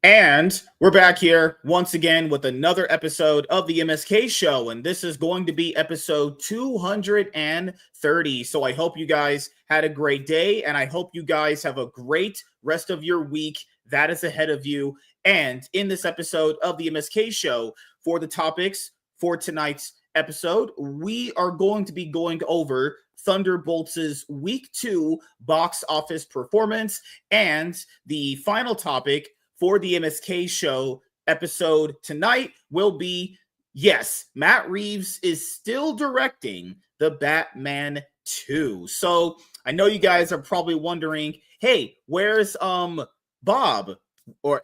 And we're back here once again with another episode of the MSK show. And this is going to be episode 230. So I hope you guys had a great day. And I hope you guys have a great rest of your week that is ahead of you. And in this episode of the MSK show, for the topics for tonight's episode, we are going to be going over Thunderbolts' week 2 box office performance. And the final topic for the MSK show episode tonight will be, yes, Matt Reeves is still directing the Batman 2. So I know you guys are probably wondering, hey, where's Bob? Or,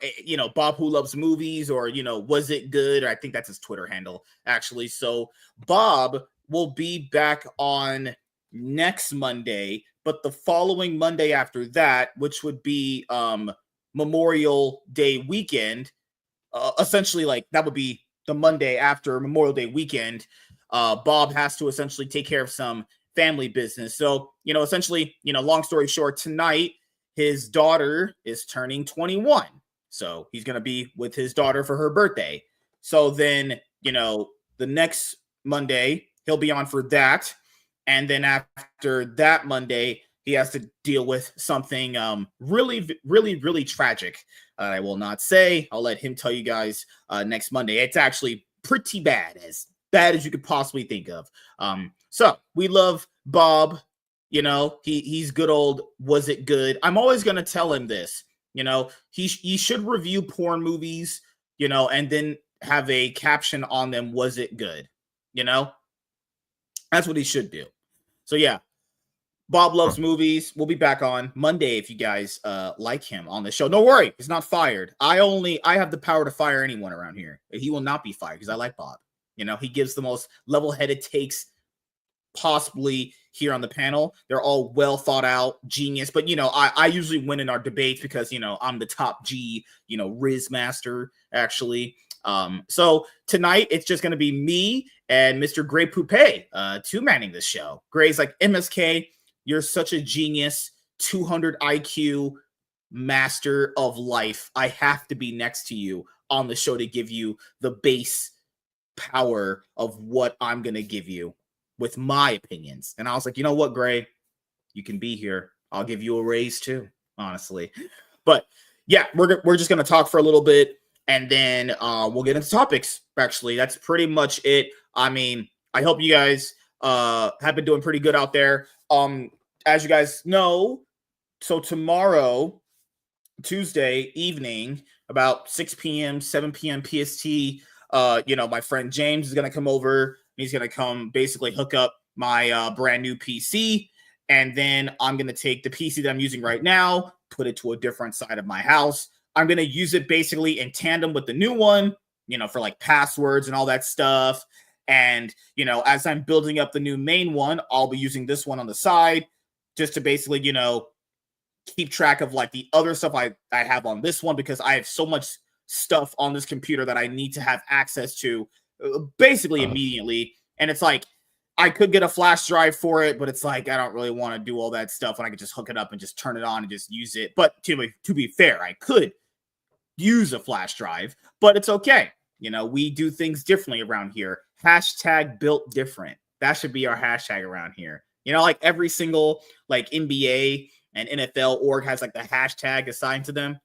Bob Who Loves Movies, or, was it good? Or I think that's his Twitter handle, actually. So Bob will be back on next Monday, but the following Monday after that, which would be Memorial Day weekend, essentially, like, that would be the Monday after Memorial Day weekend. Bob has to essentially take care of some family business. So, essentially, long story short, tonight his daughter is turning 21. So he's going to be with his daughter for her birthday. So then, the next Monday he'll be on for that. And then after that Monday, he has to deal with something really, really, really tragic. I will not say. I'll let him tell you guys next Monday. It's actually pretty bad as you could possibly think of. So we love Bob. He's good old. Was it good? I'm always going to tell him this. He should review porn movies, and then have a caption on them. Was it good? That's what he should do. So yeah. Bob Loves Movies. We'll be back on Monday if you guys like him on the show. Don't worry, he's not fired. I have the power to fire anyone around here. He will not be fired because I like Bob. He gives the most level-headed takes possibly here on the panel. They're all well thought out, genius. But I usually win in our debates because I'm the top G, Riz master actually. So tonight it's just gonna be me and Mr. Gray Poupée, two-manning this show. Gray's like, MSK, you're such a genius, 200 IQ master of life. I have to be next to you on the show to give you the base power of what I'm going to give you with my opinions. And I was like, you know what, Gray? You can be here. I'll give you a raise too, honestly. But yeah, we're just going to talk for a little bit, and then we'll get into topics. Actually, that's pretty much it. I mean, I hope you guys have been doing pretty good out there. As you guys know, so tomorrow, Tuesday evening, about 6 p.m., 7 p.m. PST, my friend James is going to come over. He's going to come basically hook up my brand new PC. And then I'm going to take the PC that I'm using right now, put it to a different side of my house. I'm going to use it basically in tandem with the new one, for like passwords and all that stuff. And, as I'm building up the new main one, I'll be using this one on the side just to basically, keep track of like the other stuff I have on this one, because I have so much stuff on this computer that I need to have access to basically immediately. And it's like, I could get a flash drive for it, but it's like, I don't really want to do all that stuff when I could just hook it up and just turn it on and just use it. But to be fair, I could use a flash drive, but it's okay. We do things differently around here. Hashtag built different. That should be our hashtag around here. Like every single like NBA and NFL org has like the hashtag assigned to them.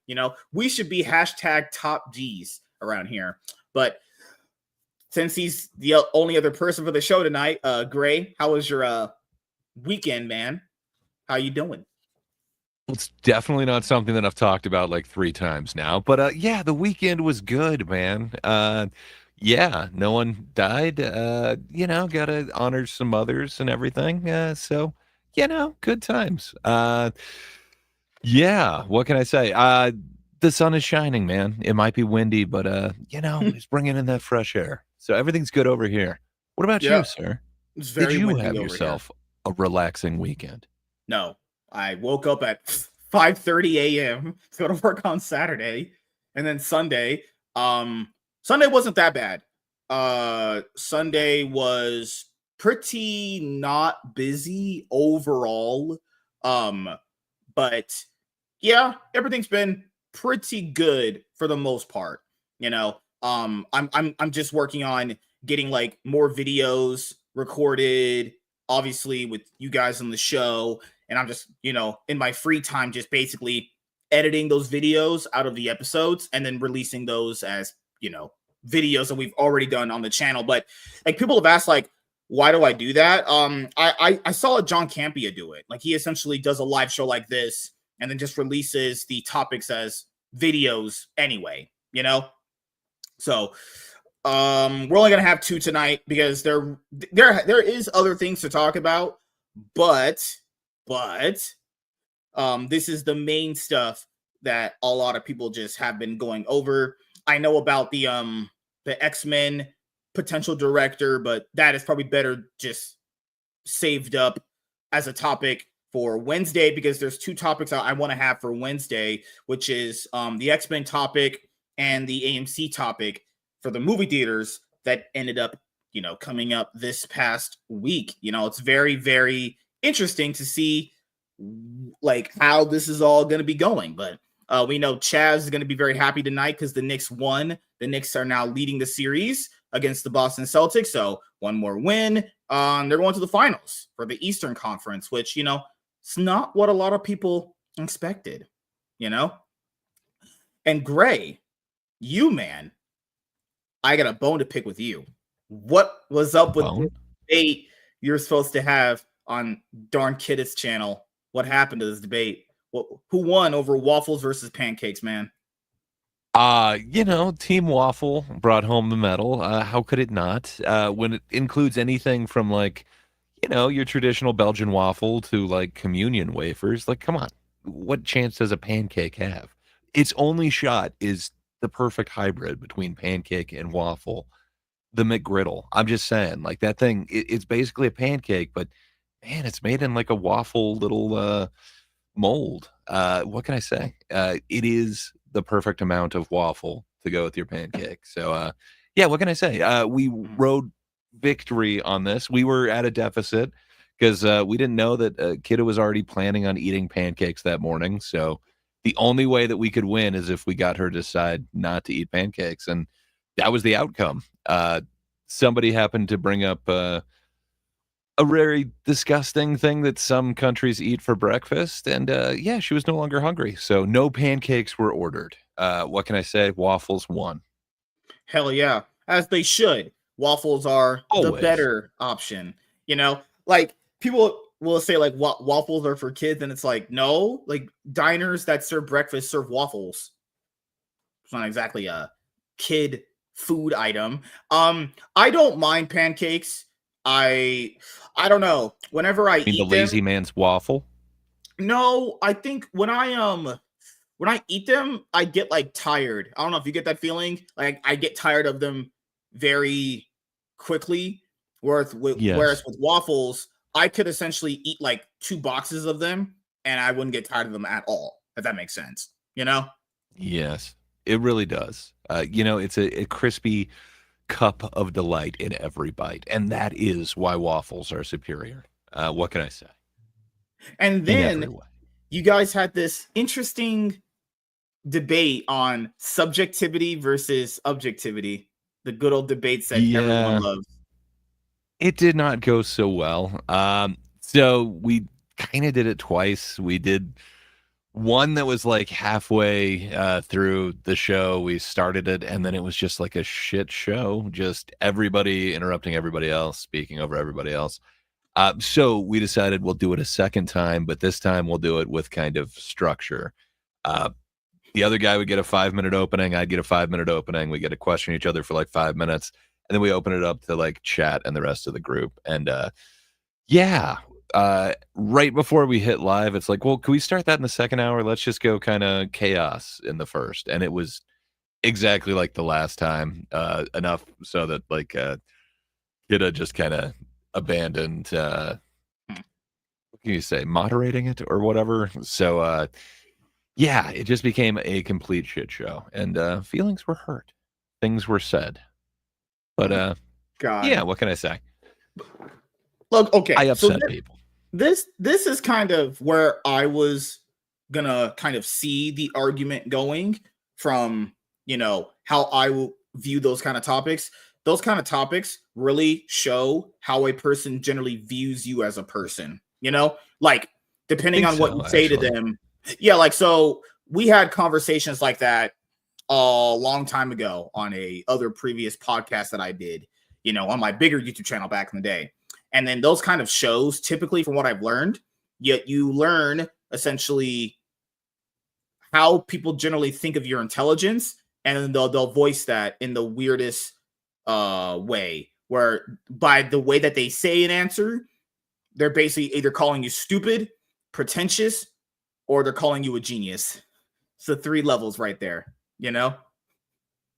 We should be hashtag top G's around here. But since he's the only other person for the show tonight, Gray, how was your weekend, man? How you doing? It's definitely not something that I've talked about like 3 times now. But yeah, the weekend was good, man. Yeah, no one died. Gotta honor some mothers and everything. So, good times. Yeah, what can I say? The sun is shining, man. It might be windy, but it's bringing in that fresh air. So everything's good over here. What about Yeah, you, sir? it's Did very you windy have over here. yourself a relaxing weekend? No, I woke up at 5:30 a.m. to go to work on Saturday, and then Sunday. Sunday wasn't that bad. Sunday was pretty not busy overall. But yeah, everything's been pretty good for the most part. You know, I'm just working on getting like more videos recorded, obviously with you guys on the show, and I'm just, in my free time, just basically editing those videos out of the episodes and then releasing those as, videos that we've already done on the channel. But like people have asked, like, why do I do that? I saw John Campia do it. Like he essentially does a live show like this and then just releases the topics as videos anyway, So we're only gonna have 2 tonight because there is other things to talk about, but this is the main stuff that a lot of people just have been going over. I know about the X-Men potential director, but that is probably better just saved up as a topic for Wednesday, because there's 2 topics I want to have for Wednesday, which is the X-Men topic and the AMC topic for the movie theaters that ended up, coming up this past week. It's very, very interesting to see like how this is all going to be going. But we know Chaz is going to be very happy tonight because the Knicks won. The Knicks are now leading the series against the Boston Celtics. So 1 more win. They're going to the finals for the Eastern Conference, which, it's not what a lot of people expected, And Gray, you, man, I got a bone to pick with you. What was up with the debate you're supposed to have on Darn Kiddit's channel? What happened to this debate? Who won over waffles versus pancakes, man? Team Waffle brought home the medal. How could it not? When it includes anything from like, your traditional Belgian waffle to like communion wafers, like, come on, what chance does a pancake have? Its only shot is the perfect hybrid between pancake and waffle, the McGriddle. I'm just saying, like that thing, it's basically a pancake, but man, it's made in like a waffle little mold. What can I say? It is the perfect amount of waffle to go with your pancake. So, yeah, what can I say? We rode victory on this. We were at a deficit because we didn't know that Kidda was already planning on eating pancakes that morning. So the only way that we could win is if we got her to decide not to eat pancakes. And that was the outcome. Somebody happened to bring up a very disgusting thing that some countries eat for breakfast. And yeah, she was no longer hungry. So no pancakes were ordered. What can I say? Waffles won. Hell yeah. As they should. Waffles are the better option. Like people will say like waffles are for kids, and it's like, no, like diners that serve breakfast serve waffles. It's not exactly a kid food item. I don't mind pancakes. I don't know. Whenever I eat the lazy man's waffle. No, I think when I eat them, I get like tired. I don't know if you get that feeling. Like I get tired of them very quickly. Whereas with waffles, I could essentially eat like 2 boxes of them and I wouldn't get tired of them at all. If that makes sense, Yes, it really does. It's a crispy cup of delight in every bite, and that is why waffles are superior. What can I say? And then you guys had this interesting debate on subjectivity versus objectivity, the good old debates that everyone loves. It did not go so well. So we kind of did it twice. We did one that was like halfway through the show. We started it, and then it was just like a shit show. Just everybody interrupting everybody else, speaking over everybody else. So we decided we'll do it a second time, but this time we'll do it with kind of structure. The other guy would get a 5-minute opening. I'd get a 5-minute opening. We get to question each other for like 5 minutes. And then we open it up to like chat and the rest of the group. And right before we hit live, it's like, well, can we start that in the second hour? Let's just go kind of chaos in the first. And it was exactly like the last time, enough so that like Kidda just kind of abandoned, what can you say, moderating it or whatever. So yeah, it just became a complete shit show, and feelings were hurt. Things were said. But God. Yeah, what can I say? Look, okay. I upset people. This is kind of where I was gonna kind of see the argument going from, you know, how I will view those kind of topics. Those kind of topics really show how a person generally views you as a person, you know, like I depending think on what you so, say to actually. them. Yeah, like so we had conversations like that a long time ago on a other previous podcast that I did, you know, on my bigger YouTube channel back in the day. And then those kind of shows, typically from what I've learned, yet you learn essentially how people generally think of your intelligence, and then they'll voice that in the weirdest way, where by the way that they say an answer, they're basically either calling you stupid, pretentious, or they're calling you a genius. It's the three levels right there, you know?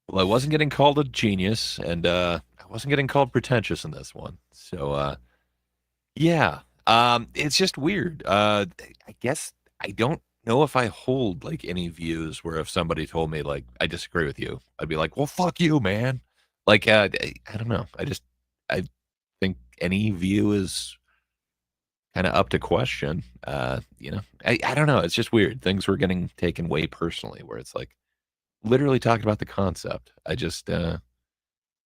Well, I wasn't getting called a genius, and I wasn't getting called pretentious in this one. So, yeah, it's just weird. I guess I don't know if I hold like any views where if somebody told me like I disagree with you, I'd be like, well, fuck you, man. Like, I don't know. I think any view is kind of up to question. I don't know. It's just weird. Things were getting taken way personally, where it's like literally talking about the concept. I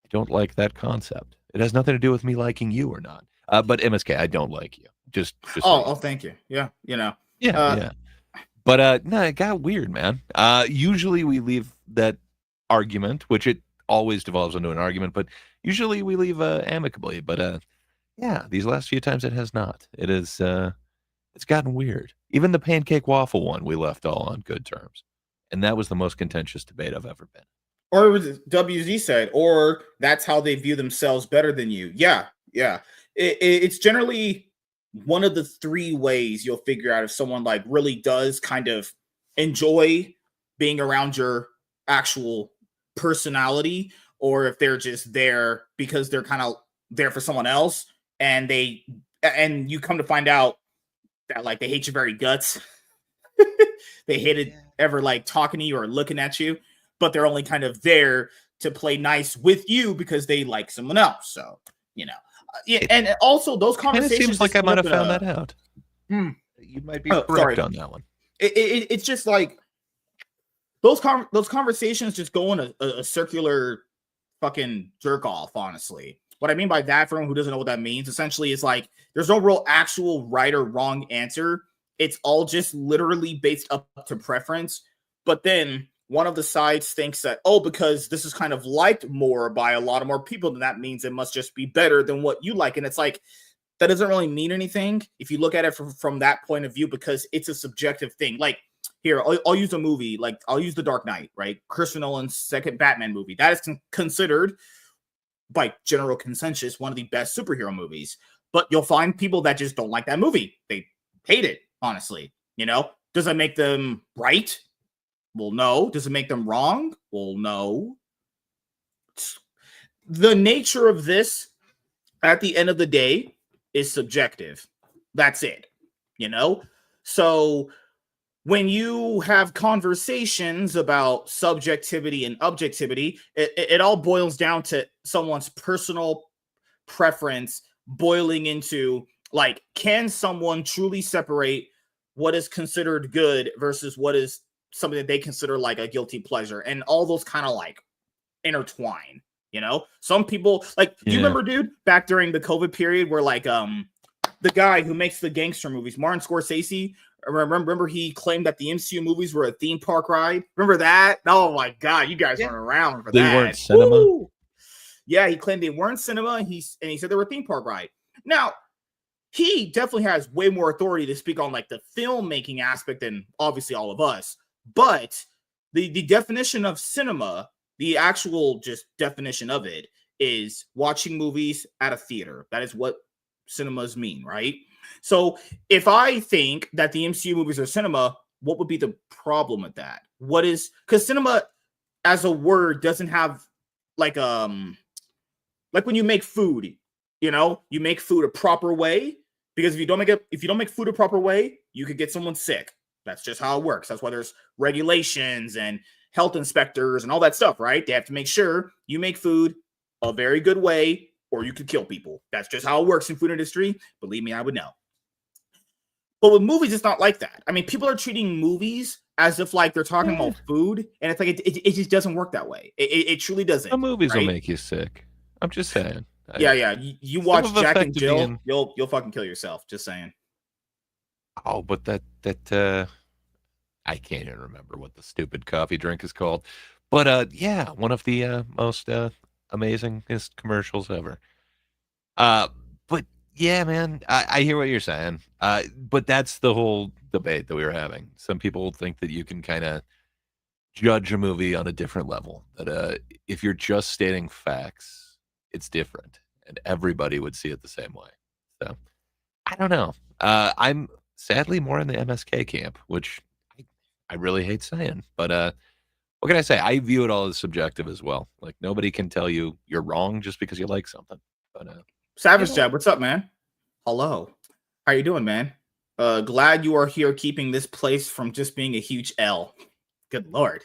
don't like that concept. It has nothing to do with me liking you or not. But MSK, I don't like you. Just so Oh, you oh, know. thank you. Yeah, you know. Yeah, Uh, yeah. But no, it got weird, man. Usually we leave that argument, which it always devolves into an argument, but usually we leave amicably. But yeah, these last few times it has not. It is it's gotten weird. Even the pancake waffle one we left all on good terms. And that was the most contentious debate I've ever been. or was it WZ said, or that's how they view themselves better than you. Yeah, yeah. It's generally one of the three ways you'll figure out if someone like really does kind of enjoy being around your actual personality, or if they're just there because they're kind of there for someone else, and and you come to find out that like they hate your very guts. They hated Yeah. ever like talking to you or looking at you, but they're only kind of there to play nice with you because they like someone else. So, you know, yeah, It and also those kind of conversations seems like just I end might up have in found a. that out. Hmm, You might be oh, sorry. correct on that one. It's just like those conversations just go in a circular fucking jerk off. Honestly, what I mean by that, for anyone who doesn't know what that means, essentially, is like there's no real actual right or wrong answer. It's all just literally based up to preference. But then one of the sides thinks that, oh, because this is kind of liked more by a lot of more people, then that means it must just be better than what you like. And it's like, that doesn't really mean anything if you look at it from that point of view, because it's a subjective thing. Like, here, I'll use a movie, like I'll use The Dark Knight, right? Christopher Nolan's second Batman movie. That is considered by general consensus one of the best superhero movies. But you'll find people that just don't like that movie. They hate it, honestly. You know, does it make them right? Well, no. Does it make them wrong? Well, no. The nature of this, at the end of the day, is subjective. That's it. You know? So when you have conversations about subjectivity and objectivity, it all boils down to someone's personal preference, boiling into like, can someone truly separate what is considered good versus what is something that they consider like a guilty pleasure, and all those kind of like intertwine. You know, some people like. Do you Yeah. remember, dude, back during the COVID period, where like the guy who makes the gangster movies, Martin Scorsese? Remember he claimed that the MCU movies were a theme park ride. Remember that? Oh my god, you guys Yeah. weren't around for They weren't that. cinema. Woo! Yeah, he claimed they weren't cinema. And he said they were a theme park ride. Now he definitely has way more authority to speak on like the filmmaking aspect than obviously all of us. But the definition of cinema, the actual just definition of it, is watching movies at a theater. That is what cinemas mean, right? So if I think that the MCU movies are cinema, what would be the problem with that? What is, because cinema as a word doesn't have like when you make food, you know, you make food a proper way, because if you don't make food a proper way, you could get someone sick. That's just how it works. That's why there's regulations and health inspectors and all that stuff, right? They have to make sure you make food a very good way, or you could kill people. That's just how it works in food industry. Believe me, I would know. But with movies, it's not like that. I mean, people are treating movies as if like they're talking about food, and it's like it just doesn't work that way. It truly doesn't. Some movies will Right? make you sick. I'm just saying. Yeah. You Some watch have Jack and affected me Jill, in. you'll fucking kill yourself. Just saying. Oh, but I can't even remember what the stupid coffee drink is called. But yeah, one of the most amazingest commercials ever. Uh, but yeah, man, I hear what you're saying. But that's the whole debate that we were having. Some people think that you can kind of judge a movie on a different level. That if you're just stating facts, it's different, and everybody would see it the same way. So I don't know. I'm sadly more in the MSK camp, which I really hate saying, but what can I say? I view it all as subjective as well. Like nobody can tell you you're wrong just because you like something. But you Savage know, Jab, what's up, man? Hello. How you doing, man? Glad you are here keeping this place from just being a huge L. Good lord.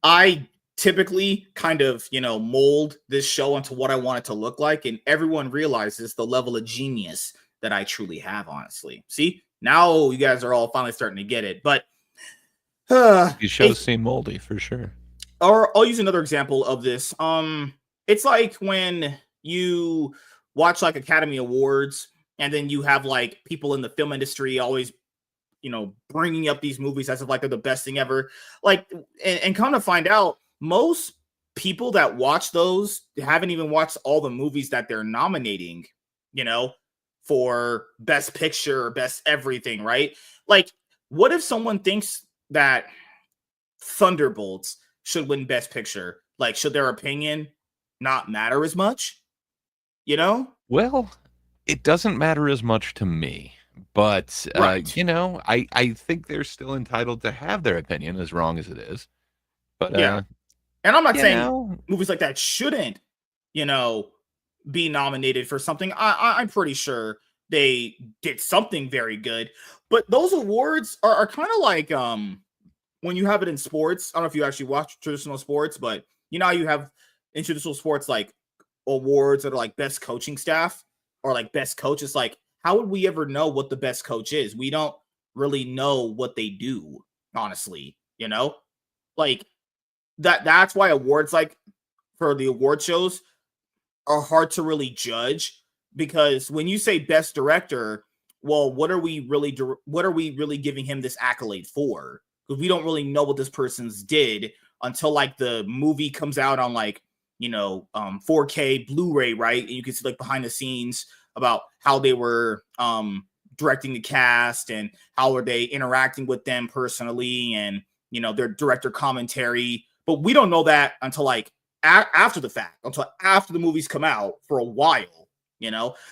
I typically kind of, mold this show into what I want it to look like, and everyone realizes the level of genius that I truly have, honestly. See, now you guys are all finally starting to get it, but these shows seem moldy for sure. or I'll use another example of this. It's like when you watch like Academy Awards, and then you have like people in the film industry always bringing up these movies as if like they're the best thing ever. Like, and come to find out, most people that watch those haven't even watched all the movies that they're nominating, for best picture or best everything, right? Like, what if someone thinks that Thunderbolts should win best picture? Like, should their opinion not matter as much? Well, it doesn't matter as much to me, but Right. I think they're still entitled to have their opinion as wrong as it is. But Yeah. And I'm not you saying know, movies like that shouldn't, you know, be nominated for something. I'm pretty sure they did something very good. But those awards are kind of like when you have it in sports. I don't know if you actually watch traditional sports, but how you have in traditional sports like awards that are like best coaching staff or like best coach. It's like, how would we ever know what the best coach is? We don't really know what they do, honestly, Like that's why awards like for the award shows are hard to really judge, because when you say best director, well, what are we really giving him this accolade for? Because we don't really know what this person's did until like the movie comes out on like 4K Blu-ray, right? And you can see like behind the scenes about how they were directing the cast and how were they interacting with them personally, and their director commentary. But we don't know that until like after the fact, until after the movies come out for a while.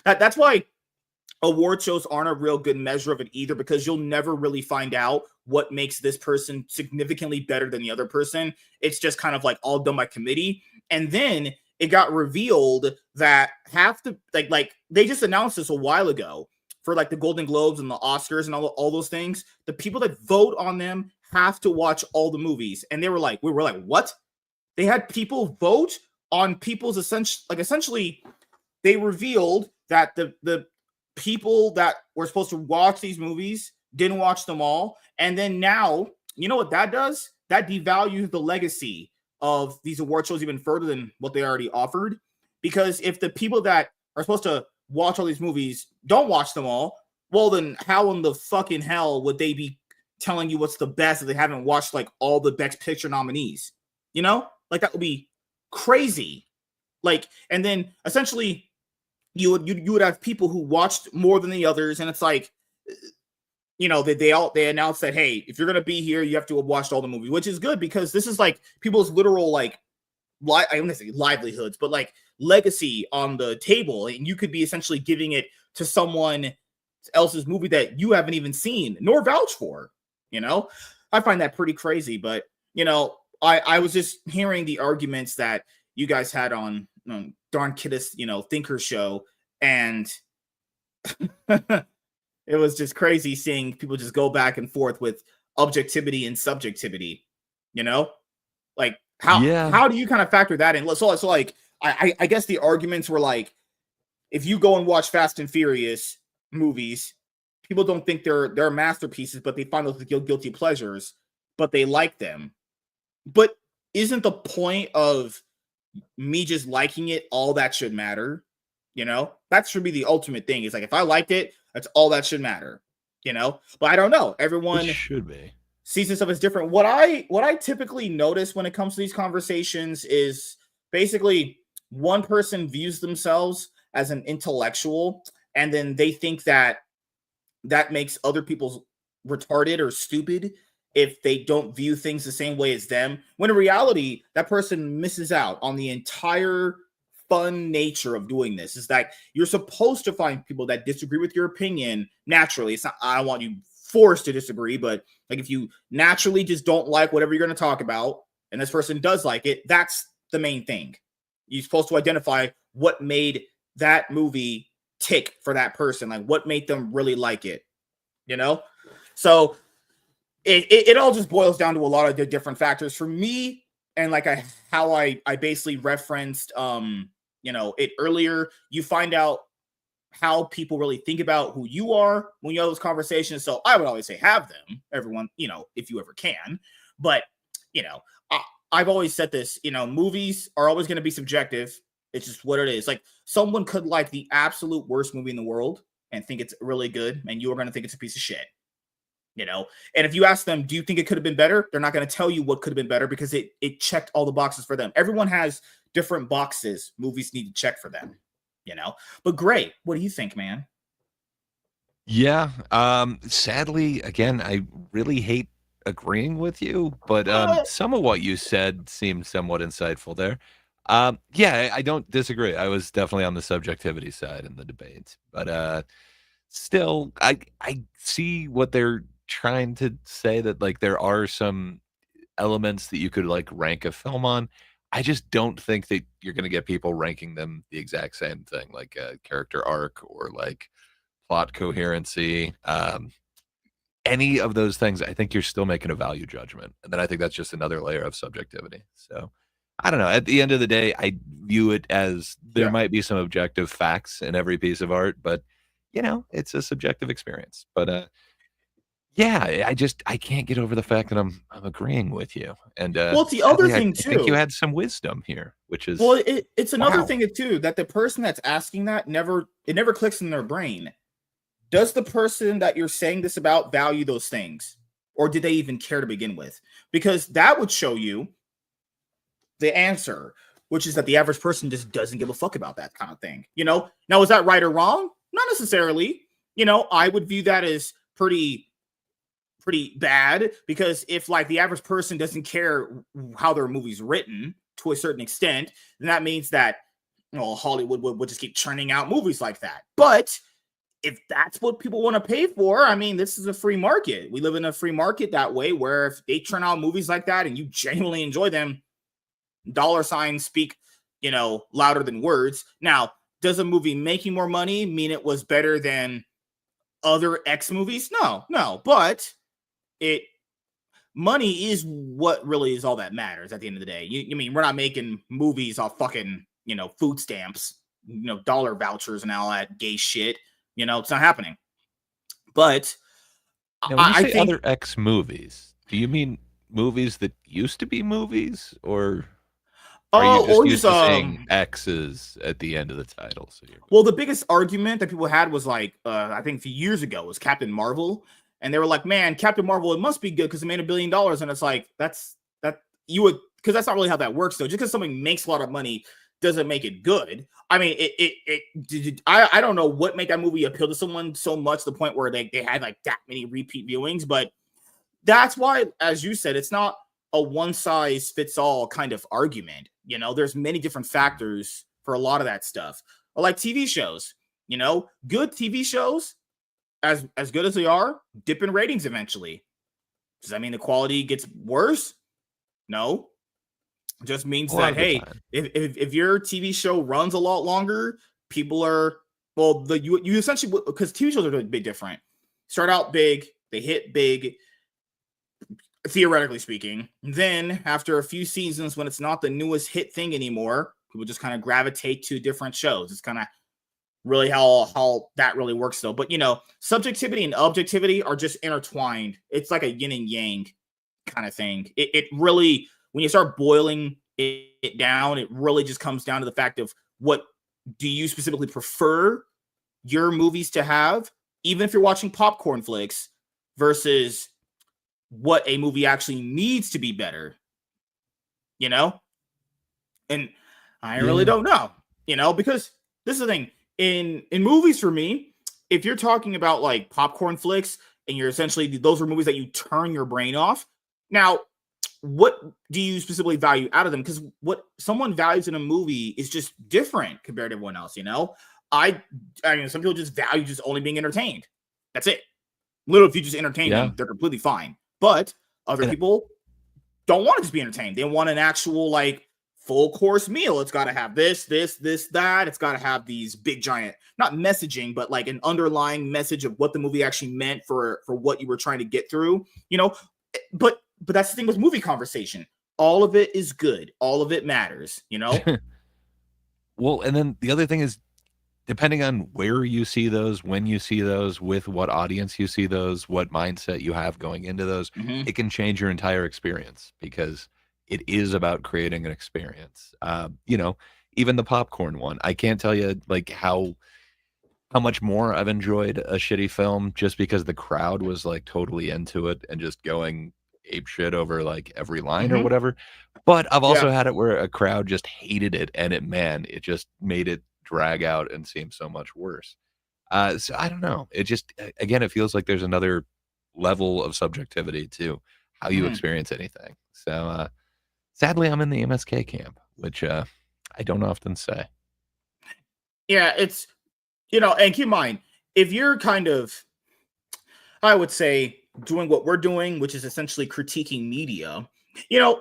That's why award shows aren't a real good measure of it either, because you'll never really find out what makes this person significantly better than the other person. It's just kind of like all done by committee. And then it got revealed that half the like they just announced this a while ago for like the Golden Globes and the Oscars and all those things. The people that vote on them have to watch all the movies. And we were like, what? They had people vote on people's essentially they revealed that the people that were supposed to watch these movies didn't watch them all. And then now, you know what that does? That devalues the legacy of these award shows even further than what they already offered. Because if the people that are supposed to watch all these movies don't watch them all, well, then how in the fucking hell would they be telling you what's the best if they haven't watched like all the best picture nominees? Like that would be crazy. Like, and then essentially you would have people who watched more than the others, and it's like, they announced that, hey, if you're gonna be here, you have to have watched all the movies, which is good because this is like people's literal like I don't want to say livelihoods, but like legacy on the table, and you could be essentially giving it to someone else's movie that you haven't even seen nor vouch for. I find that pretty crazy, but I was just hearing the arguments that you guys had on Darn Kiddist, Thinker Show, and it was just crazy seeing people just go back and forth with objectivity and subjectivity. Like how do you kind of factor that in? So like I guess the arguments were like, if you go and watch Fast and Furious, movies, people don't think they're masterpieces, but they find those guilty pleasures, but they like them. But isn't the point of me just liking it all that should matter? You know, that should be the ultimate thing. It's like if I liked it, that's all that should matter. You know, but I don't know. It Everyone should be. sees this stuff as different. What I typically notice when it comes to these conversations is basically one person views themselves as an intellectual, and then they think that that makes other people retarded or stupid if they don't view things the same way as them. When in reality, that person misses out on the entire fun nature of doing this. Is that you're supposed to find people that disagree with your opinion naturally. It's not, I don't want you forced to disagree, but like if you naturally just don't like whatever you're going to talk about, and this person does like it, that's the main thing. You're supposed to identify what made that movie tick for that person, like what made them really like it, you know? So it all just boils down to a lot of the different factors for me. And like how I basically referenced it earlier, you find out how people really think about who you are when you have those conversations. So I would always say have them, everyone, if you ever can. But I've always said this, movies are always going to be subjective. It's just what it is. Like someone could like the absolute worst movie in the world and think it's really good, and you are going to think it's a piece of shit. And if you ask them, do you think it could have been better? They're not going to tell you what could have been better because it checked all the boxes for them. Everyone has different boxes movies need to check for them, but great. What do you think, man? Yeah. Sadly, again, I really hate agreeing with you, but some of what you said seemed somewhat insightful there. Yeah, I don't disagree. I was definitely on the subjectivity side in the debate, but still, I see what they're trying to say, that like there are some elements that you could like rank a film on. I just don't think that you're going to get people ranking them the exact same thing, like a character arc or like plot coherency. Any of those things, I think you're still making a value judgment. And then I think that's just another layer of subjectivity. So I don't know. At the end of the day, I view it as there Yeah. might be some objective facts in every piece of art, but it's a subjective experience. But yeah, I can't get over the fact that I'm agreeing with you. And Well, it's the other sadly, I thing think you too. had some wisdom here, which Well, is it's another wow. thing too that the person that's asking that never clicks in their brain. Does the person that you're saying this about value those things, or did they even care to begin with? Because that would show you the answer, which is that the average person just doesn't give a fuck about that kind of thing. Now is that right or wrong? Not necessarily. I would view that as pretty bad, because if like the average person doesn't care how their movie's written to a certain extent, then that means that Hollywood would just keep churning out movies like that. But if that's what people want to pay for, I mean, this is a free market. We live in a free market that way, where if they churn out movies like that and you genuinely enjoy them, dollar signs speak, louder than words. Now, does a movie making more money mean it was better than other X movies? No. But money is what really is all that matters at the end of the day. You mean we're not making movies off fucking, food stamps, dollar vouchers and all that gay shit. It's not happening. But Now, when you I say think, other X movies, do you mean movies that used to be movies, or are you just or just used to saying X's at the end of the title? So well, the biggest argument that people had was like, I think a few years ago was Captain Marvel, and they were like, "Man, Captain Marvel, it must be good because it made $1 billion." And it's like that you would, because that's not really how that works. Though, just because something makes a lot of money doesn't make it good. I mean, I don't know what made that movie appeal to someone so much to the point where they had like that many repeat viewings, but that's why, as you said, it's not a one size fits all kind of argument. There's many different factors for a lot of that stuff. Or like TV shows, good TV shows, as good as they are, dip in ratings eventually. Does that mean the quality gets worse? No. It just means a lot that, of the hey, time. if your TV show runs a lot longer, people are, well, you essentially, because TV shows are a bit different. Start out big, they hit big, theoretically speaking. Then after a few seasons, when it's not the newest hit thing anymore, people just kind of gravitate to different shows. It's kind of really how that really works though. But subjectivity and objectivity are just intertwined. It's like a yin and yang kind of thing. It really, when you start boiling it down, it really just comes down to the fact of what do you specifically prefer your movies to have, even if you're watching popcorn flicks, versus what a movie actually needs to be better, And I really don't know, because this is the thing. In movies for me, if you're talking about like popcorn flicks and you're essentially, those are movies that you turn your brain off. Now, what do you specifically value out of them? Because what someone values in a movie is just different compared to everyone else, I mean, some people just value just only being entertained. That's it. Literally, if you just entertain them, they're completely fine. But other people don't want to just be entertained. They want an actual like full course meal. It's got to have this, that. It's got to have these big giant, not messaging, but like an underlying message of what the movie actually meant for what you were trying to get through, But that's the thing with movie conversation. All of it is good. All of it matters, Well, and then the other thing is, depending on where you see those, when you see those, with what audience you see those, what mindset you have going into those, it can change your entire experience, because it is about creating an experience. Even the popcorn one, I can't tell you like how much more I've enjoyed a shitty film just because the crowd was like totally into it and just going ape shit over like every line or whatever. But I've also had it where a crowd just hated it, and it just made it drag out and seem so much worse. So I don't know. It just, again, it feels like there's another level of subjectivity to how you experience anything. So sadly, I'm in the MSK camp, which I don't often say. Yeah, it's, and keep in mind, if you're kind of, I would say, doing what we're doing, which is essentially critiquing media,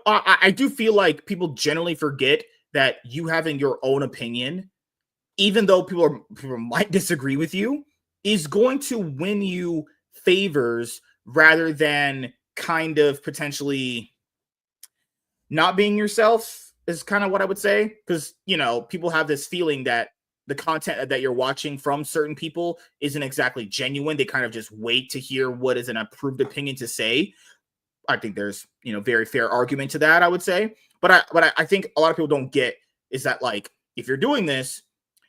I do feel like people generally forget that you having your own opinion, even though people might disagree with you, is going to win you favors rather than kind of potentially not being yourself, is kind of what I would say. Because, people have this feeling that the content that you're watching from certain people isn't exactly genuine. They kind of just wait to hear what is an approved opinion to say. I think there's, very fair argument to that, I would say. But I think a lot of people don't get is that, like, if you're doing this,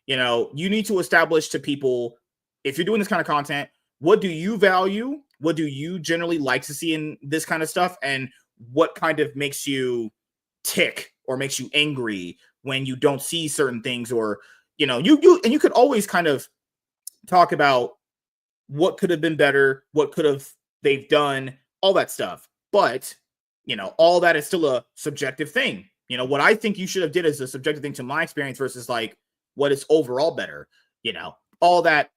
you need to establish to people, if you're doing this kind of content, what do you value? What do you generally like to see in this kind of stuff? And what kind of makes you tick or makes you angry when you don't see certain things? Or, you could always kind of talk about what could have been better, what could have they've done, all that stuff. But, all that is still a subjective thing. What I think you should have did is a subjective thing to my experience versus like what is overall better, all that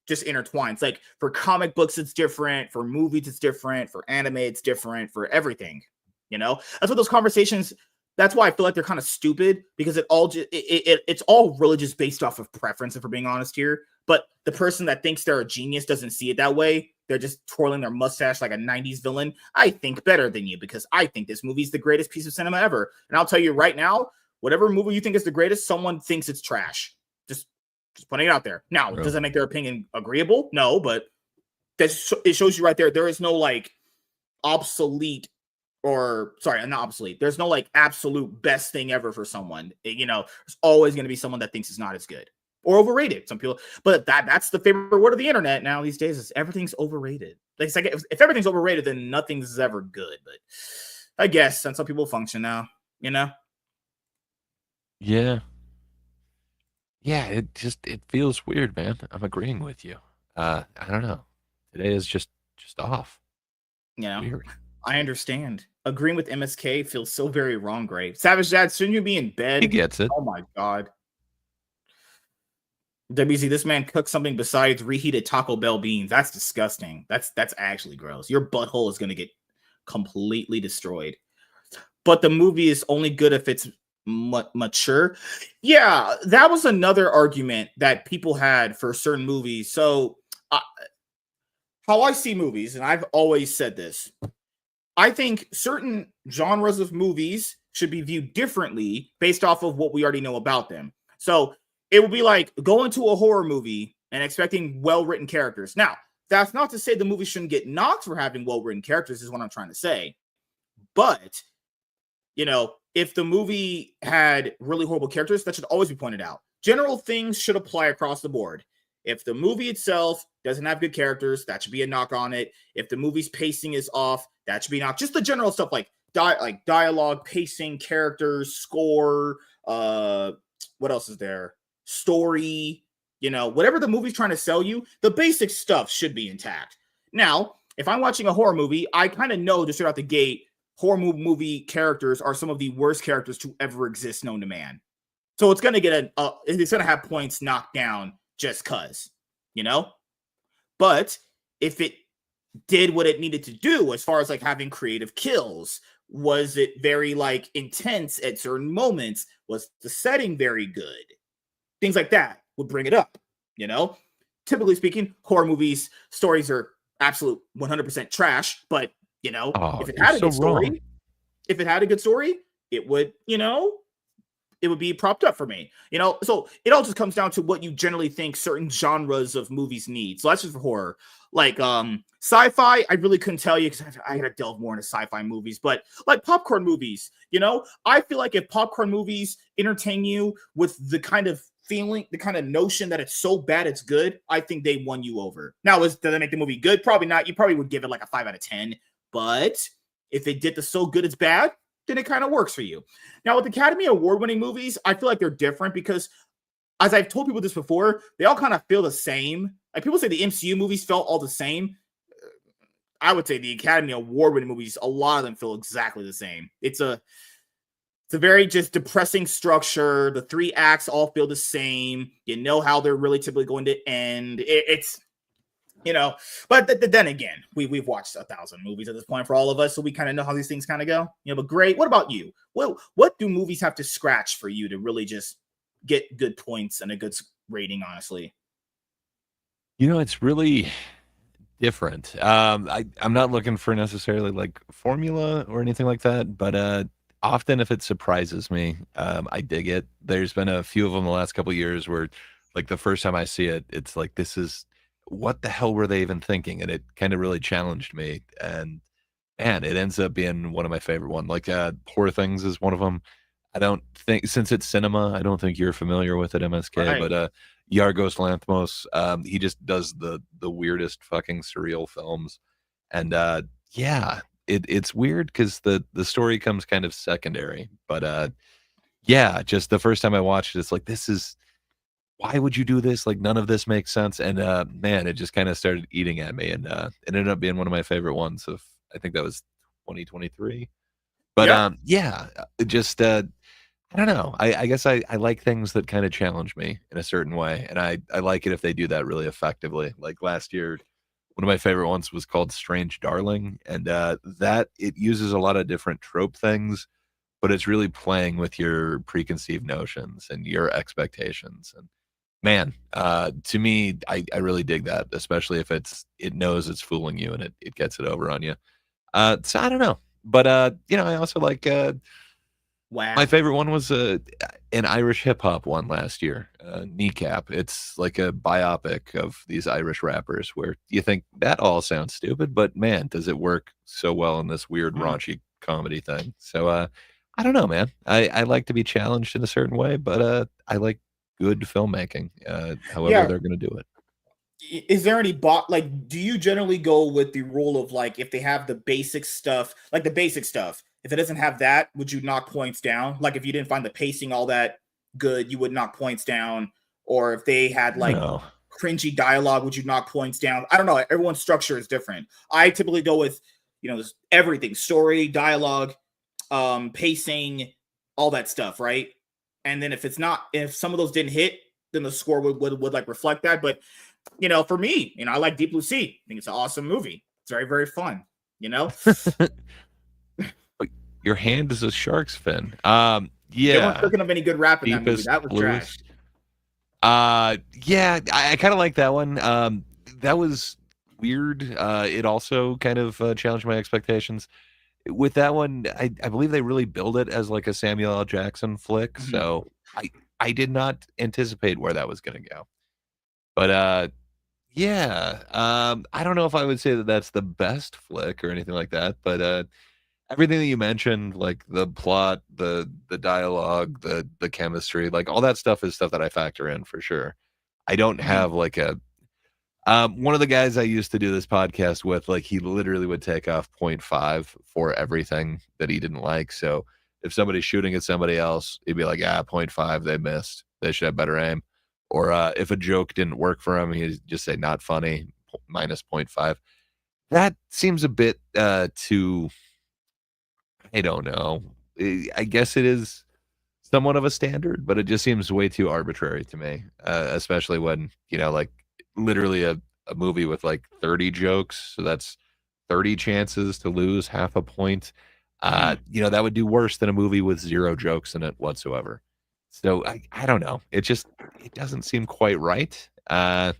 just intertwines. Like for comic books, it's different. For movies, it's different. For anime, it's different. For everything, that's what those conversations. That's why I feel like they're kind of stupid, because it's all really just based off of preference, if we're being honest here. But the person that thinks they're a genius doesn't see it that way. They're just twirling their mustache like a 90s villain. I think better than you because I think this movie is the greatest piece of cinema ever. And I'll tell you right now, whatever movie you think is the greatest, someone thinks it's trash. Just putting it out there. Now, Really? does that make their opinion agreeable? No, but it shows you right there. There is no like obsolete, or sorry, not obsolete. There's no like absolute best thing ever for someone. There's always going to be someone that thinks it's not as good or overrated. Some people, but that's the favorite word of the internet now these days, is everything's overrated. Like, it's like if everything's overrated, then nothing's ever good. But I guess that's how people function now, Yeah. Yeah, it feels weird, man. I'm agreeing with you. I don't know. Today is just off. Weird. I understand. Agreeing with MSK feels so very wrong, Gray. Savage Dad, shouldn't you be in bed? He gets it. Oh my god. WZ, this man cooked something besides reheated Taco Bell beans. That's disgusting. That's actually gross. Your butthole is gonna get completely destroyed. But the movie is only good if it's mature. Yeah, that was another argument that people had for certain movies. So how I see movies, and I've always said this, I think certain genres of movies should be viewed differently based off of what we already know about them. So it would be like going to a horror movie and expecting well-written characters. Now, that's not to say the movie shouldn't get knocked for having well-written characters, is what I'm trying to say. But, if the movie had really horrible characters, that should always be pointed out. General things should apply across the board. If the movie itself doesn't have good characters, that should be a knock on it. If the movie's pacing is off, that should be a knock. Just the general stuff like dialogue, pacing, characters, score, what else is there? Story, whatever the movie's trying to sell you, the basic stuff should be intact. Now, if I'm watching a horror movie, I kind of know to start out the gate, horror movie characters are some of the worst characters to ever exist known to man. So it's going to get it's going to have points knocked down just cuz, But if it did what it needed to do as far as like having creative kills, was it very like intense at certain moments? Was the setting very good? Things like that would bring it up, Typically speaking, horror movies stories are absolute 100% trash, but if it had a good story, it would, it would be propped up for me, so it all just comes down to what you generally think certain genres of movies need. So that's just for horror. Like sci-fi, I really couldn't tell you because I had to delve more into sci-fi movies, but like popcorn movies, I feel like if popcorn movies entertain you with the kind of feeling, the kind of notion that it's so bad it's good, I think they won you over. Now, does that make the movie good? Probably not. You probably would give it like a 5 out of 10, but if it did the so good it's bad, then it kind of works for you. Now, with Academy Award-winning movies, I feel like they're different because, as I've told people this before, they all kind of feel the same. Like, people say the MCU movies felt all the same. I would say the Academy Award-winning movies, a lot of them feel exactly the same. It's a very just depressing structure. The 3 acts all feel the same. You know how they're really typically going to end. It's but then again, we've watched 1,000 movies at this point for all of us, so we kind of know how these things kind of go. But great. What about you? What do movies have to scratch for you to really just get good points and a good rating? Honestly, it's really different. I'm not looking for necessarily like formula or anything like that, but often if it surprises me, I dig it. There's been a few of them the last couple of years where, like, the first time I see it, it's like, this is what the hell were they even thinking? And it kind of really challenged me. And it ends up being one of my favorite ones. Like Poor Things is one of them. I don't think, since it's cinema, I don't think you're familiar with it, MSK, right. but Yargos Lanthimos, he just does the weirdest fucking surreal films. And yeah, it's weird because the story comes kind of secondary. But yeah, just the first time I watched it, it's like, this is, why would you do this? Like, none of this makes sense. And man, it just kind of started eating at me, and it ended up being one of my favorite ones of, I think that was 2023. But yeah, just I don't know. I guess I like things that kind of challenge me in a certain way, and I like it if they do that really effectively. Like last year, one of my favorite ones was called Strange Darling, and that it uses a lot of different trope things, but it's really playing with your preconceived notions and your expectations. And man, to me, I really dig that, especially if it knows it's fooling you and it gets it over on you. So I don't know, but I also like my Wow. favorite one was an Irish hip hop one last year, Kneecap. It's like a biopic of these Irish rappers where you think that all sounds stupid, but man, does it work so well in this weird raunchy comedy thing. So I don't know, man. I like to be challenged in a certain way, but I like good filmmaking, however Yeah. they're going to do it. Is there any do you generally go with the rule of like, if they have the basic stuff, like the basic stuff, if it doesn't have that, would you knock points down? Like, if you didn't find the pacing all that good, you would knock points down. Or if they had like No. cringy dialogue, would you knock points down? I don't know. Everyone's structure is different. I typically go with, everything: story, dialogue, pacing, all that stuff, right? And then if some of those didn't hit, then the score would like reflect that. But for me, I like Deep Blue Sea. I think it's an awesome movie. It's very, very fun. Your hand is a shark's fin. They weren't Yeah. cooking up any good rap in that movie. Deepest That was trash. bluest. Yeah, I kind of like that one. That was weird. It also kind of challenged my expectations. With that one, I believe they really build it as like a Samuel L. Jackson flick. Mhm. So I did not anticipate where that was going to go. But yeah, I don't know if I would say that that's the best flick or anything like that, but everything that you mentioned, like the plot, the dialogue, the chemistry, like all that stuff is stuff that I factor in for sure. I don't Mhm. have like a one of the guys I used to do this podcast with, like he literally would take off point 0.5 for everything that he didn't like. So if somebody's shooting at somebody else, he'd be like, ah, point 0.5, they missed. They should have better aim. Or if a joke didn't work for him, he'd just say not funny, minus point 0.5. That seems a bit too, I don't know. I guess it is somewhat of a standard, but it just seems way too arbitrary to me, especially when, like literally a movie with like 30 jokes. So that's 30 chances to lose half a point. Mhm. That would do worse than a movie with 0 jokes in it whatsoever. So I don't know. It doesn't seem quite right. Uh,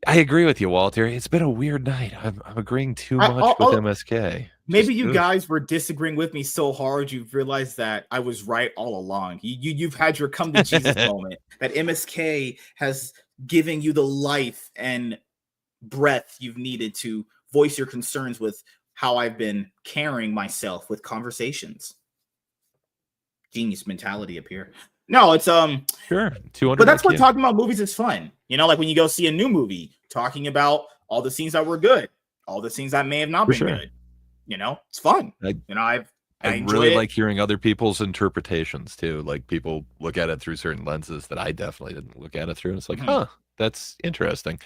I agree with you, Walter. It's been a weird night. I'm agreeing too I, much with I'll, MSK. Maybe Just you ugh. guys were disagreeing with me so hard you've realized that I was right all along. You've had your come to Jesus moment. That MSK has given you the life and breath you've needed to voice your concerns with how I've been carrying myself with conversations. Genius mentality up here. No, it's Sure, but 200 that's what IQ. talking about movies is fun. Like when you go see a new movie, talking about all the scenes that were good, all the scenes that may have not For been sure. good. It's fun. I I I enjoy really it. like hearing other people's interpretations too. Like people look at it through certain lenses that I definitely didn't look at it through. It's like, Mhm. huh, that's interesting.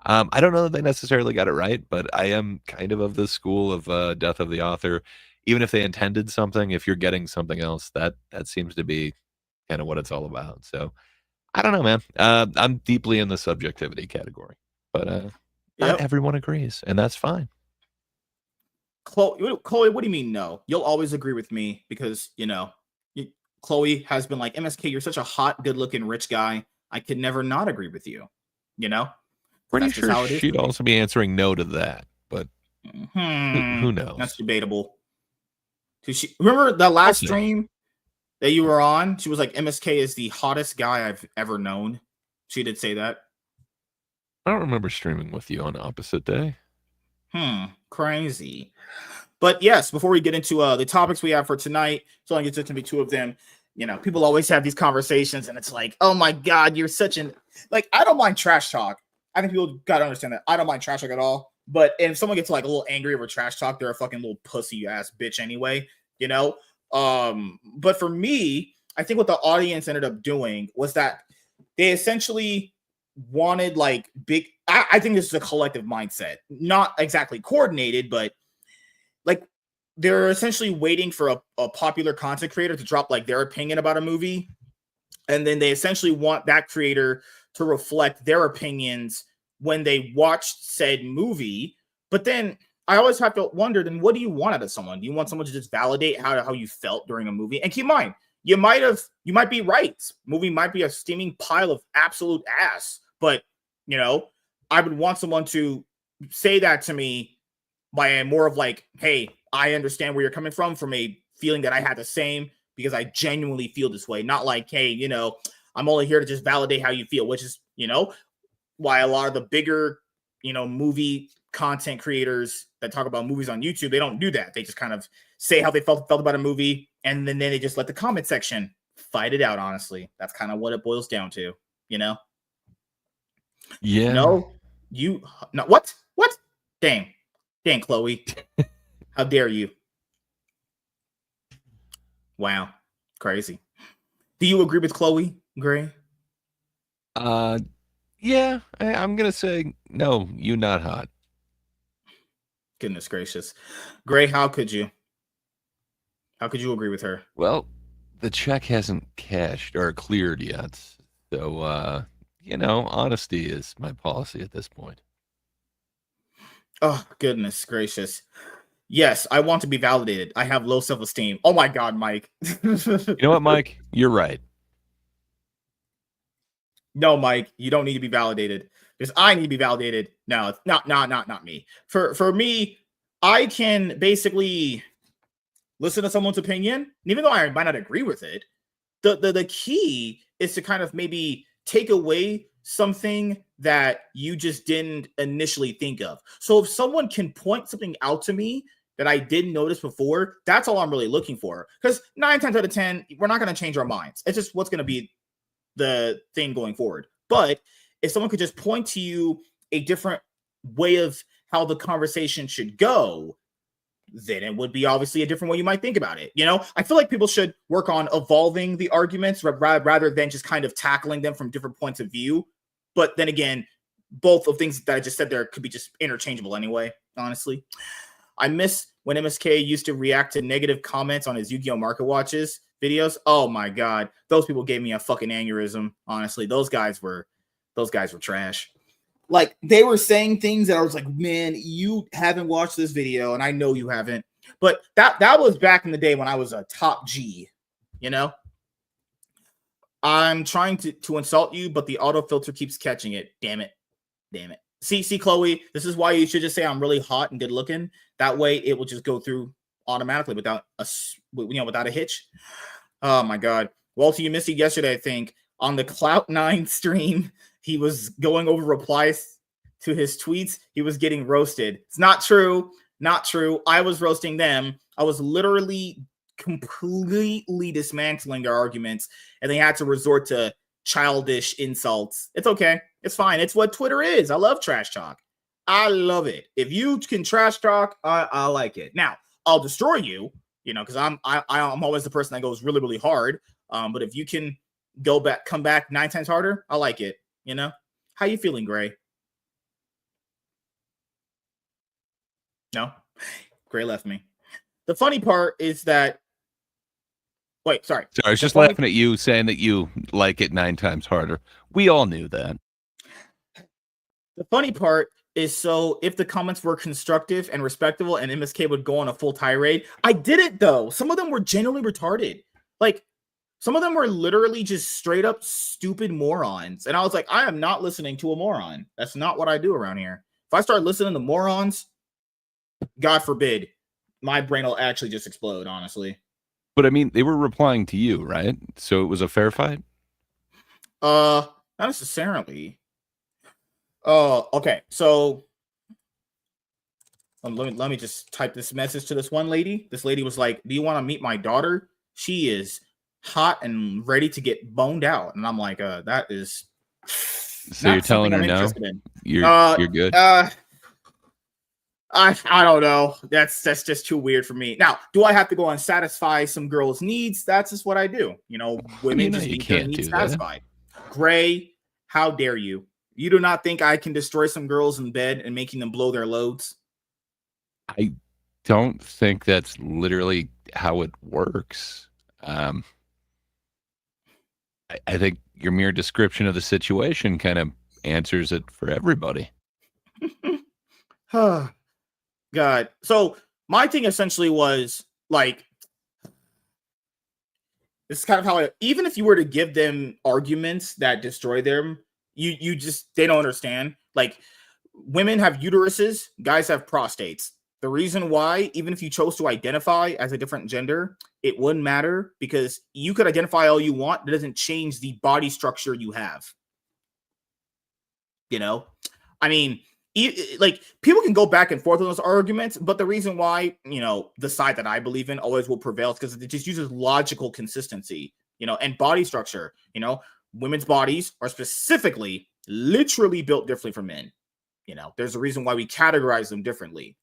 I don't know that they necessarily got it right, but I am kind of the school of death of the author. Even if they intended something, if you're getting something else, that seems to be kind of what it's all about. So I don't know, man. I'm deeply in the subjectivity category, but not Yep. everyone agrees, and that's fine. Chloe, what do you mean no? You'll always agree with me because, Chloe has been like, MSK, you're such a hot, good looking, rich guy. I could never not agree with you. You know? Pretty That's just sure how it is she'd for me. also be answering no to that, but who That's knows? debatable. Remember that I'll last see. stream that you were on? She was like, MSK is the hottest guy I've ever known. She did say that. I don't remember streaming with you on opposite day. Crazy. But yes, before we get into the topics we have for tonight, so I get to be two of them. People always have these conversations, and it's like, oh my god, you're such an like. I don't mind trash talk. I think people gotta understand that. I don't mind trash talk at all. But if someone gets like a little angry over trash talk, they're a fucking little pussy ass bitch anyway. You know. But for me, I think what the audience ended up doing was that they essentially wanted like big. I think this is a collective mindset, not exactly coordinated, but like they're essentially waiting for a popular content creator to drop like their opinion about a movie, and then they essentially want that creator to reflect their opinions when they watch said movie. But then I always have to wonder, then what do you want out of someone? Do you want someone to just validate how you felt during a movie? And keep in mind, you might be right. Movie might be a steaming pile of absolute ass, but I would want someone to say that to me by more of like, hey, I understand where you're coming from a feeling that I had the same because I genuinely feel this way. Not like, hey, I'm only here to just validate how you feel, which is, why a lot of the bigger, movie content creators that talk about movies on YouTube, they don't do that. They just kind of say how they felt about a movie, and then they just let the comment section fight it out. Honestly, that's kind of what it boils down to, you know. Yeah. No, you no what? Dang, dang, Chloe, how dare you? Wow, crazy. Do you agree with Chloe Gray? Uh, yeah. I'm gonna say no. You not hot. Goodness gracious, Gray, how could you? How could you agree with her? Well, the check hasn't cashed or cleared yet, so honesty is my policy at this point. Oh, goodness gracious. Yes, I want to be validated. I have low self esteem. Oh my God, Mike. You know what, Mike? You're right. No, Mike, you don't need to be validated because I need to be validated. No, not me. For me, I can basically listen to someone's opinion, and even though I might not agree with it, the key is to kind of maybe take away something that you just didn't initially think of. So if someone can point something out to me that I didn't notice before, that's all I'm really looking for. Because 9 times out of 10, we're not going to change our minds. It's just what's going to be the thing going forward. But if someone could just point to you a different way of how the conversation should go, then it would be obviously a different way you might think about it. I feel like people should work on evolving the arguments rather than just kind of tackling them from different points of view. But then again, both of things that I just said there could be just interchangeable anyway, honestly. I miss when MSK used to react to negative comments on his Yu-Gi-Oh! Market Watches videos. Oh my God. Those people gave me a fucking aneurysm. Honestly, those guys were trash. Like, they were saying things that I was like, man, you haven't watched this video, and I know you haven't. But that was back in the day when I was a top G, I'm trying to insult you, but the auto filter keeps catching it. Damn it. See, Chloe, this is why you should just say I'm really hot and good looking. That way it will just go through automatically without a hitch. Oh my God. Walter, you missed it yesterday, I think. On the Clout9 stream, he was going over replies to his tweets. He was getting roasted. It's not true. I was roasting them. I was literally completely dismantling their arguments, and they had to resort to childish insults. It's okay. It's fine. It's what Twitter is. I love trash talk. I love it. If you can trash talk, I like it. Now, I'll destroy you, because I'm always the person that goes really, really hard. But if you can come back 9 times harder, I like it. How you feeling, Gray? No? Gray left me. The funny part is that sorry, I was just laughing at you saying that you like it 9 times harder. We all knew that. The funny part is, so if the comments were constructive and respectable and MSK would go on a full tirade, I didn't though. Some of them were genuinely retarded. Like, some of them were literally just straight up stupid morons. And I was like, I am not listening to a moron. That's not what I do around here. If I start listening to morons, God forbid, my brain will actually just explode, honestly. But I mean, they were replying to you, right? So it was a fair fight? Not necessarily. Oh, okay. So let me just type this message to this one lady. This lady was like, do you want to meet my daughter? She is hot and ready to get boned out. And I'm like, that is so you're telling her no? You're good. I don't know. That's just too weird for me. Now, do I have to go and satisfy some girls' needs? That's just what I do. Women just need their needs satisfied. Gray, how dare you? You do not think I can destroy some girls in bed and making them blow their loads? I don't think that's literally how it works. I think your mere description of the situation kind of answers it for everybody. God. So my thing essentially was like, this is kind of how even if you were to give them arguments that destroy them, they don't understand. Like, women have uteruses, guys have prostates. The reason why, even if you chose to identify as a different gender, it wouldn't matter, because you could identify all you want. It doesn't change the body structure you have. I mean, like, people can go back and forth on those arguments, but the reason why, the side that I believe in always will prevail is because it just uses logical consistency, and body structure. Women's bodies are specifically, literally built differently from men. There's a reason why we categorize them differently.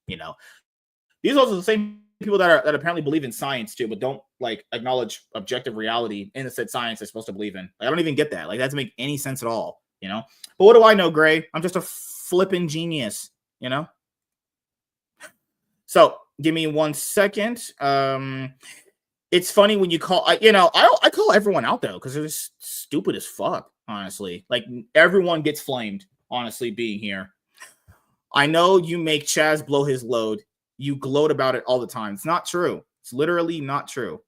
These are also the same people that apparently believe in science too, but don't acknowledge objective reality in the said science they're supposed to believe in. I don't even get that. That doesn't make any sense at all. But what do I know, Gray? I'm just a flipping genius. So give me 1 second. It's funny when you call. I call everyone out though, because they're just stupid as fuck. Honestly, everyone gets flamed. Honestly, being here. I know you make Chaz blow his load. You gloat about it all the time. It's not true. It's literally not true.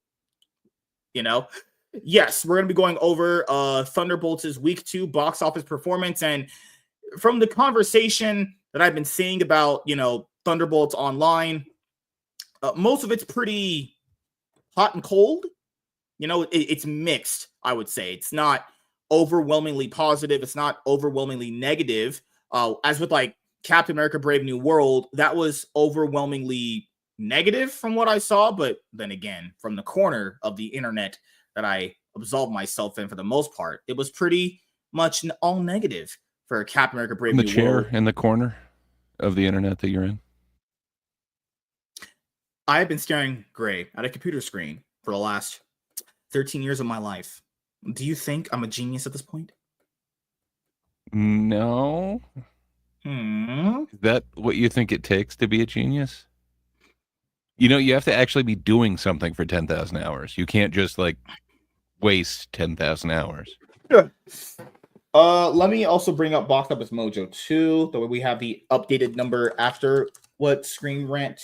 Yes, we're going to be going over Thunderbolts' week 2 box office performance. And from the conversation that I've been seeing about, Thunderbolts online, most of it's pretty hot and cold. it's mixed, I would say. It's not overwhelmingly positive. It's not overwhelmingly negative. As with like Captain America Brave New World, that was overwhelmingly negative from what I saw. But then again, from the corner of the internet that I absolved myself in for the most part, it was pretty much all negative for Captain America Brave The New chair World. in the corner of the internet that you're in. I have been staring gray at a computer screen for the last 13 years of my life. Do you think I'm a genius at this point? No. Is that what you think it takes to be a genius? You have to actually be doing something for 10,000 hours. You can't just like waste 10,000 hours. Yeah. Let me also bring up Box Office Mojo too. The way we have the updated number after what Screen Rant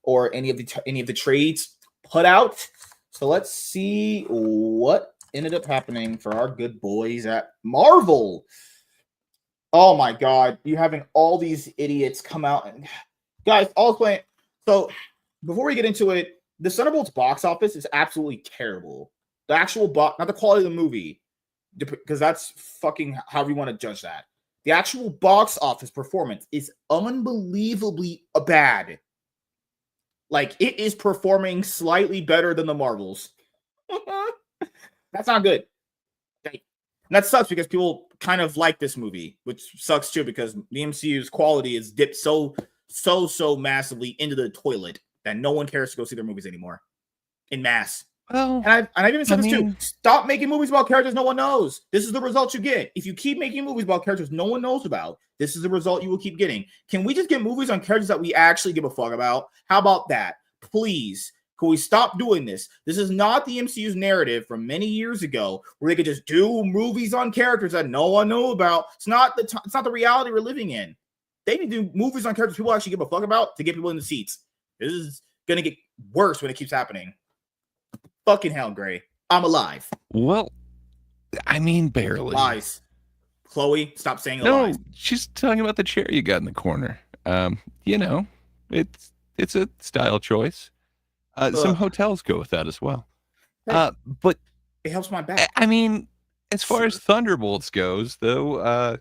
or any of the trades put out. So let's see what ended up happening for our good boys at Marvel. Oh my God, you having all these idiots come out and guys, all playing. So before we get into it, the Thunderbolts box office is absolutely terrible. The actual box, not the quality of the movie, because that's fucking however you want to judge that. The actual box office performance is unbelievably bad. Like, it is performing slightly better than the Marvels. That's not good. And that sucks because people kind of like this movie, which sucks too because the MCU's quality is dipped so massively into the toilet that no one cares to go see their movies anymore in mass. Well, and I've even said this too. Stop making movies about characters no one knows. This is the result you get. If you keep making movies about characters no one knows about, this is the result you will keep getting. Can we just get movies on characters that we actually give a fuck about? How about that? Please. Can we stop doing this? This is not the MCU's narrative from many years ago where they could just do movies on characters that no one knew about. It's not the reality we're living in. They need to do movies on characters people actually give a fuck about to get people in the seats. This is going to get worse when it keeps happening. Fucking hell, Gray. I'm alive. Well, I mean, barely. Lies. Chloe, stop saying the lies. No, she's talking about the chair you got in the corner. It's a style choice. Some hotels go with that as well. But it helps my back. I mean, as far as Thunderbolts goes, though, I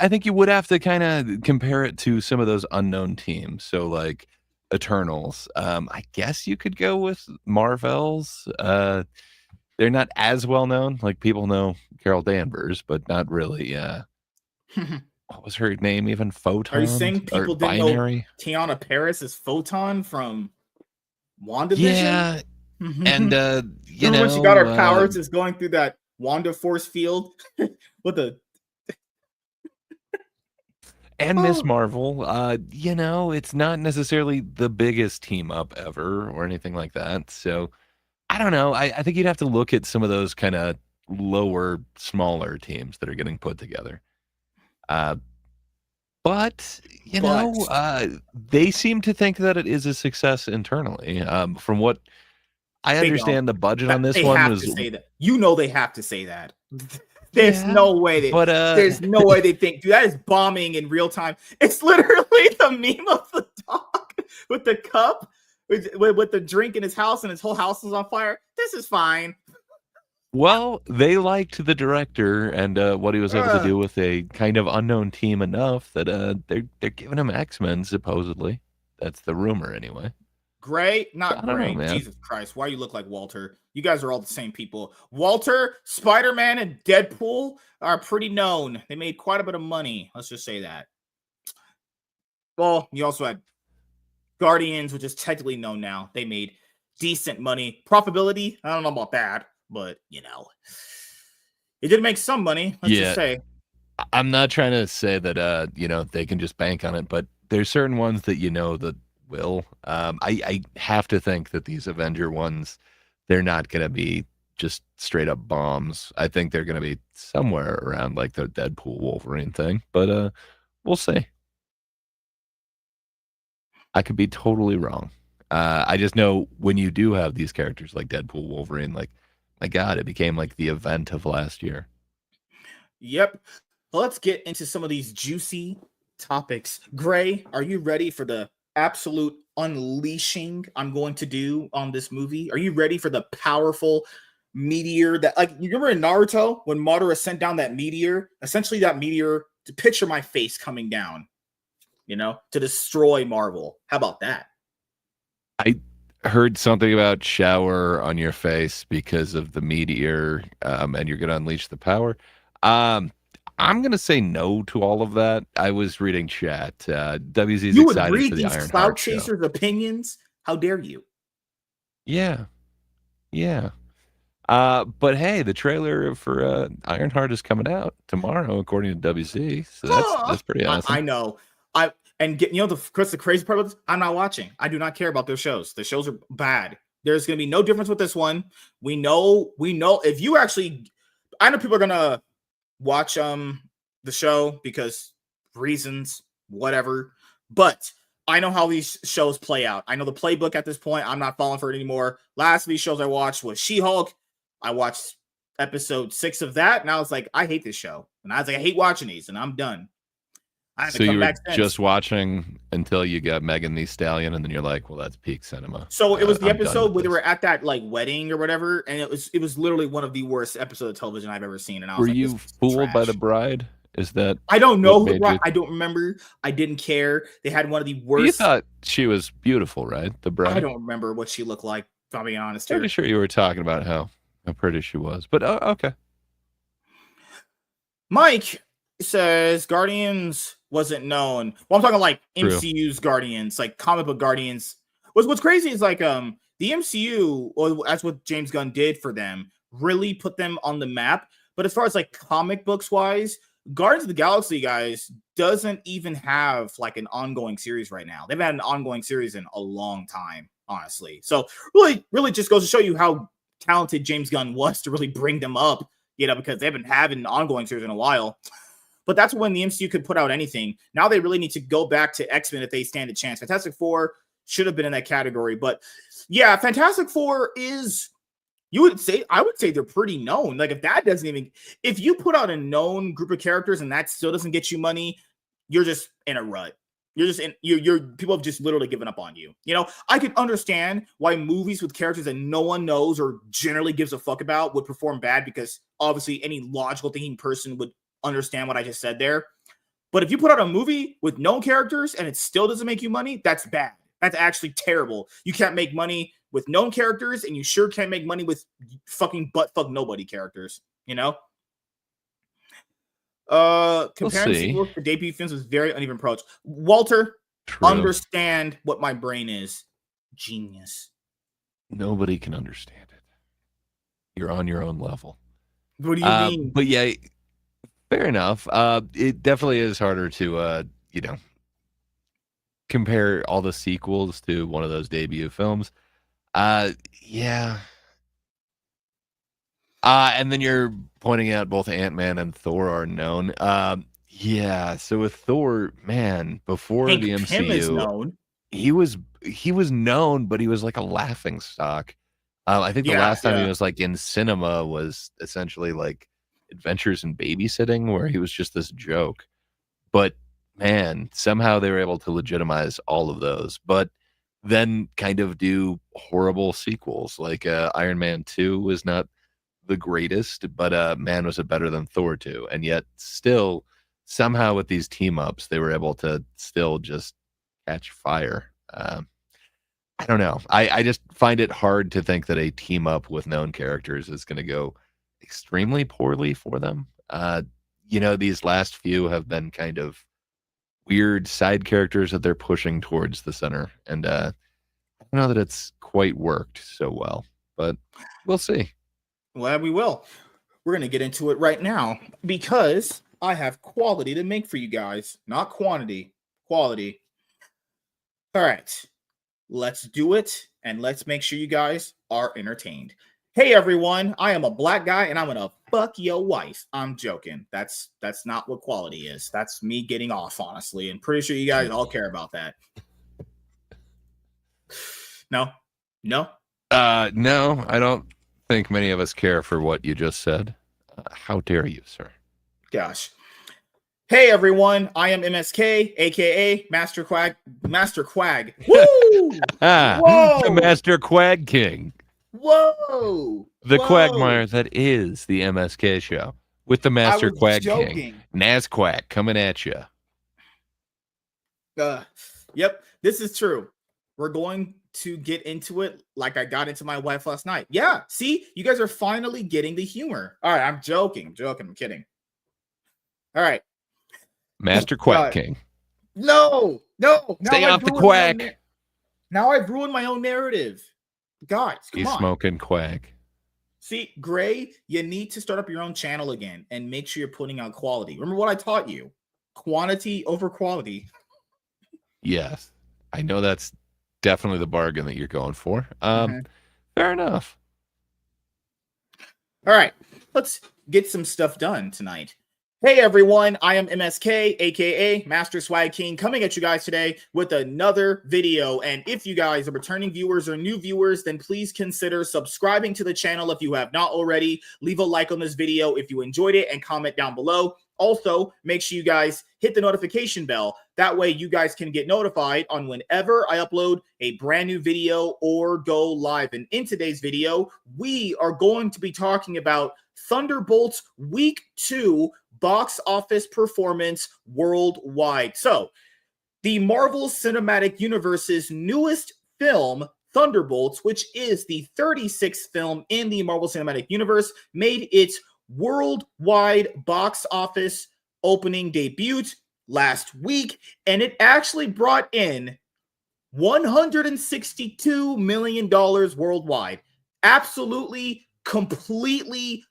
think you would have to kind of compare it to some of those unknown teams. So, like Eternals. I guess you could go with Marvels. They're not as well known. Like people know Carol Danvers, but not really. What was her name? Even Photon? Are you saying people didn't know Tiana Paris is Photon from WandaVision? Yeah, and when she got her powers is going through that Wanda force field with a. And Miss Marvel, it's not necessarily the biggest team up ever or anything like that. So I don't know. I think you'd have to look at some of those kind of lower, smaller teams that are getting put together. But they seem to think that it is a success internally. From what I understand, the budget on this one was. To say that. They have to say that. There's no way there's no way they think, dude, that is bombing in real time. It's literally the meme of the dog with the cup with the drink in his house and his whole house is on fire. This is fine. Well, they liked the director and what he was able to do with a kind of unknown team enough that they're giving him X-Men supposedly. That's the rumor anyway. Gray, not Gray. Jesus Christ, why you look like Walter? You guys are all the same people. Walter, Spider-Man, and Deadpool are pretty known. They made quite a bit of money. Let's just say that. Well, you also had Guardians, which is technically known now. They made decent money. Profitability, I don't know about that, but it did make some money. Let's just say. I'm not trying to say that they can just bank on it, but there's certain ones that that will. I have to think that these Avenger ones, they're not going to be just straight up bombs. I think they're going to be somewhere around like the Deadpool Wolverine thing, but we'll see. I could be totally wrong. I just know when you do have these characters like Deadpool, Wolverine, like, my God, it became like the event of last year. Yep. Let's get into some of these juicy topics. Gray, are you ready for the absolute unleashing I'm going to do on this movie? Are you ready for the powerful meteor that, like, you remember in Naruto when Madara sent down that meteor? Essentially, that meteor, to picture my face coming down, to destroy Marvel. How about that? I heard something about shower on your face because of the meteor, and you're going to unleash the power. I'm going to say no to all of that. I was reading chat. WZ's You would excited for read the these Iron Heart clout show. chasers' opinions? How dare you? Yeah, yeah. But hey, the trailer for Ironheart is coming out tomorrow, according to WC. So that's pretty awesome. I know. The crazy part about this, I'm not watching. I do not care about those shows. The shows are bad. There's gonna be no difference with this one. We know if you actually, I know people are gonna watch the show because reasons, whatever. But I know how these shows play out. I know the playbook at this point. I'm not falling for it anymore. Last of these shows I watched was She-Hulk. I watched episode 6 of that, and I was like, I hate this show. And I was like, I hate watching these, and I'm done. I haven't So come you were back since. just watching until you got Megan Thee Stallion, and then you're like, well, that's peak cinema. So it was the I'm done episode with where they this. were at that like wedding or whatever, and it was literally one of the worst episodes of television I've ever seen. And I was Were like, this you is fooled by trash. the bride? Is that I don't know what who the made bride. you? I don't remember. I didn't care. They had one of the You worst. thought she was beautiful, right? The I bride. don't remember what she looked like. If I'm being honest Pretty here. sure you were talking about how pretty she was. But okay. Mike says Guardians wasn't known. Well, I'm talking like True. MCU's Guardians, like comic book Guardians. What's crazy is like the MCU, or that's what James Gunn did for them, really put them on the map. But as far as like comic books wise, Guardians of the Galaxy, guys, doesn't even have like an ongoing series right now. They've had an ongoing series in a long time, honestly. So really just goes to show you how talented James Gunn was to really bring them up, because they haven't had an ongoing series in a while. But that's when the MCU could put out anything. Now they really need to go back to X-Men if they stand a chance. Fantastic Four should have been in that category. But yeah, Fantastic Four is, I would say they're pretty known. Like if you put out a known group of characters and that still doesn't get you money, you're just in a rut. You're just people have just literally given up on you. I could understand why movies with characters that no one knows or generally gives a fuck about would perform bad, because obviously any logical thinking person would understand what I just said there. But if you put out a movie with known characters and it still doesn't make you money, that's bad. That's actually terrible. You can't make money with known characters, and you sure can't make money with fucking buttfuck nobody characters, Comparing sequels to debut films was very uneven approach. Walter, True. Understand what my brain is. Genius. Nobody can understand it. You're on your own level. What do you mean? But yeah, fair enough. It definitely is harder to compare all the sequels to one of those debut films. Yeah. And then you're pointing out both Ant-Man and Thor are known. Yeah. So with Thor, man, before Hank the Pym MCU, is known. he was known, but he was like a laughing stock. I think the last time he was like in cinema was essentially like Adventures in Babysitting, where he was just this joke. But man, somehow they were able to legitimize all of those, but then kind of do horrible sequels. Like Iron Man 2 was not the greatest, but man, was it better than Thor 2. And yet still, somehow with these team ups, they were able to still just catch fire. I don't know. I just find it hard to think that a team up with known characters is going to go extremely poorly for them. These last few have been kind of weird side characters that they're pushing towards the center. And I don't know that it's quite worked so well, but we'll see. Well, we will. We're going to get into it right now because I have quality to make for you guys. Not quantity, quality. All right. Let's do it, and let's make sure you guys are entertained. Hey everyone, I am a black guy and I'm gonna fuck your wife. I'm joking. That's not what quality is. That's me getting off, honestly, and pretty sure you guys all care about that. No? No, I don't think many of us care for what you just said. How dare you, sir? Gosh. Hey everyone, I am MSK, aka Master Quag. Master Quag. Woo! The Whoa! Master Quag King. Whoa! The Whoa! quagmire that is the MSK show with the I Master was Quag King. joking. Nazquack coming at you. Yep, this is true. We're going to get into it like I got into my wife last night. Yeah, see, you guys are finally getting the humor. All right, I'm joking. I'm kidding. All right. Master Quack God. King. No. Stay off the quack. Now I've ruined my own narrative. Guys, come He's on. smoking quack. See, Gray, you need to start up your own channel again and make sure you're putting out quality. Remember what I taught you? Quantity over quality. Yes. I know that's definitely the bargain that you're going for. Fair enough. All right, let's get some stuff done tonight. Hey everyone, I am MSK, aka Master Swag King, coming at you guys today with another video. And if you guys are returning viewers or new viewers, then please consider subscribing to the channel if you have not already. Leave a like on this video if you enjoyed it and comment down below. Also, make sure you guys hit the notification bell. That way you guys can get notified on whenever I upload a brand new video or go live. And in today's video, we are going to be talking about Thunderbolts Week 2 box office performance worldwide. So, the Marvel Cinematic Universe's newest film, Thunderbolts, which is the 36th film in the Marvel Cinematic Universe, made its worldwide box office opening debut last week, and it actually brought in $162 million worldwide. Absolutely, completely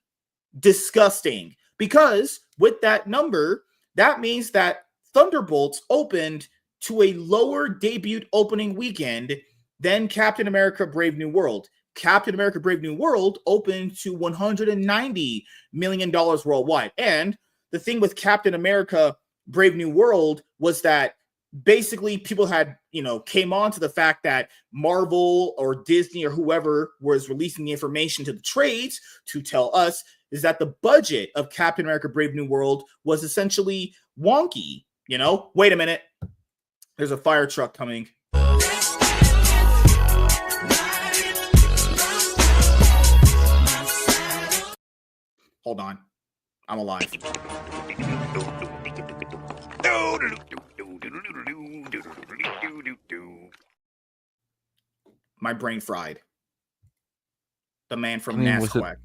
disgusting. Because with that number, that means that Thunderbolts opened to a lower debut opening weekend than Captain America Brave New World. Captain America Brave New World opened to $190 million worldwide. And the thing with Captain America Brave New World was that basically people had, came on to the fact that Marvel or Disney or whoever was releasing the information to the trades to tell us is that the budget of Captain America Brave New World was essentially wonky. Wait a minute. There's a fire truck coming. Hold on. I'm alive. My brain fried. The man from Nazquack.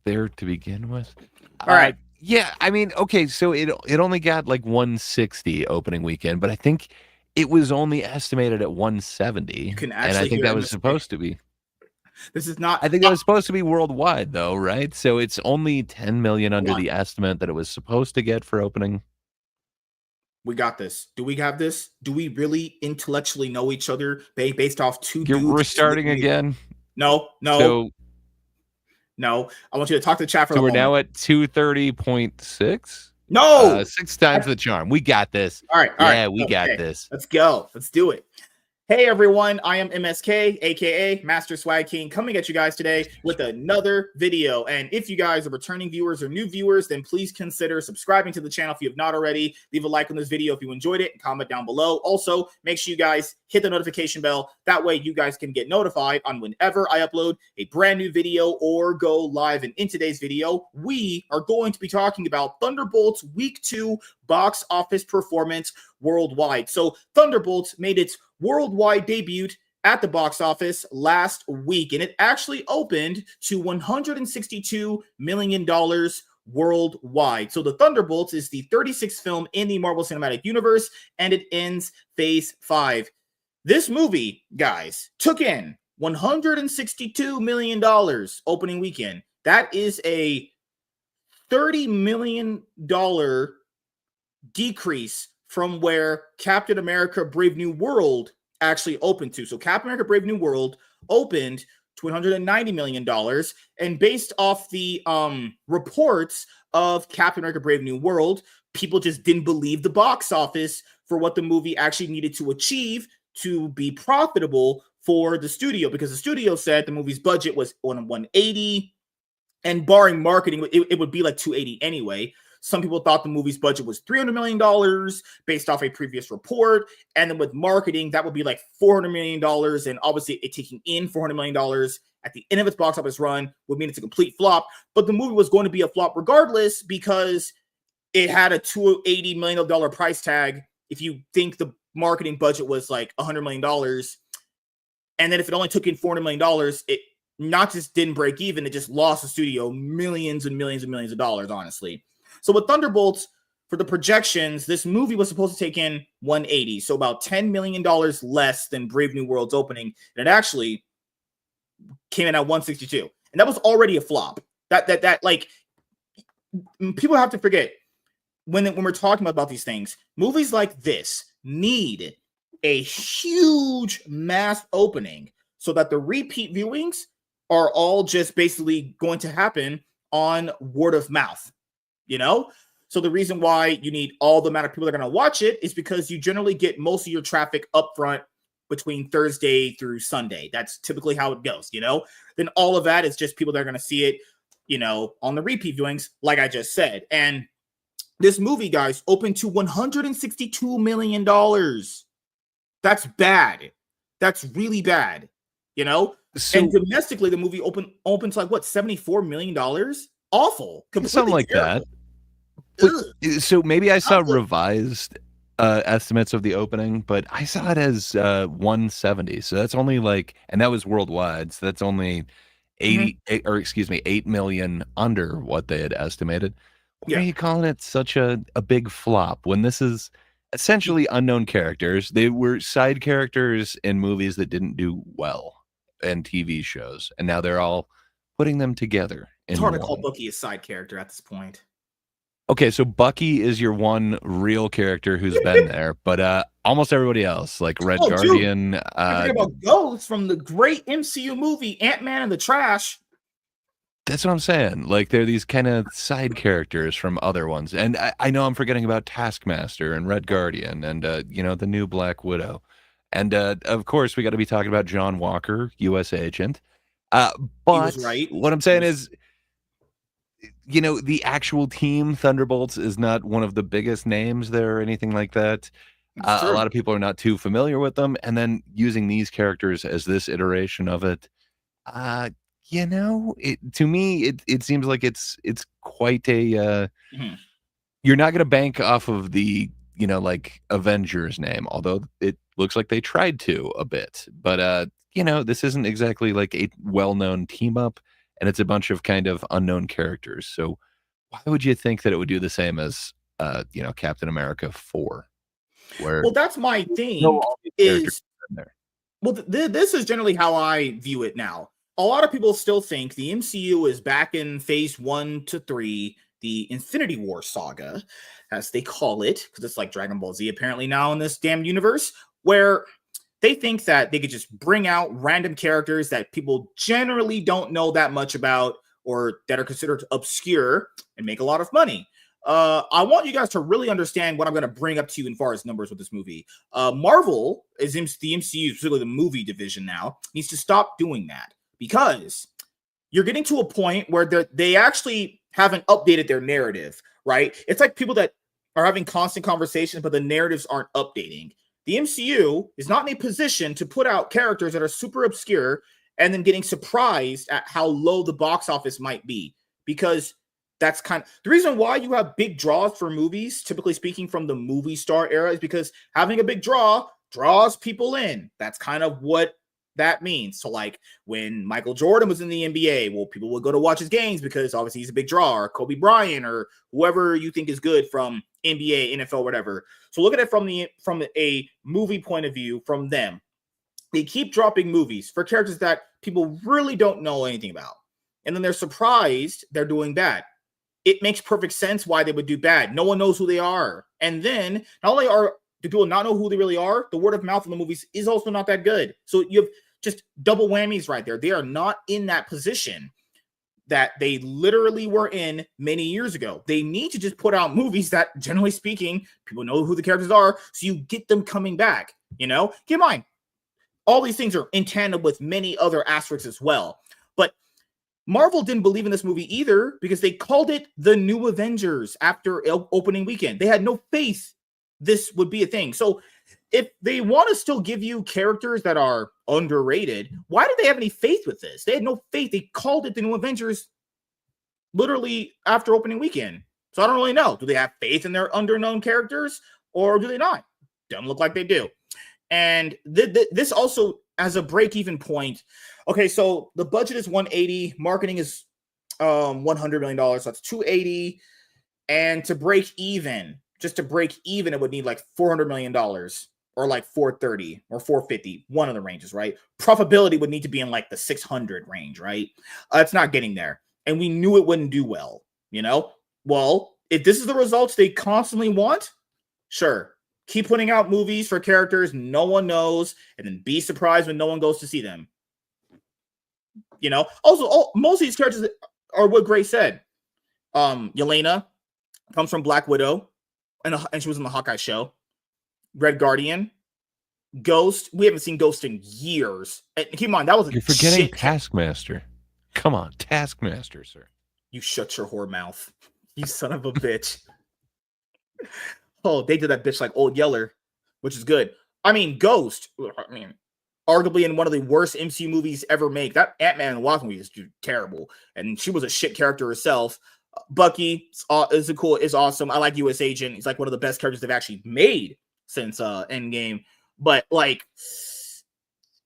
There to begin with. All right. Yeah, I mean, okay, so it only got like 160 opening weekend, but I think it was only estimated at 170. And I think that was supposed to be. This is not. I think that was supposed to be worldwide, though, right? So it's only 10 million under the estimate that it was supposed to get for opening. We got this. Do we have this? Do we really intellectually know each other based off two dudes? We're starting again. No. No, I want you to talk to the chat for so we're now at 230.6. No, 6 times the charm. We got this. All right. We got this. Let's go. Let's do it. Hey everyone, I am MSK, aka Master Swag King, coming at you guys today with another video. And if you guys are returning viewers or new viewers, then please consider subscribing to the channel if you have not already. Leave a like on this video if you enjoyed it and comment down below. Also, make sure you guys hit the notification bell. That way you guys can get notified on whenever I upload a brand new video or go live. And in today's video, we are going to be talking about Thunderbolts Week 2 box office performance worldwide. So Thunderbolts made its worldwide debut at the box office last week, and it actually opened to $162 million worldwide. So the Thunderbolts is the 36th film in the Marvel Cinematic Universe, and it ends Phase 5. This movie, guys, took in $162 million opening weekend. That is a $30 million decrease from where Captain America Brave New World actually opened to. So Captain America Brave New World opened to $190 million. And based off the reports of Captain America Brave New World, people just didn't believe the box office for what the movie actually needed to achieve to be profitable for the studio, because the studio said the movie's budget was on 180, and barring marketing, it would be like 280 anyway. Some people thought the movie's budget was $300 million based off a previous report. And then with marketing, that would be like $400 million. And obviously it taking in $400 million at the end of its box office run would mean it's a complete flop. But the movie was going to be a flop regardless because it had a $280 million price tag. If you think the marketing budget was like $100 million, and then if it only took in $400 million, it not just didn't break even, it just lost the studio millions and millions and millions of dollars, honestly. So with Thunderbolts, for the projections, this movie was supposed to take in 180, so about $10 million less than Brave New World's opening, and it actually came in at 162, and that was already a flop. That like, people have to forget when we're talking about these things, movies like this need a huge mass opening so that the repeat viewings are all just basically going to happen on word of mouth, you know? So the reason why you need all the amount of people that are going to watch it is because you generally get most of your traffic up front between Thursday through Sunday. That's typically how it goes, you know? Then all of that is just people that are going to see it, you know, on the repeat viewings, like I just said. And this movie, guys, opened to $162 million. That's bad. That's really bad, you know? So, and domestically, the movie opened to like, what, $74 million? Awful. Something like terrible. That. So maybe I saw revised estimates of the opening, but I saw it as 170. So that's only like, and that was worldwide. So that's only 8 million under what they had estimated. Why are you calling it such a big flop when this is essentially unknown characters? They were side characters in movies that didn't do well and TV shows, and now they're all putting them together. It's hard to call Bucky a side character at this point. Okay, so Bucky is your one real character who's been there, but almost everybody else, like Red Guardian. Talking about Ghost from the great MCU movie Ant-Man and the Trash. That's what I'm saying. Like, they're these kind of side characters from other ones. And I know I'm forgetting about Taskmaster and Red Guardian and, you know, the new Black Widow. And, of course, we got to be talking about John Walker, U.S. agent. But he was right. What I'm saying is, you know, the actual team, Thunderbolts, is not one of the biggest names there or anything like that. A lot of people are not too familiar with them. And then using these characters as this iteration of it, you know, to me, it seems like it's quite a. You're not going to bank off of the, you know, like Avengers name, although it looks like they tried to a bit. But you know, this isn't exactly like a well-known team up, and it's a bunch of kind of unknown characters. So why would you think that it would do the same as you know, Captain America 4? Where well, that's my thing. This is generally how I view it now. A lot of people still think the MCU is back in phase 1 to 3, the Infinity War saga, as they call it, because it's like Dragon Ball Z apparently now in this damn universe, where they think that they could just bring out random characters that people generally don't know that much about or that are considered obscure and make a lot of money. I want you guys to really understand what I'm going to bring up to you as far as numbers with this movie. Marvel, is the MCU, specifically the movie division now, needs to stop doing that. Because you're getting to a point where they actually haven't updated their narrative, right? It's like people that are having constant conversations, but the narratives aren't updating. The MCU is not in a position to put out characters that are super obscure and then getting surprised at how low the box office might be. Because that's kind of the reason why you have big draws for movies, typically speaking from the movie star era, is because having a big draw draws people in. That's kind of what that means. So like when Michael Jordan was in the NBA, well, people would go to watch his games because obviously he's a big draw, or Kobe Bryant, or whoever you think is good from NBA, NFL, whatever. So look at it from a movie point of view from them. They keep dropping movies for characters that people really don't know anything about. And then they're surprised they're doing bad. It makes perfect sense why they would do bad. No one knows who they are. And then not only do people not know who they really are, the word of mouth in the movies is also not that good. So you have just double whammies right there. They are not in that position that they literally were in many years ago. They need to just put out movies that, generally speaking, people know who the characters are, so you get them coming back. You know, keep in mind, all these things are in tandem with many other asterisks as well. But Marvel didn't believe in this movie either because they called it the New Avengers after opening weekend. They had no faith this would be a thing. So if they want to still give you characters that are underrated, why did they have any faith with this? They had no faith. They called it the New Avengers literally after opening weekend. So I don't really know. Do they have faith in their underknown characters or do they not? Doesn't look like they do. And this also as a break-even point. Okay, so the budget is 180, marketing is $100 million, so that's 280. And to break even, just to break even, it would need like $400 million or like 430 or 450, one of the ranges, right? Profitability would need to be in like the 600 range, right? It's not getting there. And we knew it wouldn't do well, you know? Well, if this is the results they constantly want, sure. Keep putting out movies for characters no one knows, and then be surprised when no one goes to see them. You know? Also, most of these characters are what Gray said. Yelena comes from Black Widow, and she was in the Hawkeye show. Red Guardian. Ghost. We haven't seen Ghost in years. And keep in mind, that was a You're forgetting shit. Taskmaster. Come on, Taskmaster, sir. You shut your whore mouth. You son of a bitch. Oh, they did that bitch like Old Yeller, which is good. I mean, Ghost. I mean, arguably in one of the worst MCU movies ever made. That Ant-Man and the Wasp movie is terrible, and she was a shit character herself. Bucky is awesome. I like U.S. Agent. He's like one of the best characters they've actually made since Endgame. But like,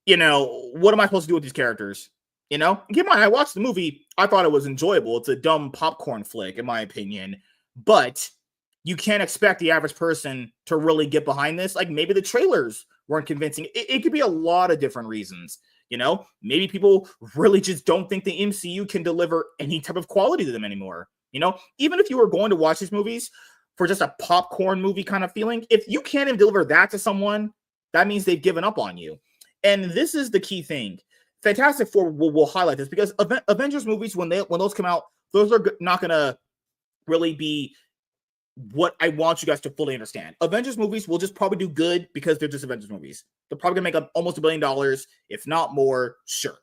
you know, what am I supposed to do with these characters? You know, keep in mind, I watched the movie. I thought it was enjoyable. It's a dumb popcorn flick, in my opinion. But you can't expect the average person to really get behind this. Like maybe the trailers weren't convincing. It could be a lot of different reasons. You know, maybe people really just don't think the MCU can deliver any type of quality to them anymore. You know, even if you were going to watch these movies for just a popcorn movie kind of feeling, if you can't even deliver that to someone, that means they've given up on you. And this is the key thing. Fantastic Four will highlight this because Avengers movies, when those come out, those are not going to really be what I want you guys to fully understand. Avengers movies will just probably do good because they're just Avengers movies. They're probably going to make up almost $1 billion, if not more, sure.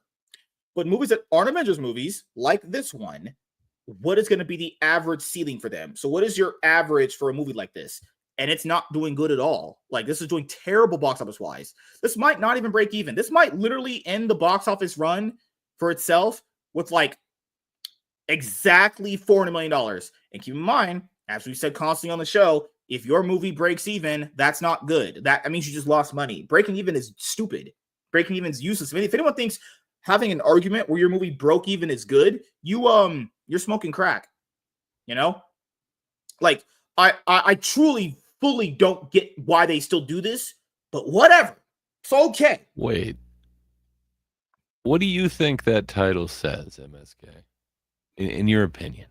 But movies that aren't Avengers movies, like this one, what is going to be the average ceiling for them? So what is your average for a movie like this? And it's not doing good at all. Like this is doing terrible box office wise. This might not even break even. This might literally end the box office run for itself with like exactly $400 million. And keep in mind, as we said constantly on the show, if your movie breaks even, that's not good. That means you just lost money. Breaking even is stupid. Breaking even is useless. I mean, if anyone thinks having an argument where your movie broke even is good, you're smoking crack. You know? Like, I truly, fully don't get why they still do this, but whatever. It's okay. Wait. What do you think that title says, MSK? In your opinion?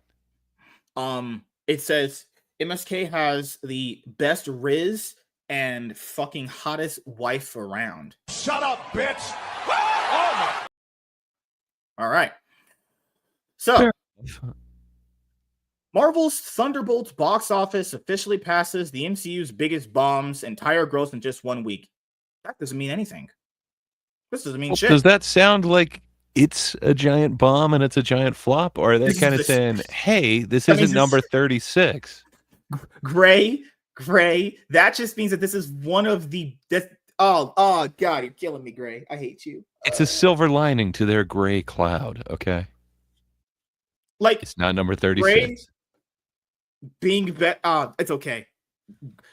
It says MSK has the best Riz and fucking hottest wife around. Shut up, bitch! All right. So, Marvel's Thunderbolts box office officially passes the MCU's biggest bomb's entire gross in just 1 week. That doesn't mean anything. This doesn't mean shit. Does that sound like it's a giant bomb and it's a giant flop? Or are they kind of saying, hey, this isn't number 36? Gray, that just means that this is one of the... Oh, God, you're killing me, Gray. I hate you. It's a silver lining to their gray cloud, okay? Like, it's not number 36. Gray being... it's okay.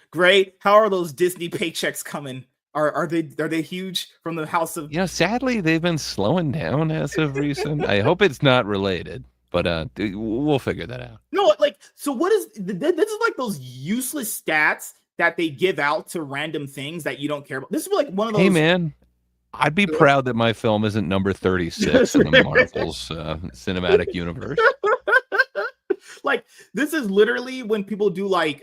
Gray, how are those Disney paychecks coming? Are they huge from the house of... You know, sadly, they've been slowing down as of recent. I hope it's not related, but we'll figure that out. No, like, so what is... This is like those useless stats that they give out to random things that you don't care about. This is like one of those... Hey, man, I'd be proud that my film isn't number 36 in the Marvel's cinematic universe. Like, this is literally when people do like...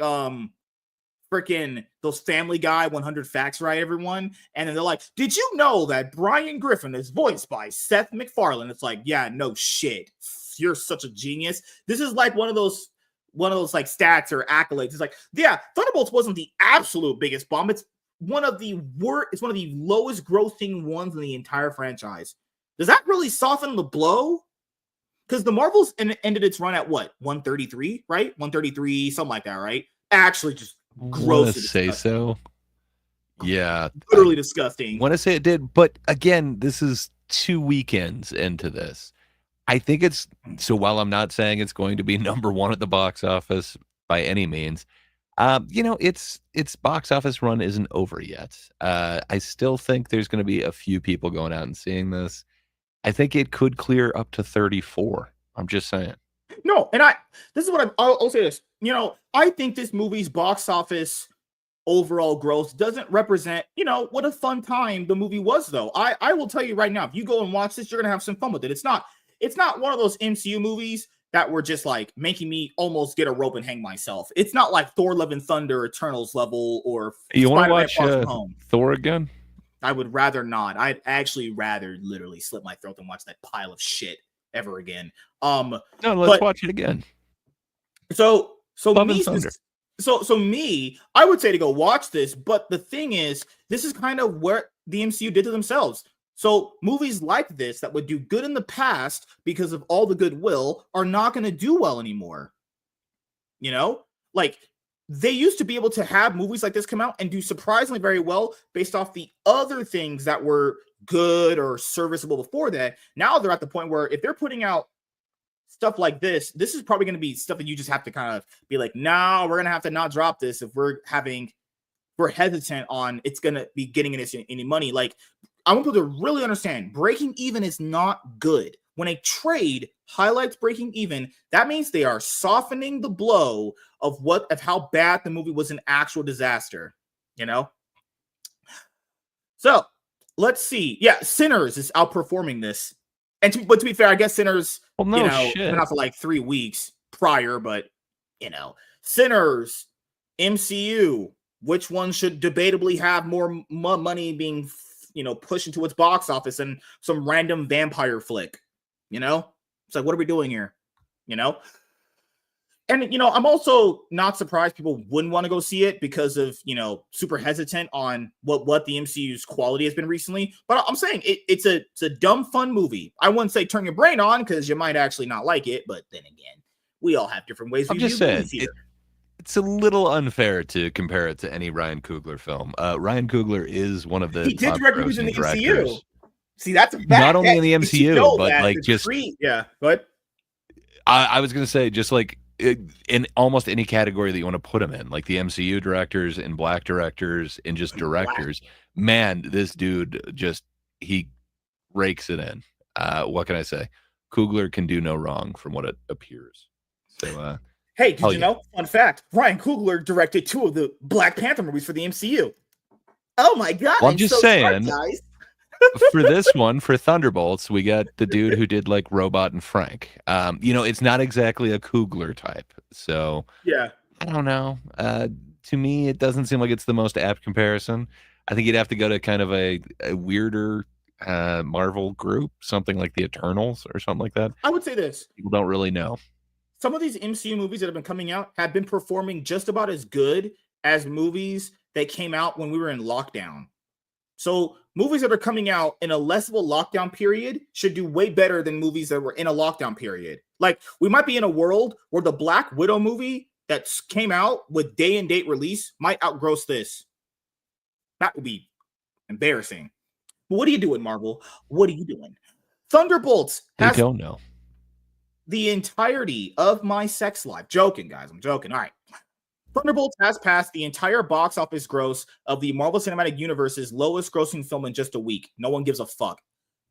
freaking those Family Guy 100 Facts, right, everyone? And then they're like, did you know that Brian Griffin is voiced by Seth MacFarlane? It's like, yeah, no shit. You're such a genius. This is like one of those like stats or accolades. It's like, yeah, Thunderbolts wasn't the absolute biggest bomb. It's one of the lowest grossing ones in the entire franchise. Does that really soften the blow? because the Marvels ended its run at what, 133, right? 133, something like that, right? Actually, just grossly say disgusting. so. Yeah, literally disgusting. Want to say it did, but again, this is 2 weekends into this. I think it's so. While I'm not saying it's going to be number one at the box office by any means, its box office run isn't over yet. I still think there's going to be a few people going out and seeing this. I think it could clear up to 34. I'm just saying. No, and this is what I'll say this. I think this movie's box office overall growth doesn't represent, what a fun time the movie was, though. I will tell you right now, if you go and watch this, you're gonna have some fun with it. It's not one of those MCU movies that were just like making me almost get a rope and hang myself. It's not like Thor: Love and Thunder, Eternals level, or you want to watch Thor again? I would rather not. I'd actually rather literally slit my throat than watch that pile of shit ever again. No, let's watch it again. So Love and Thunder. So me, I would say to go watch this, but the thing is, this is kind of what the MCU did to themselves. So movies like this that would do good in the past because of all the goodwill are not going to do well anymore. Like they used to be able to have movies like this come out and do surprisingly very well based off the other things that were good or serviceable before that. Now they're at the point where if they're putting out stuff like this is probably going to be stuff that you just have to kind of be like, no, we're going to have to not drop this if we're hesitant on it's going to be getting us any money. Like, I want people to really understand, breaking even is not good. When a trade highlights breaking even, that means they are softening the blow of how bad the movie was, an actual disaster, So let's see. Yeah, Sinners is outperforming this. But to be fair, I guess Sinners, been out for like 3 weeks prior, but Sinners, MCU, which one should debatably have more money being, pushed into its box office than some random vampire flick? It's like, what are we doing here? And, I'm also not surprised people wouldn't want to go see it because of, super hesitant on what the MCU's quality has been recently. But I'm saying it's a dumb, fun movie. I wouldn't say turn your brain on because you might actually not like it. But then again, we all have different ways. I'm just saying, it's a little unfair to compare it to any Ryan Coogler film. Ryan Coogler is one of the he did direct movies in the directors. MCU. See, that's a fact. Not only in the MCU, but like just yeah. But I was gonna say, just like in almost any category that you want to put him in, like the MCU directors and black directors and just directors, man, this dude he rakes it in. What can I say? Coogler can do no wrong from what it appears. So, hey, did you know? Fun fact: Ryan Coogler directed 2 of the Black Panther movies for the MCU. Oh my god! Well, I'm just saying. Smart, guys. For this one, for Thunderbolts, we got the dude who did like Robot and Frank. It's not exactly a Coogler type. So yeah, I don't know. To me, it doesn't seem like it's the most apt comparison. I think you'd have to go to kind of a weirder Marvel group, something like the Eternals or something like that. I would say this. People don't really know. Some of these MCU movies that have been coming out have been performing just about as good as movies that came out when we were in lockdown. So movies that are coming out in a less of a lockdown period should do way better than movies that were in a lockdown period. Like, we might be in a world where the Black Widow movie that came out with day and date release might outgross this. That would be embarrassing. But what are you doing, Marvel? What are you doing? Thunderbolts has don't know the entirety of my sex life. Joking, guys. I'm joking. All right. Thunderbolts has passed the entire box office gross of the Marvel Cinematic Universe's lowest grossing film in just a week. No one gives a fuck.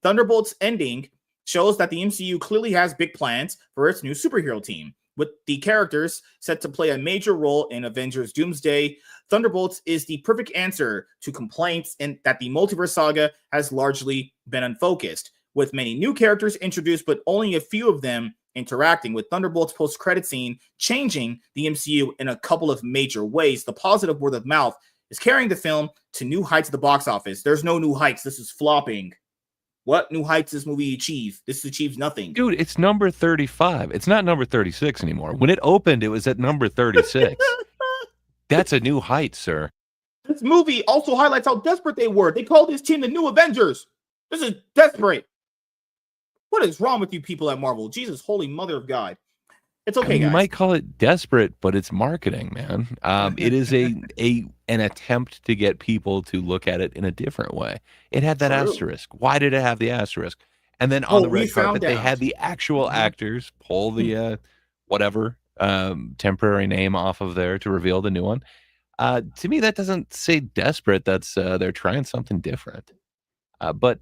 Thunderbolts' ending shows that the MCU clearly has big plans for its new superhero team. With the characters set to play a major role in Avengers Doomsday, Thunderbolts is the perfect answer to complaints in that the multiverse saga has largely been unfocused, with many new characters introduced but only a few of them interacting, with Thunderbolts post-credit scene changing the MCU in a couple of major ways. The positive word of mouth is carrying the film to new heights at the box office. There's no new heights. This is flopping. What new heights does this movie achieve? This achieves nothing. Dude, it's number 35. It's not number 36 anymore. When it opened, it was at number 36. That's a new height, sir. This movie also highlights how desperate they were. They called this team the New Avengers. This is desperate. What is wrong with you people at Marvel? Jesus, holy mother of God. It's I okay, mean, you guys. might call it desperate, but it's marketing, man. It is an attempt to get people to look at it in a different way. It had that True. asterisk. Why did it have the asterisk? And then on Oh, the we red found carpet, they out. had the actual Mhm. actors pull the whatever temporary name off of there to reveal the new one. To me, that doesn't say desperate. That's they're trying something different. But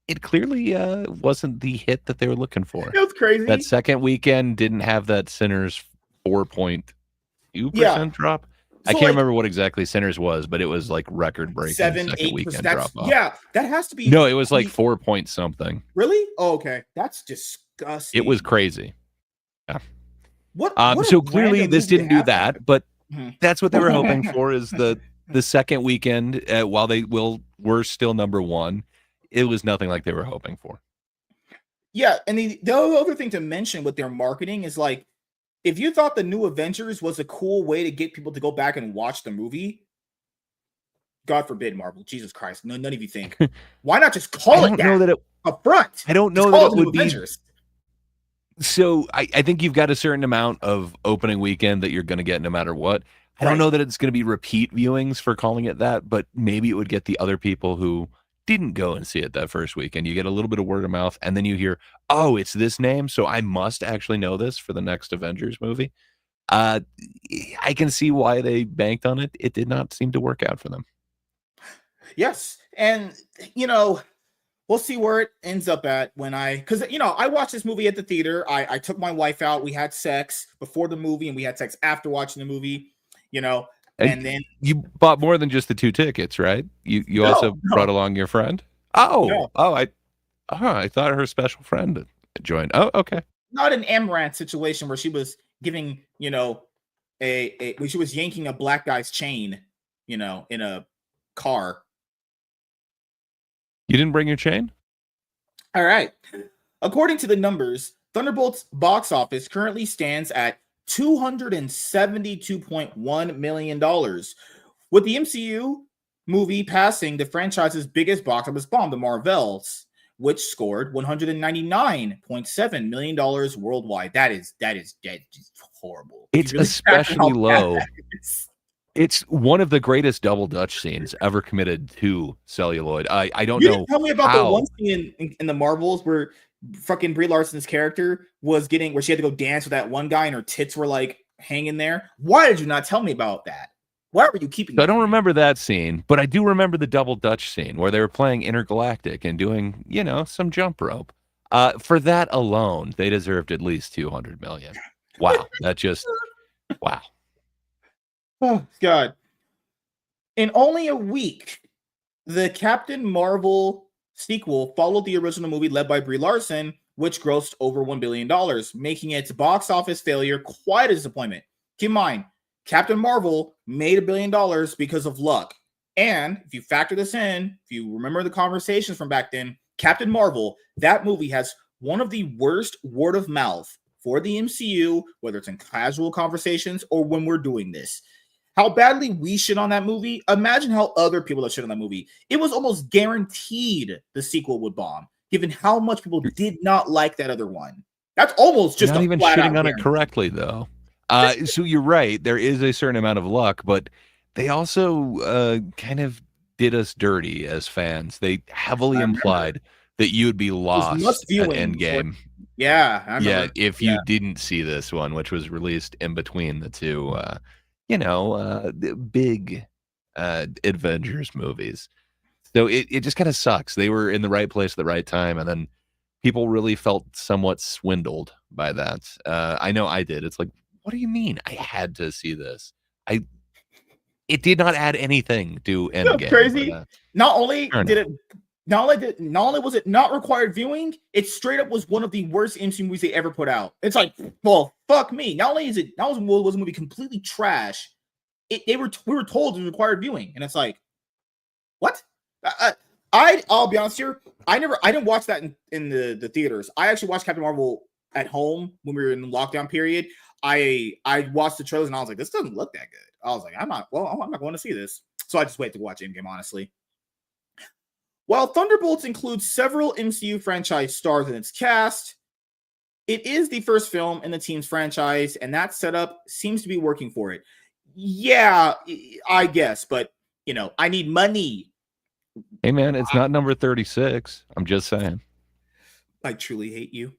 it clearly wasn't the hit that they were looking for. It was That crazy. second weekend didn't have that Sinners 4.2% Yeah. drop. I So can't like remember what exactly Sinners was, but it was like record breaking seven, second 8%. weekend drop That's off. yeah, that has to No, be it was like 4 point something. really? Oh, okay. That's It was disgusting. crazy. Yeah. What a So clearly random this movie to didn't do have that. that, but Mhm. that's what they were hoping for is the second weekend while were still number 1. It was nothing like they were hoping for. Yeah, and the other thing to mention with their marketing is like if you thought the new Avengers was a cool way to get people to go back and watch the movie, God forbid, Marvel, Jesus Christ, none of you think. Why not just I call it don't know that that it up front? I don't Just know that call it it the new would be Avengers. so I think you've got a certain amount of opening weekend that you're going to get no matter what. I don't Right. know that it's going to be repeat viewings for calling it that, but maybe it would get the other people who didn't go and see it that first weekend. You get a little bit of word of mouth, and then you hear, "Oh, it's this name, so I must actually know this for the next Avengers movie." Uh, I can see why they banked on it. It did not seem to work out for them. Yes. And you know, we'll see where it ends up at when because I watched this movie at the theater. I took my wife out. We had sex before the movie, and we had sex after watching the movie. You know, And and then you bought more than just the 2 tickets, right? You no, also brought no, along your friend? Oh, no, oh, I thought her special friend joined. Oh, okay. not an Amaranth situation where she was giving when she was yanking a black guy's chain, in a car. You didn't bring your chain? All right. According to the numbers, Thunderbolts box office currently stands at $272.1 million, with the MCU movie passing the franchise's biggest box office bomb, the Marvels, which scored $199.7 million worldwide. That is just horrible. If you It's really factor especially how bad low. that is. It's one of the greatest double dutch scenes ever committed to celluloid. I don't You didn't know tell me about the one how. scene in the Marvels where fucking Brie Larson's character was getting where she had to go dance with that one guy and her tits were like hanging there. Why did you not tell me about that? Why were you keeping So I that don't from me? remember that scene, but I do remember the double dutch scene where they were playing intergalactic and doing, some jump rope. For that alone, they deserved at least 200 million. Wow, that just wow. Oh God. In only a week, the Captain Marvel sequel followed the original movie led by Brie Larson, which grossed over $1 billion, making its box office failure quite a disappointment. Keep in mind, Captain Marvel made $1 billion because of luck. And if you factor this in, if you remember the conversations from back then, Captain Marvel, that movie has one of the worst word of mouth for the MCU, whether it's in casual conversations or when we're doing this. How badly we shit on that movie, imagine how other people have shit on that movie. It was almost guaranteed the sequel would bomb, given how much people You're did not like that other one. That's almost you're just not a even flat shitting out on it guarantee. correctly though. Just So you're right, there is a certain amount of luck, but they also kind of did us dirty as fans. They heavily I remember implied that you would be it was lost must at viewing before. Endgame. Yeah, I Yeah, remember. if Yeah, you didn't see this one, which was released in between the two, the big Avengers movies. So it just kind of sucks. They were in the right place at the right time, and then people really felt somewhat swindled by that. I know I did. It's like, what do you mean? I had to see this. I It did not add anything to you know, Endgame, but crazy. Not only fair did enough. it, not only was it not required viewing, it straight up was one of the worst MCU movies they ever put out. It's like, well, fuck me. Not only is it, not was a movie completely trash. We were told it required viewing, and it's like, what? I'll be honest here. I didn't watch that in the theaters. I actually watched Captain Marvel at home when we were in the lockdown period. I watched the trailers and I was like, this doesn't look that good. I was like, I'm not going to see this. So I just wait to watch Endgame, honestly. While Thunderbolts includes several MCU franchise stars in its cast, it is the first film in the team's franchise, and that setup seems to be working for it. Yeah, I guess, but I need money. Hey, man, it's not number 36. I'm just saying. I truly hate you.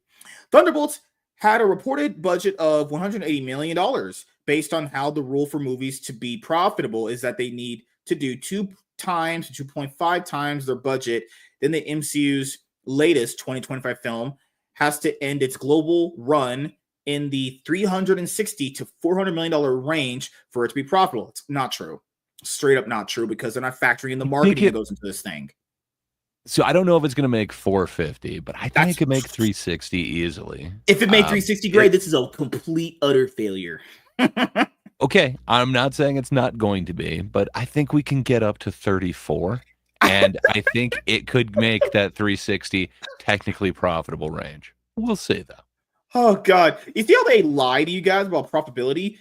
Thunderbolts had a reported budget of $180 million based on how the rule for movies to be profitable is that they need to do 2.5 times their budget than the MCU's latest 2025 film has to end its global run in the $360 to $400 million range for it to be profitable. It's not true. Straight up not true, because they're not factoring in the marketing that goes into this thing. So I don't know if it's going to make 450, but I think it could make 360 easily. If it made 360, great. This is a complete, utter failure. Okay, I'm not saying it's not going to be, but I think we can get up to 34. And I think it could make that 360 technically profitable range. We'll see, though. Oh, God. You see how they lie to you guys about profitability?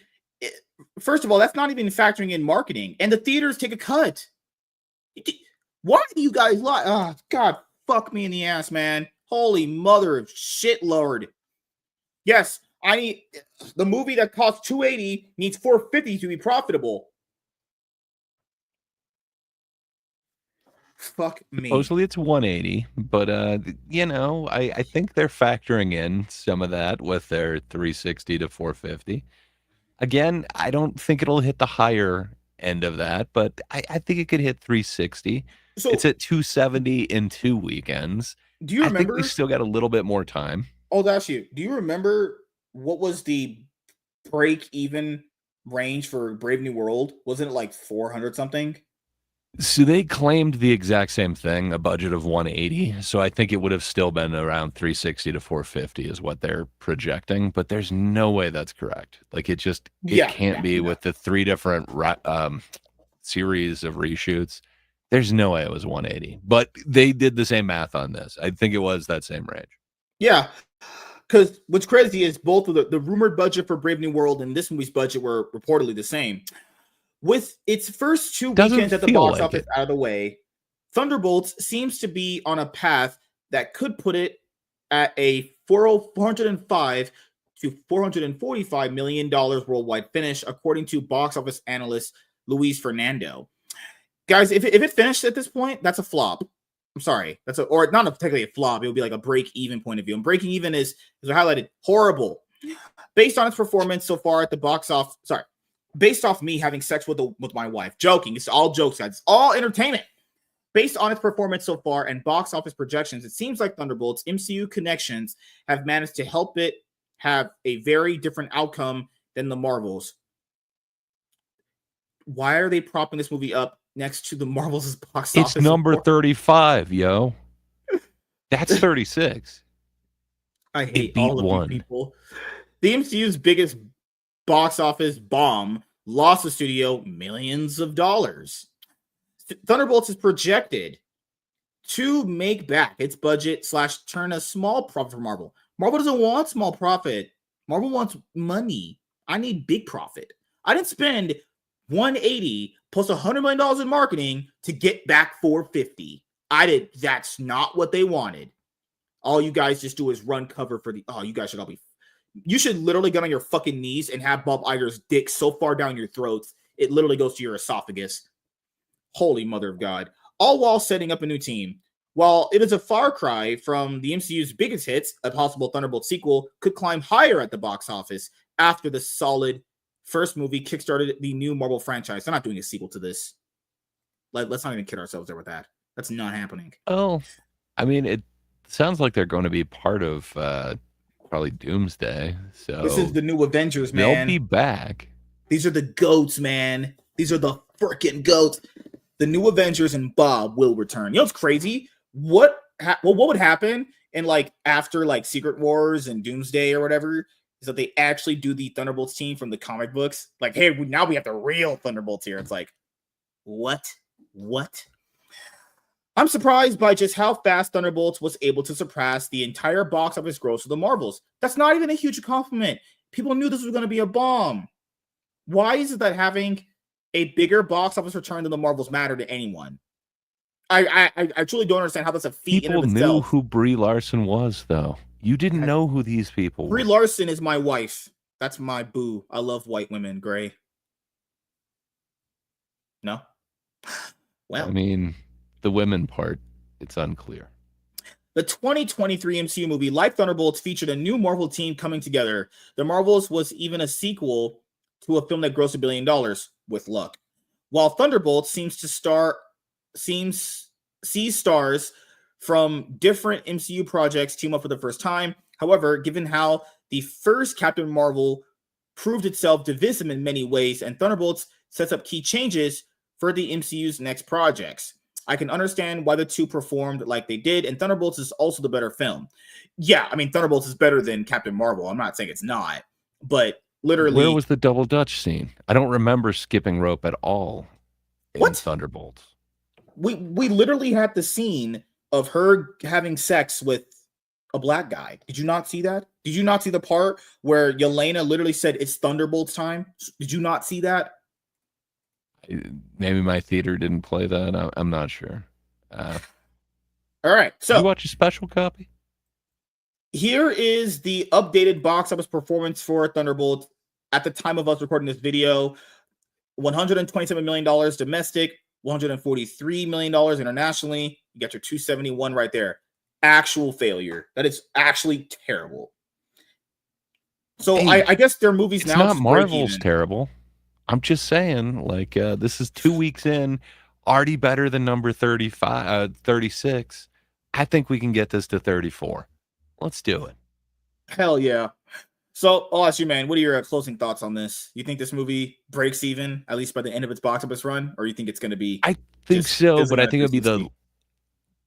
First of all, that's not even factoring in marketing. And the theaters take a cut. Why do you guys lie? Oh, God, fuck me in the ass, man. Holy mother of shit lord. Yes, I need the movie that costs $280 needs $450 to be profitable. Fuck me. Supposedly it's 180, but I think they're factoring in some of that with their 360 to 450. Again, I don't think it'll hit the higher end of that, but I think it could hit 360. So it's at 270 in 2 weekends. Do you remember? I think we still got a little bit more time. Oh, that's you. Do you remember what was the break-even range for Brave New World? Wasn't it like 400 something? So they claimed the exact same thing, a budget of 180. So I think it would have still been around 360 to 450 is what they're projecting. But there's no way that's correct. Like it can't be with the 3 different series of reshoots. There's no way it was 180. But they did the same math on this. I think it was that same range. Yeah. Because what's crazy is both of the rumored budget for Brave New World and this movie's budget were reportedly the same. With its first 2 weekends at the box office out of the way, Thunderbolts seems to be on a path that could put it at a $405 to $445 million worldwide finish, according to box office analyst Luis Fernando. Guys, if it finished at this point, that's a flop. I'm sorry. Or not technically a flop. It would be like a break-even point of view. And breaking even is highlighted horrible. Based on its performance so far at the box office, based off me having sex with my wife. Joking. It's all jokes, guys. It's all entertainment. Based on its performance so far and box office projections, it seems like Thunderbolts' MCU connections have managed to help it have a very different outcome than the Marvels. Why are they propping this movie up next to the Marvels' box office? It's number 35, yo. That's 36. I hate all of you people. The MCU's biggest box office bomb lost the studio millions of dollars. Thunderbolts is projected to make back its budget / turn a small profit for Marvel. Marvel doesn't want small profit. Marvel wants money. I need big profit. I didn't spend 180 plus $100 million in marketing to get back 450. That's not what they wanted. All you guys just do is run cover for you guys should all be. You should literally get on your fucking knees and have Bob Iger's dick so far down your throats, it literally goes to your esophagus. Holy mother of God. All while setting up a new team. While it is a far cry from the MCU's biggest hits, a possible Thunderbolt sequel could climb higher at the box office after the solid first movie kickstarted the new Marvel franchise. They're not doing a sequel to this. Let's not even kid ourselves there with that. That's not happening. Oh, I mean, it sounds like they're going to be part of probably Doomsday. So this is the new Avengers, man. They'll be back. These are the goats, man. These are the freaking goats. The new Avengers and Bob will return. You know what's crazy? What would happen in after Secret Wars and Doomsday or whatever is that they actually do the Thunderbolts team from the comic books. Hey, now we have the real Thunderbolts here. It's what? I'm surprised by just how fast Thunderbolts was able to surpass the entire box office gross of the Marvels. That's not even a huge compliment. People knew this was going to be a bomb. Why is it that having a bigger box office return than the Marvels matter to anyone? I truly don't understand how that's a feat in People of knew itself. who Brie Larson was, though. You didn't Guys, know who these people Brie were. Larson is my wife. That's my boo. I love white women. Gray. No. I Well, mean, the women part, it's unclear. the 2023 MCU movie, like Thunderbolts, featured a new Marvel team coming together. The Marvels was even a sequel to a film that grossed $1 billion with luck. While Thunderbolts sees stars from different MCU projects team up for the first time. However, given how the first Captain Marvel proved itself divisive in many ways, and Thunderbolts sets up key changes for the MCU's next projects. I can understand why the two performed like they did, and Thunderbolts is also the better film. Yeah, I mean, Thunderbolts is better than Captain Marvel. I'm not saying it's not, but Where literally, was the double Dutch scene? I don't remember skipping rope at all in what? Thunderbolts. We literally had the scene of her having sex with a black guy. Did you not see that? Did you not see the part where Yelena literally said it's Thunderbolts time? Did you not see that? Maybe my theater didn't play that. I'm not sure. All right, Did you so watch a special copy? here is the updated box office performance for Thunderbolt at the time of us recording this video. $127 million domestic, $143 million internationally. You got your 271 right there. Actual failure. That is actually terrible. So Hey, I guess their movies it's now not just break Marvel's even. terrible. I'm just saying, like, this is 2 weeks in, already better than number 35, 36. I think we can get this to 34. Let's do it. Hell yeah. So I'll ask you, man, what are your closing thoughts on this? You think this movie breaks even, at least by the end of its box office run, or you think it's going to be I think just so, but fizzling I out at think it'll be 360?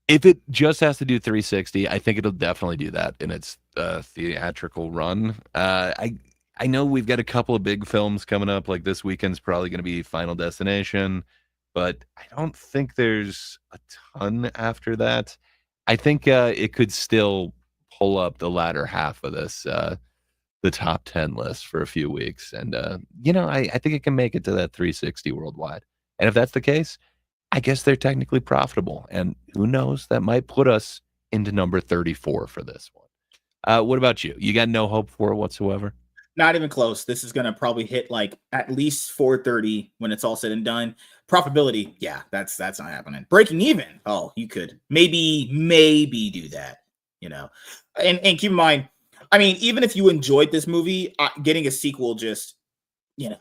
if it just has to do 360, I think it'll definitely do that in its theatrical run. I know we've got a couple of big films coming up. Like this weekend's probably going to be Final Destination, but I don't think there's a ton after that. I think it could still pull up the latter half of this, the top 10 list for a few weeks, and I think it can make it to that 360 worldwide. And if that's the case, I guess they're technically profitable, and who knows, that might put us into number 34 for this one. What about you? You got no hope for it whatsoever? Not even close. This is going to probably hit like at least 430 when it's all said and done. Profitability, yeah, that's not happening. Breaking even, oh, you could maybe do that, you know. And keep in mind, I mean, even if you enjoyed this movie, getting a sequel just, you know,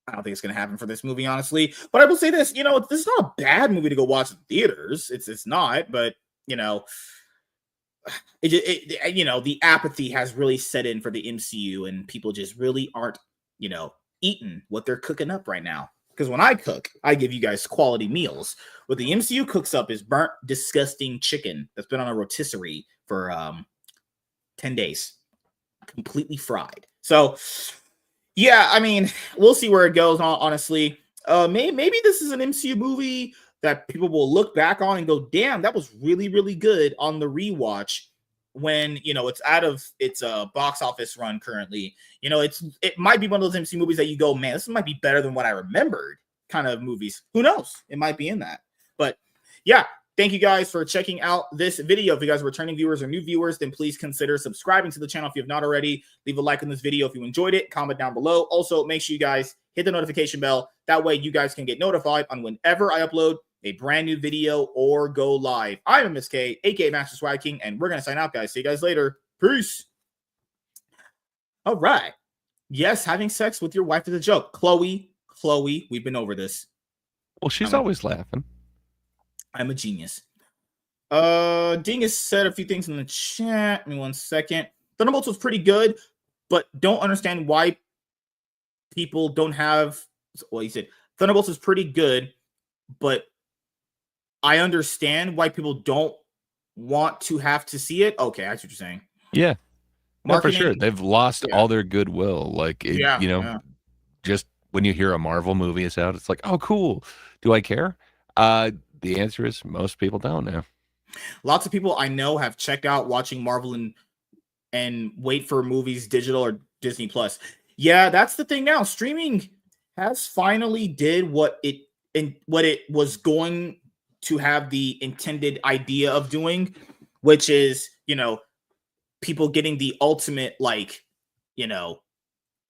I don't think it's going to happen for this movie, honestly. But I will say this, this is not a bad movie to go watch in theaters. It's not, but you know, the apathy has really set in for the MCU, and people just really aren't, eating what they're cooking up right now. Because when I cook, I give you guys quality meals. What the MCU cooks up is burnt, disgusting chicken that's been on a rotisserie for 10 days, completely fried. So, yeah, I mean, we'll see where it goes, honestly. Maybe this is an MCU movie that people will look back on and go, damn, that was really, really good on the rewatch when, it's out of its box office run currently. It might be one of those MCU movies that you go, man, this might be better than what I remembered kind of movies. Who knows? It might be in that. But yeah, thank you guys for checking out this video. If you guys are returning viewers or new viewers, then please consider subscribing to the channel if you have not already. Leave a like on this video if you enjoyed it. Comment down below. Also, make sure you guys hit the notification bell. That way you guys can get notified on whenever I upload a brand new video or go live. I'm MSK, aka Master Swag King, and we're going to sign out, guys. See you guys later. Peace. All right. Yes, having sex with your wife is a joke. Chloe, we've been over this. Well, she's always laughing. I'm a genius. Dingus said a few things in the chat. Give me 1 second. Thunderbolts was pretty good, but don't understand why people don't have. Well, he said Thunderbolts is pretty good, but I understand why people don't want to have to see it. Okay, that's what you're saying. Yeah, no, for Marketing, sure. They've lost all their goodwill. Like, just when you hear a Marvel movie is out, it's like, oh, cool. Do I care? The answer is most people don't now. Lots of people I know have checked out watching Marvel and wait for movies digital or Disney Plus. Yeah, that's the thing now. Streaming has finally did what it was going to have the intended idea of doing, which is, people getting the ultimate, like,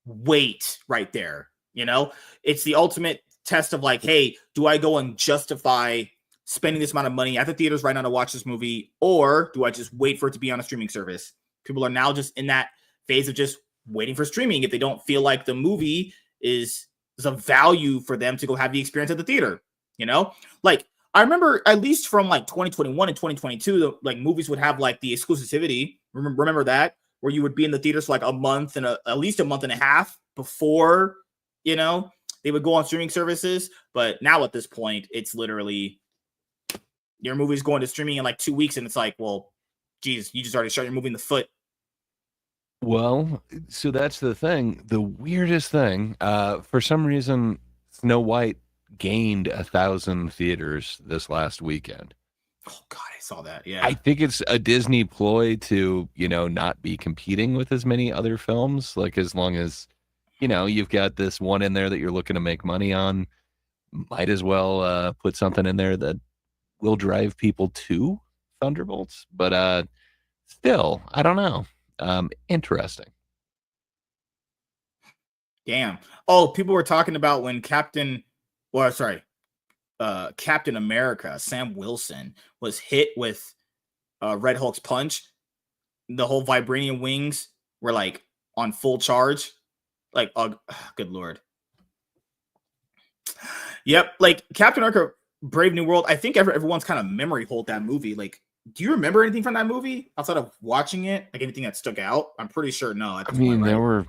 weight right there. It's the ultimate test of like, hey, do I go and justify spending this amount of money at the theaters right now to watch this movie, or do I just wait for it to be on a streaming service? People are now just in that phase of just waiting for streaming if they don't feel like the movie is a value for them to go have the experience at the theater. Like, I remember at least from like 2021 and 2022, like movies would have like the exclusivity. Remember that, where you would be in the theaters for like a month and at least a month and a half before, they would go on streaming services. But now at this point, it's literally your movie's going to streaming in like 2 weeks, and it's like, well, geez, you just already shot your movie in the foot. Well, so that's the thing. The weirdest thing, for some reason, Snow White gained 1,000 theaters this last weekend. Oh God, I saw that. Yeah, I think it's a Disney ploy to, not be competing with as many other films. Like, as long as, you've got this one in there that you're looking to make money on, might as well put something in there that will drive people to Thunderbolts. But still, I don't know. Interesting. Damn. Oh, people were talking about when Captain America, Sam Wilson, was hit with Red Hulk's punch. The whole vibranium wings were like on full charge. Like, good Lord. Yep. Like Captain America, Brave New World. I think everyone's kind of memory hold that movie. Like, do you remember anything from that movie outside of watching it? Like anything that stuck out? I'm pretty sure no. I mean, there were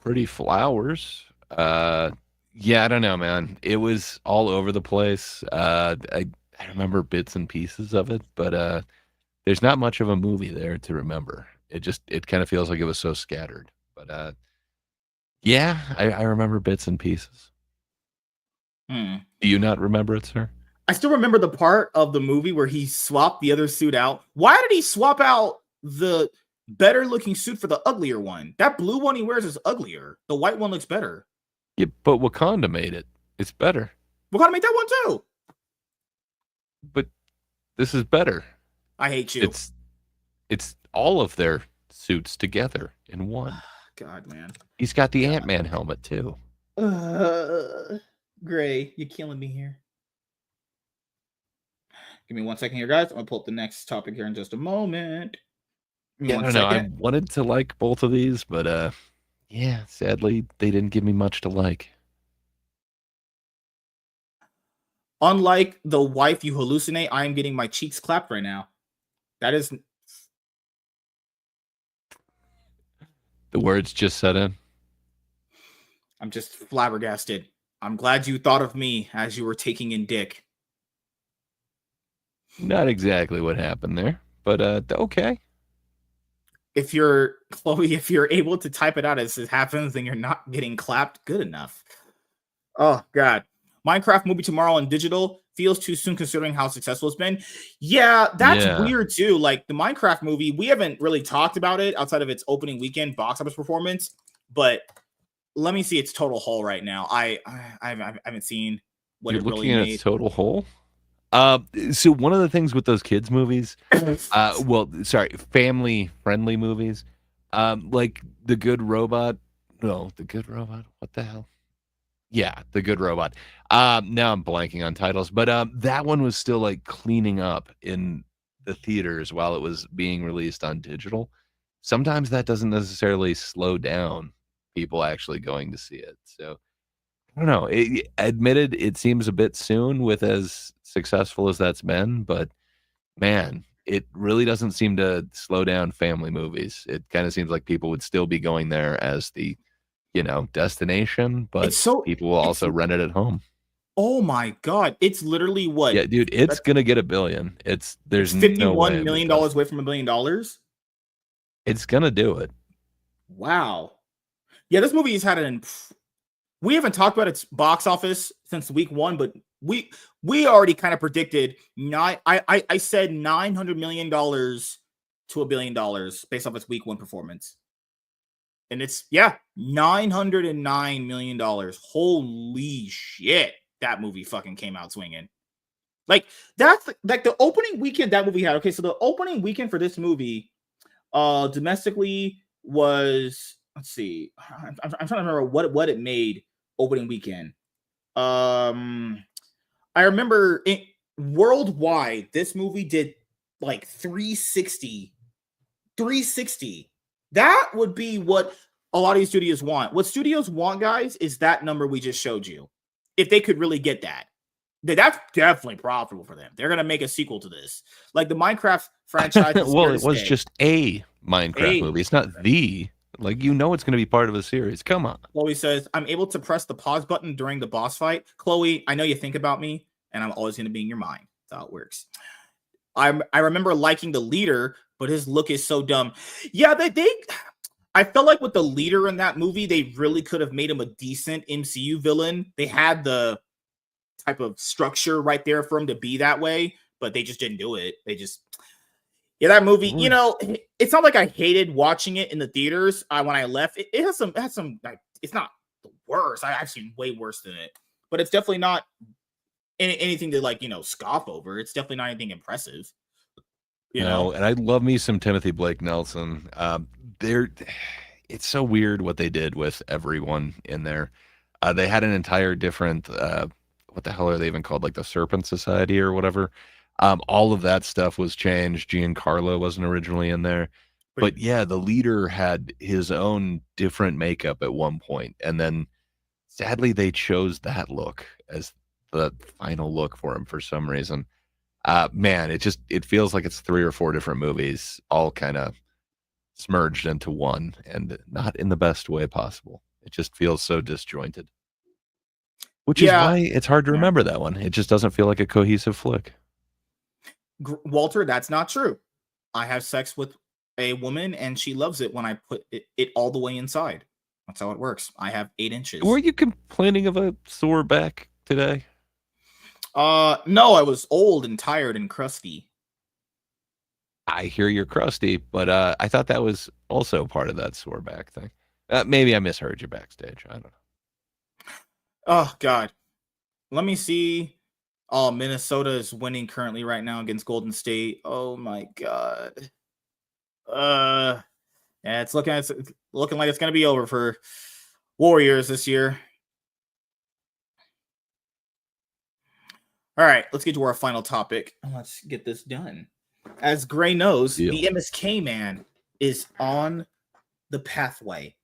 pretty flowers. Yeah, I don't know, man. It was all over the place. I remember bits and pieces of it, but there's not much of a movie there to remember. It kind of feels like it was so scattered. But yeah, I remember bits and pieces. Do you not remember it, sir? I still remember the part of the movie where he swapped the other suit out. Why did he swap out the better looking suit for the uglier one? That blue one he wears is uglier. The white one looks better. Yeah, but Wakanda made it. It's better. Wakanda made that one too. But this is better. I hate you. It's all of their suits together in one. God, man. He's got the Ant-Man helmet too. Gray, you're killing me here. Give me 1 second here, guys. I'm gonna pull up the next topic here in just a moment. Yeah, I don't know. I wanted to like both of these, but yeah, sadly, they didn't give me much to like. Unlike the wife you hallucinate, I am getting my cheeks clapped right now. That is... The words just set in. I'm just flabbergasted. I'm glad you thought of me as you were taking in dick. Not exactly what happened there, but okay. If you're Chloe, if you're able to type it out as it happens, then you're not getting clapped good enough. Oh God. Minecraft movie tomorrow on digital feels too soon considering how successful it's been. Yeah, that's weird too. Like the Minecraft movie, we haven't really talked about it outside of its opening weekend box office performance, but let me see its total haul right now. I haven't seen what You're it really looking at made. its total haul? So one of the things with those kids movies, family friendly movies, like The Good Robot. No, The Good Robot. What the hell? Yeah, The Good Robot. Now I'm blanking on titles, but that one was still like cleaning up in the theaters while it was being released on digital. Sometimes that doesn't necessarily slow down people actually going to see it. So I don't know. Admitted, it seems a bit soon with as successful as that's been, but man, it really doesn't seem to slow down family movies. It kind of seems like people would still be going there as the, destination, but people will also rent it at home. Oh my God. It's literally what? Yeah, dude, it's going to get $1 billion. There's $51 million away from $1 billion. It's going to do it. Wow. Yeah, this movie has had we haven't talked about its box office since week one, but we already kind of predicted I said $900 million to $1 billion based off its week one performance. And it's $909 million. Holy shit. That movie fucking came out swinging. Like that's like the opening weekend that movie had. Okay, so the opening weekend for this movie, domestically was, let's see, I'm trying to remember what it made opening weekend. Um, I remember it worldwide. This movie did like 360. 360. That would be what a lot of these studios want. What studios want, guys, is that number we just showed you. If they could really get that, that's definitely profitable for them. They're gonna make a sequel to this, like the Minecraft franchise is here Well, to it was stay. just a Minecraft Hey, movie. It's not the like it's going to be part of a series. Come on. Chloe says, I'm able to press the pause button during the boss fight. Chloe, I know you think about me, and I'm always going to be in your mind. That's how it works. I remember liking the leader, but his look is so dumb. Yeah, I felt like with the leader in that movie, they really could have made him a decent MCU villain. They had the type of structure right there for him to be that way, but they just didn't do it. That movie, it's not like I hated watching it in the theaters when I left. It has some, like, it's not the worst. I've seen way worse than it, but it's definitely not anything to like, scoff over. It's definitely not anything impressive. No, and I love me some Timothy Blake Nelson. It's so weird what they did with everyone in there. They had an entire different, what the hell are they even called? Like the Serpent Society or whatever. All of that stuff was changed. Giancarlo wasn't originally in there. But yeah, the leader had his own different makeup at one point, and then sadly they chose that look as the final look for him for some reason. Man, it feels like it's 3 or 4 different movies all kind of smerged into one, and not in the best way possible. It just feels so disjointed. Which is why it's hard to remember that one. It just doesn't feel like a cohesive flick. Walter, that's not true. I have sex with a woman and she loves it when I put it all the way inside. That's how it works. I have 8 inches. Were you complaining of a sore back today? No, I was old and tired and crusty. I hear you're crusty, but I thought that was also part of that sore back thing. Maybe I misheard you backstage. I don't know. Oh, God. Let me see. Oh, Minnesota is winning currently right now against Golden State. Oh, my God. Yeah, it's looking like it's going to be over for Warriors this year. All right, let's get to our final topic. Let's get this done. As Gray knows, the MSK man is on the pathway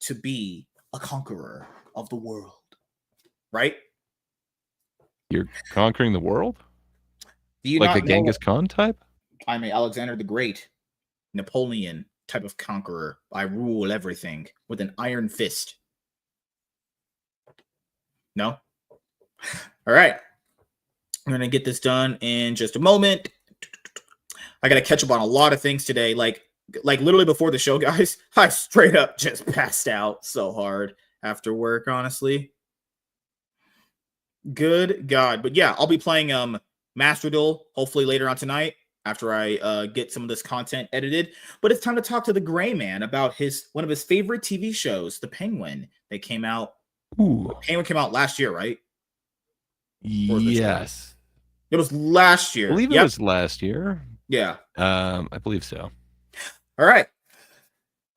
to be a conqueror of the world. Right? You're conquering the world? Do you like not a Genghis Khan type? I'm a Alexander the Great, Napoleon type of conqueror. I rule everything with an iron fist. No? All right. I'm going to get this done in just a moment. I got to catch up on a lot of things today. Like literally before the show, guys, I straight up just passed out so hard after work, honestly. Good God. But yeah, I'll be playing Master Duel hopefully later on tonight after I get some of this content edited. But it's time to talk to the Gray Man about one of his favorite TV shows, The Penguin, that came out. Ooh. Penguin came out last year, right? Yes. It was last year. I believe it was last year. Yeah. I believe so. All right.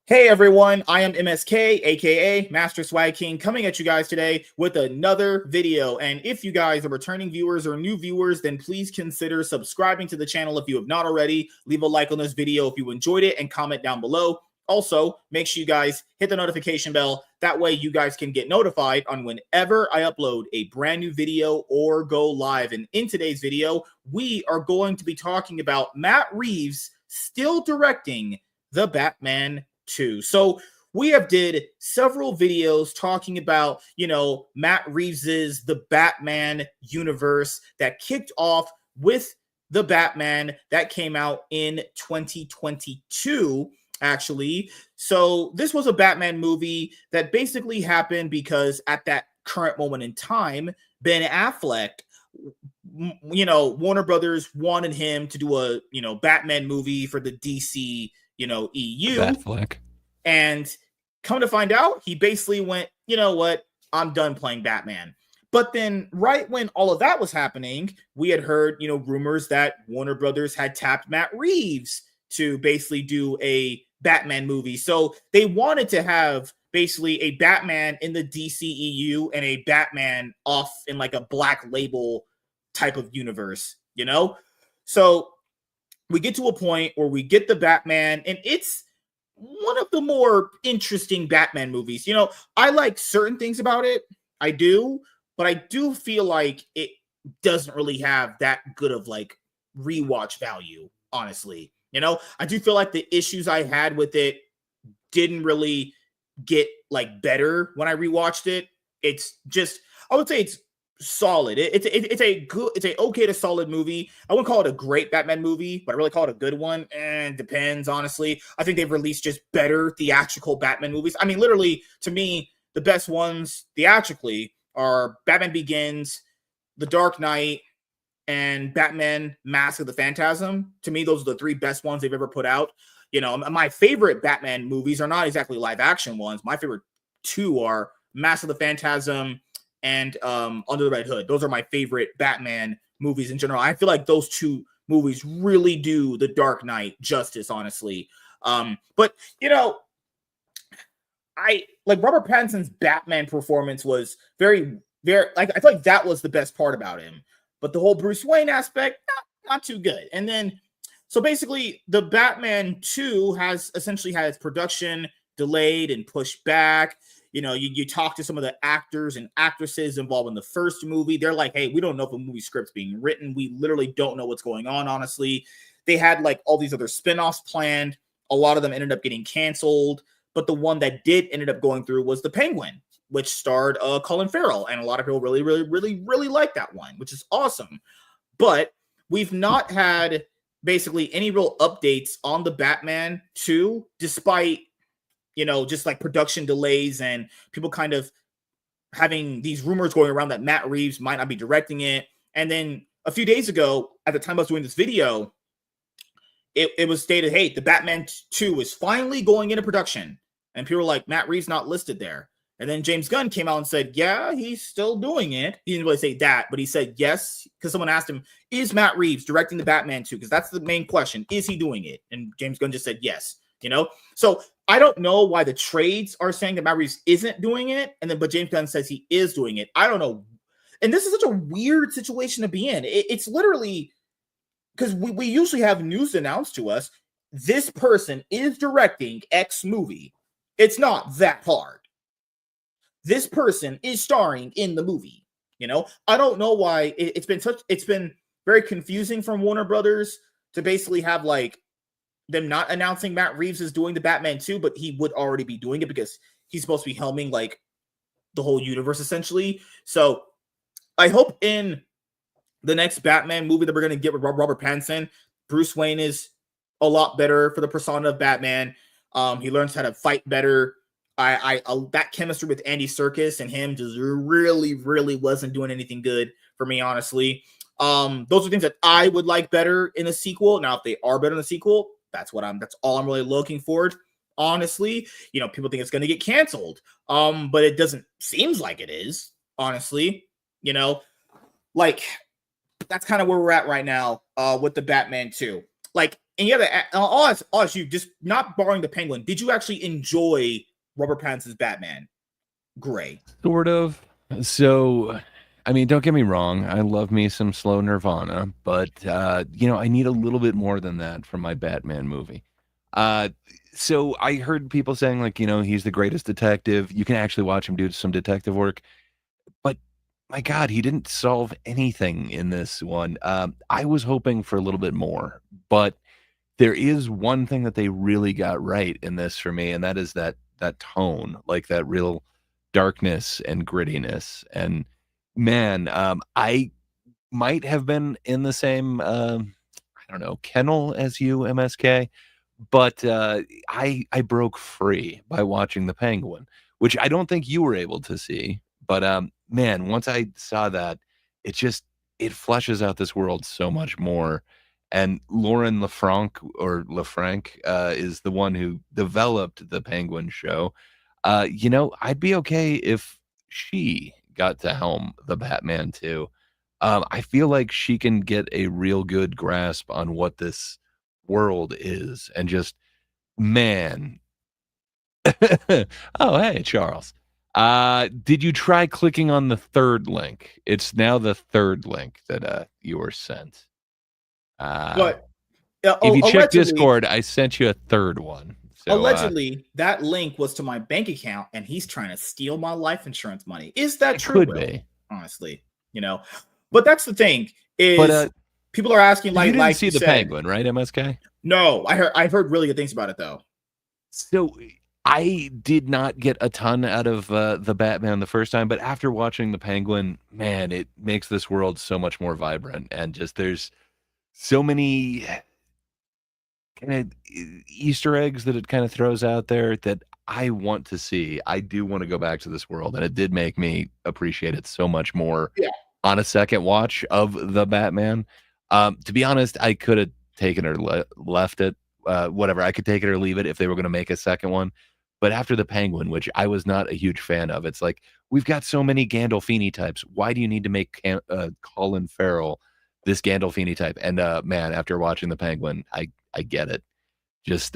Hey everyone, I am MSK, aka Master Swag King, coming at you guys today with another video. And if you guys are returning viewers or new viewers, then please consider subscribing to the channel if you have not already. Leave a like on this video if you enjoyed it and comment down below. Also, make sure you guys hit the notification bell. That way you guys can get notified on whenever I upload a brand new video or go live. And in today's video, we are going to be talking about Matt Reeves still directing The Batman 2. So we have did several videos talking about, Matt Reeves's The Batman universe that kicked off with The Batman that came out in 2022. Actually, so this was a Batman movie that basically happened because at that current moment in time, Ben Affleck, Warner Brothers wanted him to do a, Batman movie for the DC, EU. Batfleck. And come to find out, he basically went, you know what? I'm done playing Batman. But then, right when all of that was happening, we had heard, rumors that Warner Brothers had tapped Matt Reeves to basically do a Batman movie. So they wanted to have basically a Batman in the DCEU and a Batman off in like a Black Label type of universe, So we get to a point where we get the Batman, and it's one of the more interesting Batman movies. I like certain things about it. I do, but I do feel like it doesn't really have that good of like rewatch value, honestly. I do feel like the issues I had with it didn't really get like better when I rewatched it. It's just, I would say it's solid. It's a okay to solid movie. I wouldn't call it a great Batman movie, but I really call it a good one. And depends, honestly. I think they've released just better theatrical Batman movies. I mean, literally, to me, the best ones theatrically are Batman Begins, The Dark Knight, and Batman Mask of the Phantasm. To me, those are the three best ones they've ever put out. My favorite Batman movies are not exactly live action ones. My favorite two are Mask of the Phantasm and Under the Red Hood. Those are my favorite Batman movies in general. I feel like those two movies really do The Dark Knight justice, honestly. But I like Robert Pattinson's Batman performance was very, very like I feel like that was the best part about him. But the whole Bruce Wayne aspect, not too good. And then, so basically, the Batman 2 has essentially had its production delayed and pushed back. You talk to some of the actors and actresses involved in the first movie. They're like, hey, we don't know if a movie script's being written. We literally don't know what's going on, honestly. They had like all these other spinoffs planned. A lot of them ended up getting canceled. But the one that did ended up going through was The Penguin, which starred Colin Farrell. And a lot of people really, really, really, really like that one, which is awesome. But we've not had basically any real updates on the Batman 2, despite, just like production delays and people kind of having these rumors going around that Matt Reeves might not be directing it. And then a few days ago, at the time I was doing this video, it was stated, hey, the Batman 2 is finally going into production. And people were like, Matt Reeves not listed there. And then James Gunn came out and said, yeah, he's still doing it. He didn't really say that, but he said yes, because someone asked him, is Matt Reeves directing the Batman 2? Because that's the main question. Is he doing it? And James Gunn just said yes, So I don't know why the trades are saying that Matt Reeves isn't doing it. But James Gunn says he is doing it. I don't know. And this is such a weird situation to be in. It's literally, because we usually have news announced to us, this person is directing X movie. It's not that hard. This person is starring in the movie. I don't know why it's been very confusing from Warner Brothers to basically have like them not announcing Matt Reeves is doing the Batman 2, but he would already be doing it because he's supposed to be helming like the whole universe essentially. So I hope in the next Batman movie that we're going to get with Robert Pattinson, Bruce Wayne is a lot better for the persona of Batman. He learns how to fight better. I that chemistry with Andy Serkis and him just really, really wasn't doing anything good for me, honestly. Those are things that I would like better in a sequel. Now, if they are better in the sequel, that's all I'm really looking forward. Honestly, people think it's going to get canceled. But it doesn't seems like it is, honestly, like that's kind of where we're at right now, with the Batman 2. Like, and I'll ask you, just not borrowing the Penguin, did you actually enjoy Robert Pattinson's Batman Gray? Sort of. So, I mean, don't get me wrong. I love me some slow Nirvana, but, I need a little bit more than that from my Batman movie. So I heard people saying, like, he's the greatest detective. You can actually watch him do some detective work. But my God, he didn't solve anything in this one. I was hoping for a little bit more, but there is one thing that they really got right in this for me, and that is that tone, like that real darkness and grittiness. And man, I might have been in the same, I don't know, kennel as you, MSK, but I broke free by watching The Penguin, which I don't think you were able to see. But man, once I saw that, it fleshes out this world so much more. And Lauren LaFranc is the one who developed the Penguin show. I'd be okay if she got to helm the Batman too. I feel like she can get a real good grasp on what this world is, and just man. Oh, hey, Charles. Did you try clicking on the third link? It's now the third link that you were sent. But If you check allegedly, Discord, I sent you a third one. So allegedly, that link was to my bank account, and he's trying to steal my life insurance money. Is that it true, could Will? be. Honestly, but that's the thing But is people are asking, you didn't like see you the said. Penguin, right, MSK? No, I've heard really good things about it though. So I did not get a ton out of the Batman the first time, but after watching the Penguin, man, it makes this world so much more vibrant, and just there's so many kind of Easter eggs that it kind of throws out there that I want to see. I do want to go back to this world, and it did make me appreciate it so much more Yeah. on a second watch of the Batman. To be honest, I could have taken or left it, whatever. I could take it or leave it if they were going to make a second one. But after the Penguin, which I was not a huge fan of, it's like we've got so many Gandolfini types. Why do you need to make Colin Farrell this Gandolfini type? And man, after watching the Penguin, I get it. Just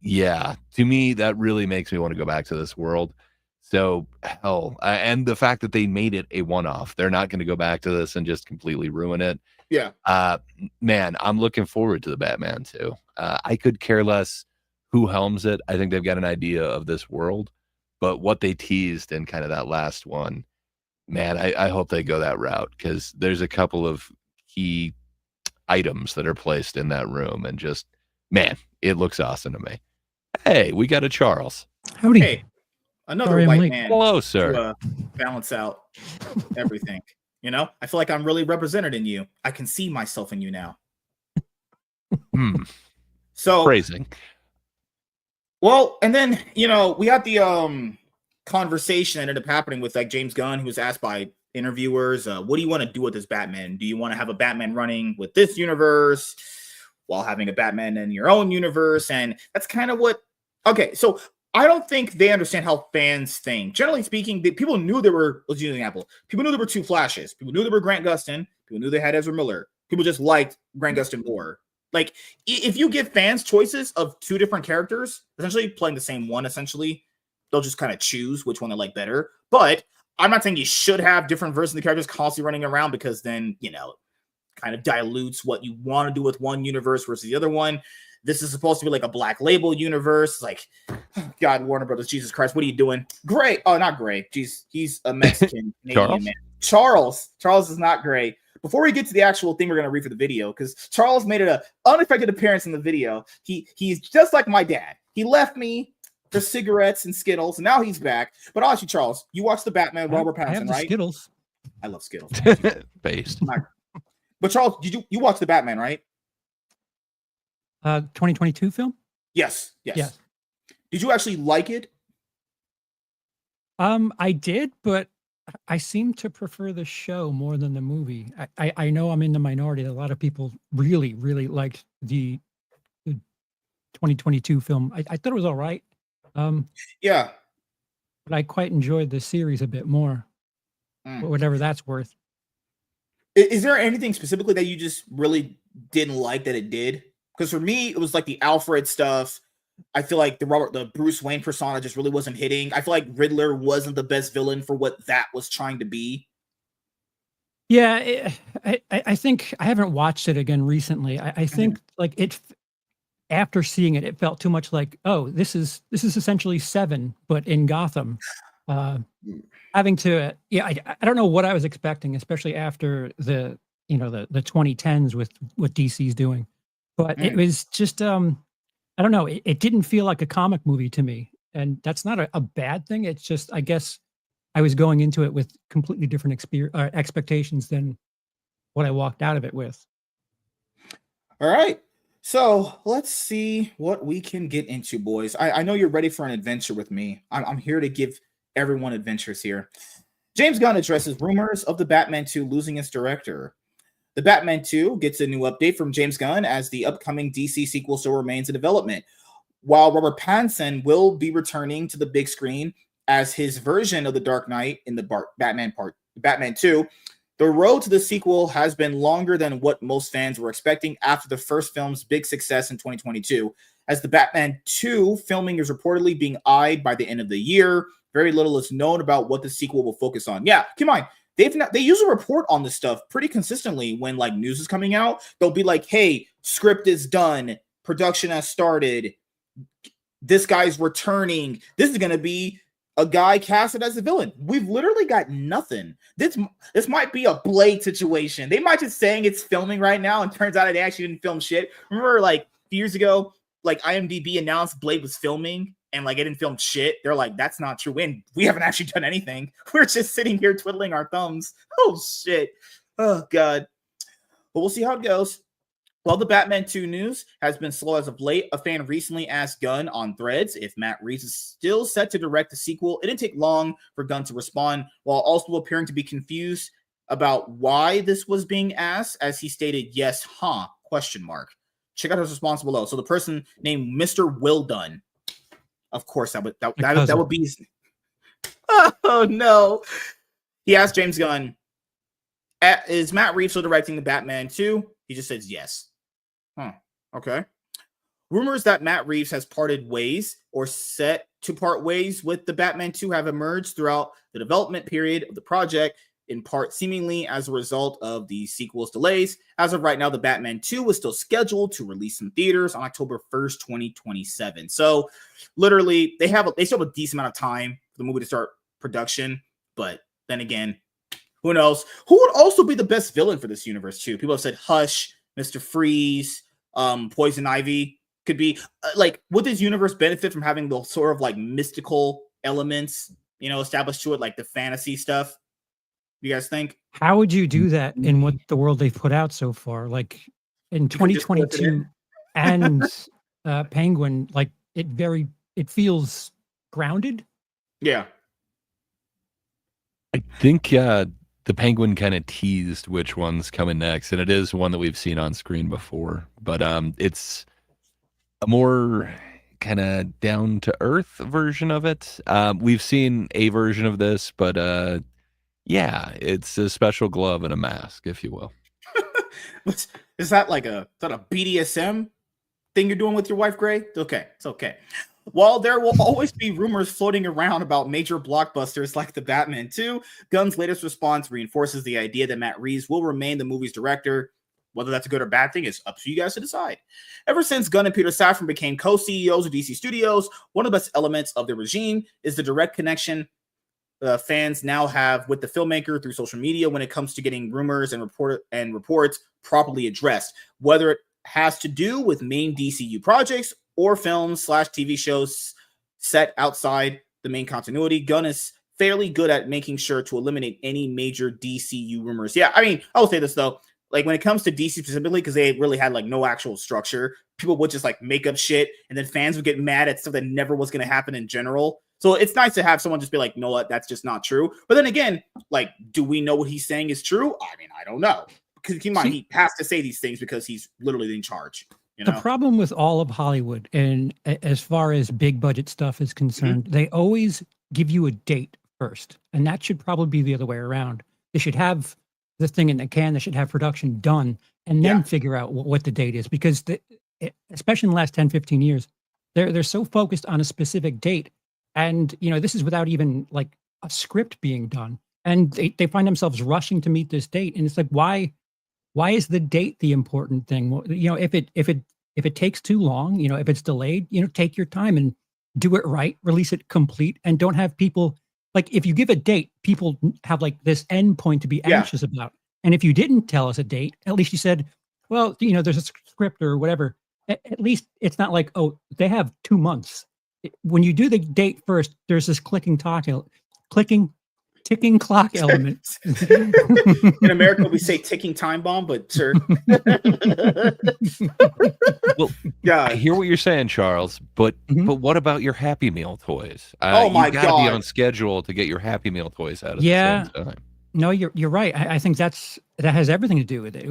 yeah, to me that really makes me want to go back to this world. So hell, and the fact that they made it a one-off, they're not going to go back to this and just completely ruin it. Yeah. Man, I'm looking forward to the Batman too. I could care less who helms it. I think they've got an idea of this world, but what they teased in kind of that last one, man, I hope they go that route, because there's a couple of key items that are placed in that room, and just man, it looks awesome to me. Hey, we got a Charles. Howdy. Hey, another Sorry, I'm white late. man Hello, sir. to balance out everything. I feel like I'm really represented in you. I can see myself in you now. So Phrasing. Well, and then we had the conversation that ended up happening with like James Gunn, who was asked by interviewers, what do you want to do with this Batman? Do you want to have a Batman running with this universe while having a Batman in your own universe? And that's kind of what. Okay, so I don't think they understand how fans think. Generally speaking, people knew there were. Let's use an example. People knew there were two Flashes. People knew there were Grant Gustin. People knew they had Ezra Miller. People just liked Grant Gustin more. Like, if you give fans choices of two different characters, essentially playing the same one, essentially, they'll just kind of choose which one they like better. But I'm not saying you should have different versions of the characters constantly running around, because then, kind of dilutes what you want to do with one universe versus the other one. This is supposed to be like a Black Label universe. Like, God, Warner Brothers, Jesus Christ, what are you doing? Gray. Oh, not Gray. Jeez, he's a Mexican Canadian man. Charles is not Gray. Before we get to the actual thing we're going to read for the video, because Charles made an unexpected appearance in the video. He's just like my dad. He left me for cigarettes and Skittles, and now he's back. But honestly, Charles, you watched the Batman, Robert Pattinson, I have the right? Skittles. I love Skittles. Based. But Charles, did you watch the Batman, right? 2022 film? Yes. Did you actually like it? I did, but I seem to prefer the show more than the movie. I know I'm in the minority. A lot of people really, really liked the 2022 film. I thought it was all right. Yeah. But I quite enjoyed the series a bit more, whatever that's worth. Is there anything specifically that you just really didn't like that it did? Because for me, it was like the Alfred stuff. I feel like the Bruce Wayne persona just really wasn't hitting. I feel like Riddler wasn't the best villain for what that was trying to be. Yeah, I think I haven't watched it again recently. I think like it, after seeing it, it felt too much like, oh, this is essentially Seven, but in Gotham. Having to, I don't know what I was expecting, especially after the 2010s with what DC's doing, but it was just I don't know. It didn't feel like a comic movie to me, and that's not a bad thing. It's just, I guess, I was going into it with completely different expectations than what I walked out of it with. All right. So let's see what we can get into, boys. I know you're ready for an adventure with me. I'm here to give everyone adventures here. James Gunn addresses rumors of the Batman 2 losing its director. The Batman 2 gets a new update from James Gunn as the upcoming DC sequel still remains in development. While Robert Pattinson will be returning to the big screen, as his version of the Dark Knight in the Batman 2. The road to the sequel has been longer than what most fans were expecting after the first film's big success in 2022. As the Batman 2 filming is reportedly being eyed by the end of the year, very little is known about what the sequel will focus on. Yeah, keep in mind, they usually report on this stuff pretty consistently when like news is coming out. They'll be like, hey, script is done, production has started, this guy's returning, this is going to be a guy casted as a villain. We've literally got nothing. This might be a Blade situation. They might just saying it's filming right now, and turns out they actually didn't film shit. Remember, like a few years ago, like IMDb announced Blade was filming, and like it didn't film shit. They're like, that's not true. And we haven't actually done anything. We're just sitting here twiddling our thumbs. Oh shit. Oh god. But we'll see how it goes. While the Batman 2 news has been slow as of late, a fan recently asked Gunn on Threads if Matt Reeves is still set to direct the sequel. It didn't take long for Gunn to respond, while also appearing to be confused about why this was being asked, as he stated, yes, huh, ? Check out his response below. So the person named Mr. Will Dunn, of course, that would be his... Oh, no. He asked James Gunn, is Matt Reeves still directing the Batman 2? He just says yes. Okay. Rumors that Matt Reeves has parted ways or set to part ways with the Batman 2 have emerged throughout the development period of the project, in part seemingly as a result of the sequel's delays. As of right now, the Batman 2 is still scheduled to release in theaters on October 1st, 2027. So literally, they still have a decent amount of time for the movie to start production. But then again, who knows? Who would also be the best villain for this universe too? People have said Hush, Mr. Freeze, Poison Ivy could be like, would this universe benefit from having the sort of like mystical elements, established to it, like the fantasy stuff? You guys think? How would you do that in what the world they've put out so far? Like in 2022 and Penguin, like it feels grounded. Yeah. I think the Penguin kind of teased which one's coming next, and it is one that we've seen on screen before, but it's a more kind of down to earth version of it. We've seen a version of this, but yeah, it's a special glove and a mask, if you will. Is that a BDSM thing you're doing with your wife, Gray? Okay, it's okay. While there will always be rumors floating around about major blockbusters like the Batman 2, Gunn's latest response reinforces the idea that Matt Reeves will remain the movie's director. Whether that's a good or bad thing is up to you guys to decide. Ever since Gunn and Peter Safran became co-CEOs of DC Studios, one of the best elements of the regime is the direct connection fans now have with the filmmaker through social media when it comes to getting rumors and reports properly addressed, whether it has to do with main DCU projects or films/TV shows set outside the main continuity. Gunn is fairly good at making sure to eliminate any major DCU rumors. Yeah, I mean, I will say this though, like when it comes to DC specifically, because they really had like no actual structure, people would just like make up shit, and then fans would get mad at stuff that never was going to happen in general. So it's nice to have someone just be like, no, what, that's just not true. But then again, like, do we know what he's saying is true? I mean, I don't know. Because keep in mind, he has to say these things because he's literally in charge. The problem with all of Hollywood, and as far as big budget stuff is concerned, they always give you a date first. And that should probably be the other way around. They should have the thing in the can, they should have production done, and then figure out what the date is. Because especially in the last 10, 15 years, they're so focused on a specific date. And, this is without even like a script being done. And they find themselves rushing to meet this date. And it's like, why is the date the important thing? Well, if it takes too long, if it's delayed, take your time and do it right, release it complete, and don't have people like, if you give a date, people have like this end point to be anxious about. And if you didn't tell us a date, at least you said, well, there's a script or whatever. At least it's not like, oh, they have 2 months. When you do the date first, there's this ticking clock element. In America, we say ticking time bomb, but sure. Well, yeah, I hear what you're saying, Charles, but what about your Happy Meal toys? Oh my God, you gotta be on schedule to get your Happy Meal toys out at the same time. No, you're right. I think that has everything to do with it.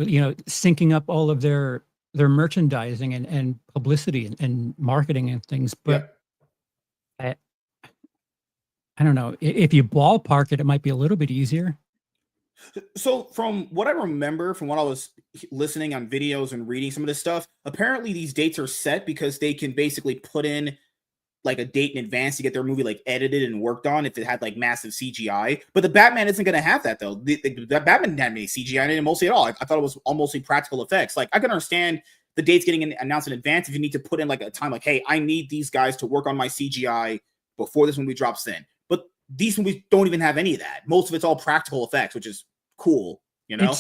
Syncing up all of their merchandising and publicity and marketing and things, but. I don't know. If you ballpark it, it might be a little bit easier. So from what I remember, from what I was listening on videos and reading some of this stuff, apparently these dates are set because they can basically put in like a date in advance to get their movie like edited and worked on if it had like massive CGI. But the Batman isn't going to have that though. The Batman didn't have any CGI in it mostly at all. I thought it was almost practical effects. Like I can understand the dates getting announced in advance if you need to put in like a time like, hey, I need these guys to work on my CGI before this movie drops in. But these movies don't even have any of that. Most of it's all practical effects, which is cool, you know?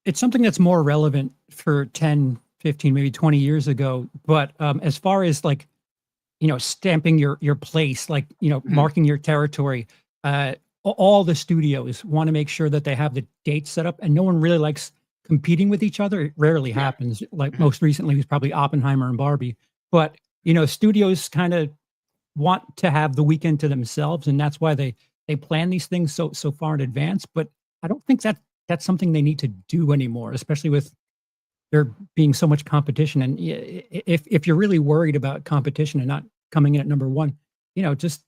It's something that's more relevant for 10, 15, maybe 20 years ago. But as far as like, stamping your place, like, marking your territory, all the studios want to make sure that they have the dates set up, and no one really likes competing with each other. It rarely happens. Like most recently was probably Oppenheimer and Barbie. But, studios kind of want to have the weekend to themselves, and that's why they plan these things so far in advance. But I don't think that's something they need to do anymore, especially with there being so much competition. And if you're really worried about competition and not coming in at number one, just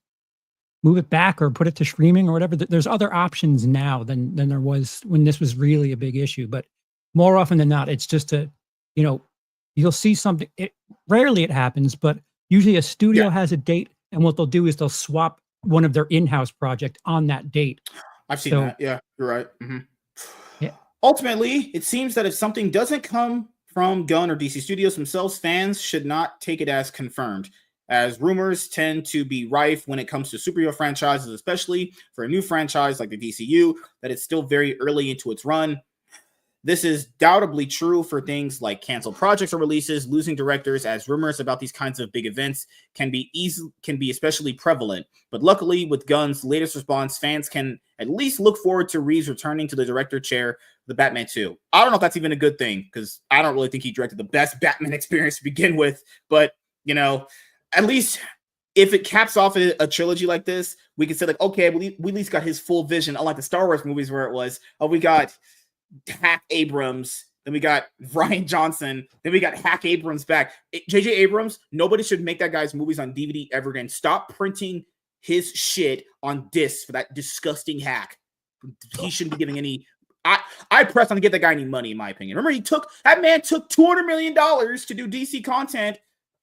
move it back or put it to streaming or whatever. There's other options now than there was when this was really a big issue. But more often than not, it's just you'll see something. Rarely it happens, but usually a studio has a date, and what they'll do is they'll swap one of their in-house project on that date. I've seen that. Yeah, you're right. Mm-hmm. Yeah. Ultimately, it seems that if something doesn't come from Gunn or DC Studios themselves, fans should not take it as confirmed, as rumors tend to be rife when it comes to superhero franchises, especially for a new franchise like the DCU, that it's still very early into its run. This is doubtably true for things like canceled projects or releases, losing directors, as rumors about these kinds of big events can be especially prevalent. But luckily, with Gunn's latest response, fans can at least look forward to Reeves returning to the director chair of the Batman 2. I don't know if that's even a good thing, because I don't really think he directed the best Batman experience to begin with. But, at least if it caps off a trilogy like this, we can say like, okay, we at least got his full vision, unlike the Star Wars movies where it was, we got Hack Abrams, then we got Ryan Johnson, then we got Hack Abrams back. JJ Abrams, nobody should make that guy's movies on DVD ever again. Stop printing his shit on discs for that disgusting hack. He shouldn't be giving any. I press on to get that guy any money, in my opinion. Remember, that man took $200 million to do DC content,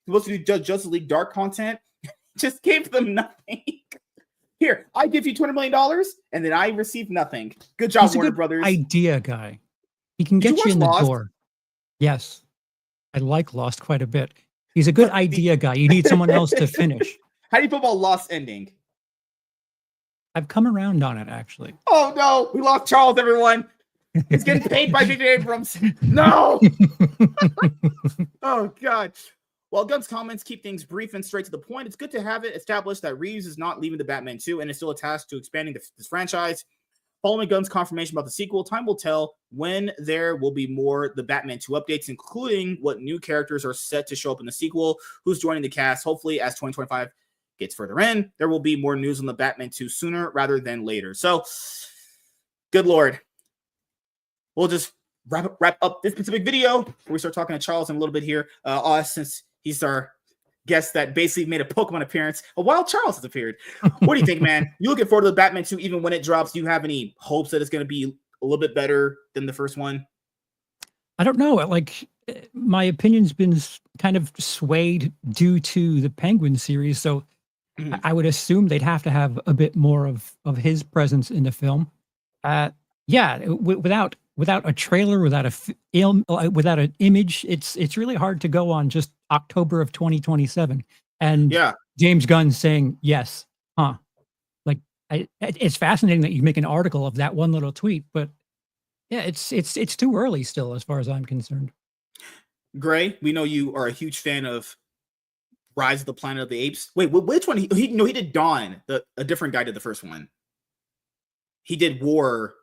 supposed to do Justice League Dark content, just gave them nothing. Here, I give you $200 million, and then I receive nothing. Good job, Warner Brothers. Idea guy. He can get you in the door. Yes. I like Lost quite a bit. He's a good idea guy. You need someone else to finish. How do you feel about Lost ending? I've come around on it, actually. Oh, no. We lost Charles, everyone. He's getting paid by J.J. Abrams. No. Oh, God. While Gunn's comments keep things brief and straight to the point, it's good to have it established that Reeves is not leaving the Batman 2 and is still attached to expanding this franchise. Following Gunn's confirmation about the sequel, time will tell when there will be more the Batman 2 updates, including what new characters are set to show up in the sequel, who's joining the cast. Hopefully, as 2025 gets further in, there will be more news on the Batman 2 sooner rather than later. So, good Lord. We'll just wrap up this specific video before we start talking to Charles in a little bit here. Since he's our guest that basically made a Pokemon appearance while Charles has appeared. What do you think, man? You looking forward to the Batman 2 even when it drops? Do you have any hopes that it's going to be a little bit better than the first one? I don't know. Like, my opinion's been kind of swayed due to the Penguin series, so I would assume they'd have to have a bit more of his presence in the film. Without a trailer, without an image, it's really hard to go on just October of 2027. And James Gunn saying yes, like it's fascinating that you make an article of that one little tweet, but yeah, it's too early still, as far as I'm concerned. Gray, we know you are a huge fan of Rise of the Planet of the Apes. Wait, which one? He did Dawn. A different guy did the first one. He did War.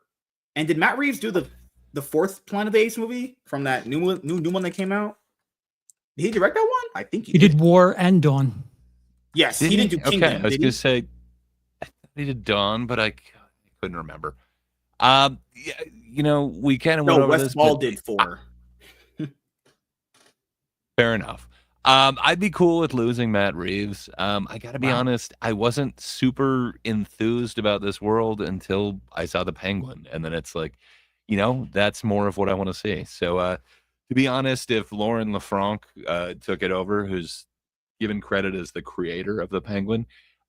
And did Matt Reeves do the fourth Planet of the Apes movie from that new one that came out? Did he direct that one? I think he did War and Dawn. Yes, he didn't do Kingdom. Okay, I was going to say he did Dawn, but I couldn't remember. We kind of went over Wes this. Ball did 4. Fair enough. I'd be cool with losing Matt Reeves. I gotta be honest, I wasn't super enthused about this world until I saw the Penguin, and then it's like, that's more of what I want to see. So, to be honest, if Lauren LaFranc took it over, who's given credit as the creator of the Penguin,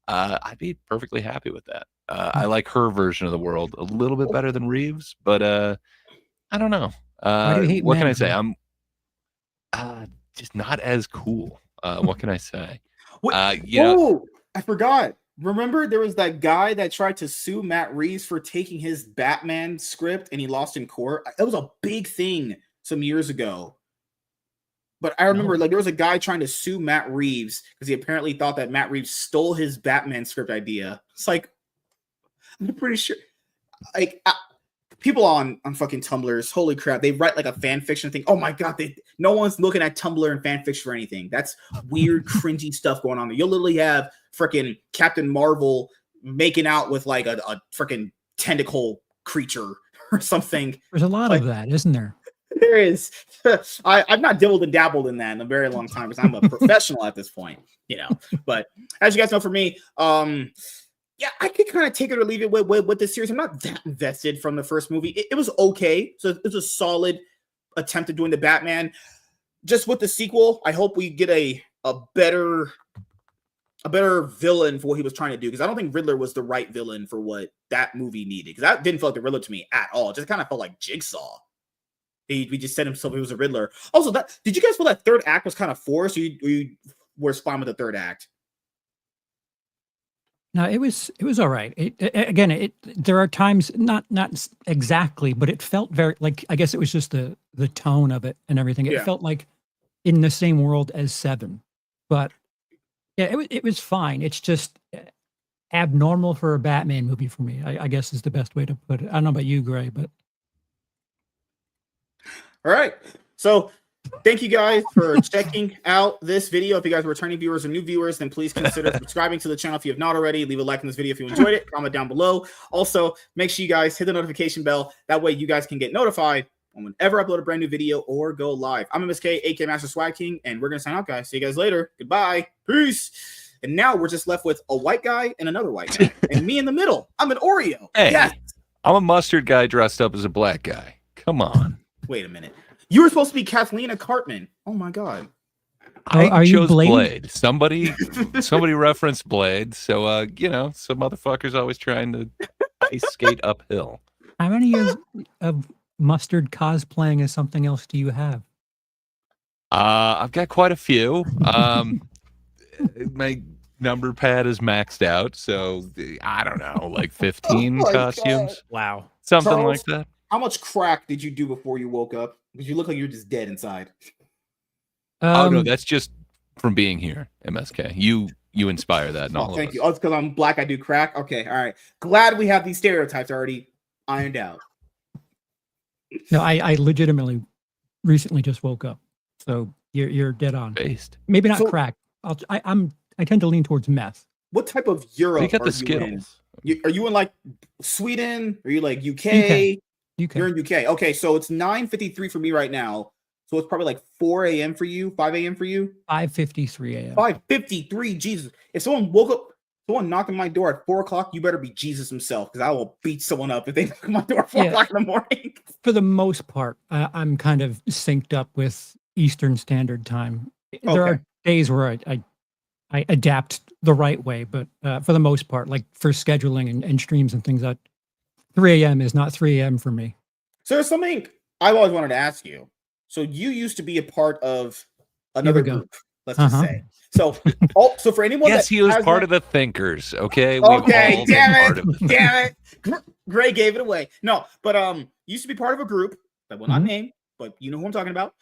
I'd be perfectly happy with that. I like her version of the world a little bit better than Reeves, but I don't know. Why do you hate What can I men, say? Joe? I'm just not as cool. What can I say? What? You I forgot. Remember, there was that guy that tried to sue Matt Reeves for taking his Batman script, and he lost in court. It was a big thing some years ago. But I remember, like, there was a guy trying to sue Matt Reeves because he apparently thought that Matt Reeves stole his Batman script idea. It's like, I'm pretty sure, like, people on fucking Tumblrs, holy crap, they write like a fan fiction thing. Oh my god, no one's looking at Tumblr and fan fiction for anything. That's weird, cringy stuff going on there. You'll literally have freaking Captain Marvel making out with like a freaking tentacle creature or something. There's a lot of that, isn't there? There is. I've not dabbled and dabbled in that in a very long time because I'm a professional at this point, But as you guys know, for me, yeah, I could kind of take it or leave it with this series. I'm not that invested from the first movie. It was okay. So it was a solid attempt at doing the Batman. Just with the sequel, I hope we get a better villain for what he was trying to do. Because I don't think Riddler was the right villain for what that movie needed. Because that didn't feel like the Riddler to me at all. It just kind of felt like Jigsaw. We just said himself he was a Riddler. Also, did you guys feel that third act was kind of forced? Or you were fine with the third act? No, it was all right. There are times not exactly, but it felt very like, I guess it was just the tone of it and everything. It felt like in the same world as Seven, but yeah, it was fine. It's just abnormal for a Batman movie for me. I guess is the best way to put it. I don't know about you, Gray, but all right. So thank you guys for checking out this video. If you guys are returning viewers or new viewers, then please consider subscribing to the channel if you have not already. Leave a like on this video if you enjoyed it. Comment down below. Also, make sure you guys hit the notification bell. That way you guys can get notified whenever I upload a brand new video or go live. I'm MSK, aka Master Swag King, and we're going to sign out, guys. See you guys later. Goodbye. Peace. And now we're just left with a white guy and another white guy. And me in the middle. I'm an Oreo. Hey, yes. I'm a mustard guy dressed up as a black guy. Come on. Wait a minute. You were supposed to be Kathleen Cartman. Oh my god. I chose Blade. Somebody referenced Blade, so some motherfuckers always trying to ice skate uphill. How many years of mustard cosplaying as something else do you have? I've got quite a few. My number pad is maxed out, so I don't know, like 15 costumes. God. Wow. Something Charles, like that. How much crack did you do before you woke up? Because you look like you're just dead inside. Oh no, that's just from being here, MSK. You inspire that in all of us. Thank you. Oh, it's because I'm black, I do crack. Okay, all right. Glad we have these stereotypes already ironed out. No, I legitimately recently just woke up. So you're dead on. Based. Maybe not crack. I tend to lean towards meth. What type of Europe you got are the you Skittles. in? Are you in like Sweden? Are you like UK? UK. You're in UK. Okay, so it's 9:53 for me right now. So it's probably like 4 a.m. for you, 5 a.m. for you? 5:53 a.m. 5:53, Jesus. If someone someone knocked on my door at 4 o'clock, you better be Jesus himself, because I will beat someone up if they knock on my door at 4 o'clock in the morning. For the most part, I'm kind of synced up with Eastern Standard Time. There are days where I adapt the right way, but for the most part, like for scheduling and streams and things, that 3 a.m. is not 3 a.m. for me. So there's something I've always wanted to ask you. So you used to be a part of another group, let's just say. So for anyone yes, that he was part of the Thinkers. Okay. Okay, damn it. Gray gave it away. No, but used to be part of a group that will not name, but you know who I'm talking about.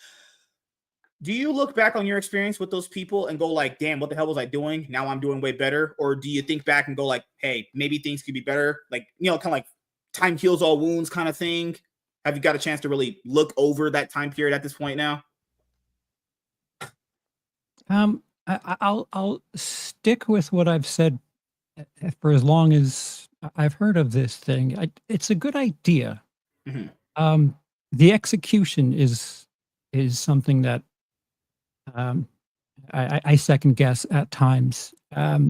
Do you look back on your experience with those people and go like, damn, what the hell was I doing? Now I'm doing way better. Or do you think back and go like, hey, maybe things could be better? Like, kind of like time heals all wounds kind of thing. Have you got a chance to really look over that time period at this point now? I'll stick with what I've said for as long as I've heard of this thing. It's a good idea. The execution is something that I second guess at times. I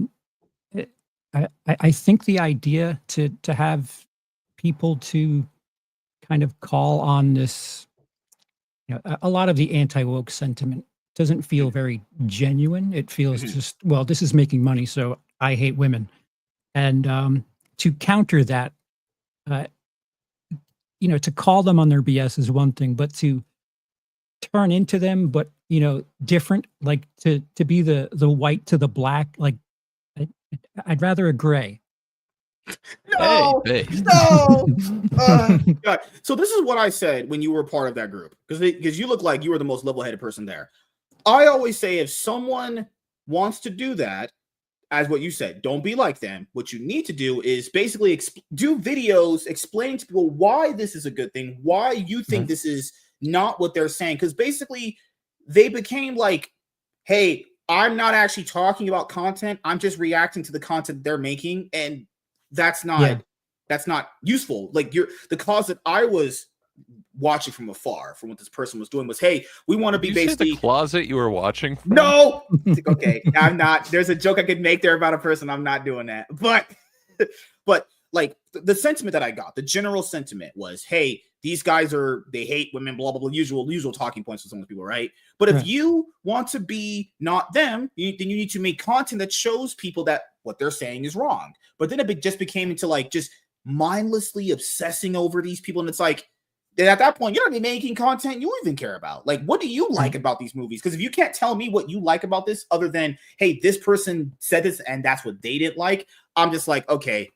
think the idea to have people to kind of call on this, a lot of the anti-woke sentiment doesn't feel very genuine. It feels Mhm. just, well, this is making money, so I hate women. And to counter that, uh, to call them on their BS is one thing, but to turn into them, but different, like to be the white to the black, like I, I'd rather a gray. Hey, No, based. no. God. So this is what I said when you were part of that group, because you look like you were the most level-headed person there. I always say if someone wants to do that, as what you said, don't be like them. What you need to do is basically do videos explaining to people why this is a good thing, why you think Right. this is not what they're saying. Because basically, they became like, hey, I'm not actually talking about content. I'm just reacting to the content they're making. And that's not Yeah. that's not useful. Like the cause that I was watching from afar from what this person was doing was, hey, we want to be Did you say basically the closet you were watching from? no. Okay, I'm not. There's a joke I could make there about a person. I'm not doing that. But like the sentiment that I got, the general sentiment was, hey, these guys they hate women, blah blah blah. Usual talking points for some of the people, right? But if Right. you want to be not them, then you need to make content that shows people that what they're saying is wrong. But then it just became into like just mindlessly obsessing over these people, and it's like, at that point, you're not even making content you even care about. Like, what do you like about these movies? Because if you can't tell me what you like about this, other than, hey, this person said this and that's what they didn't like, I'm just like, okay,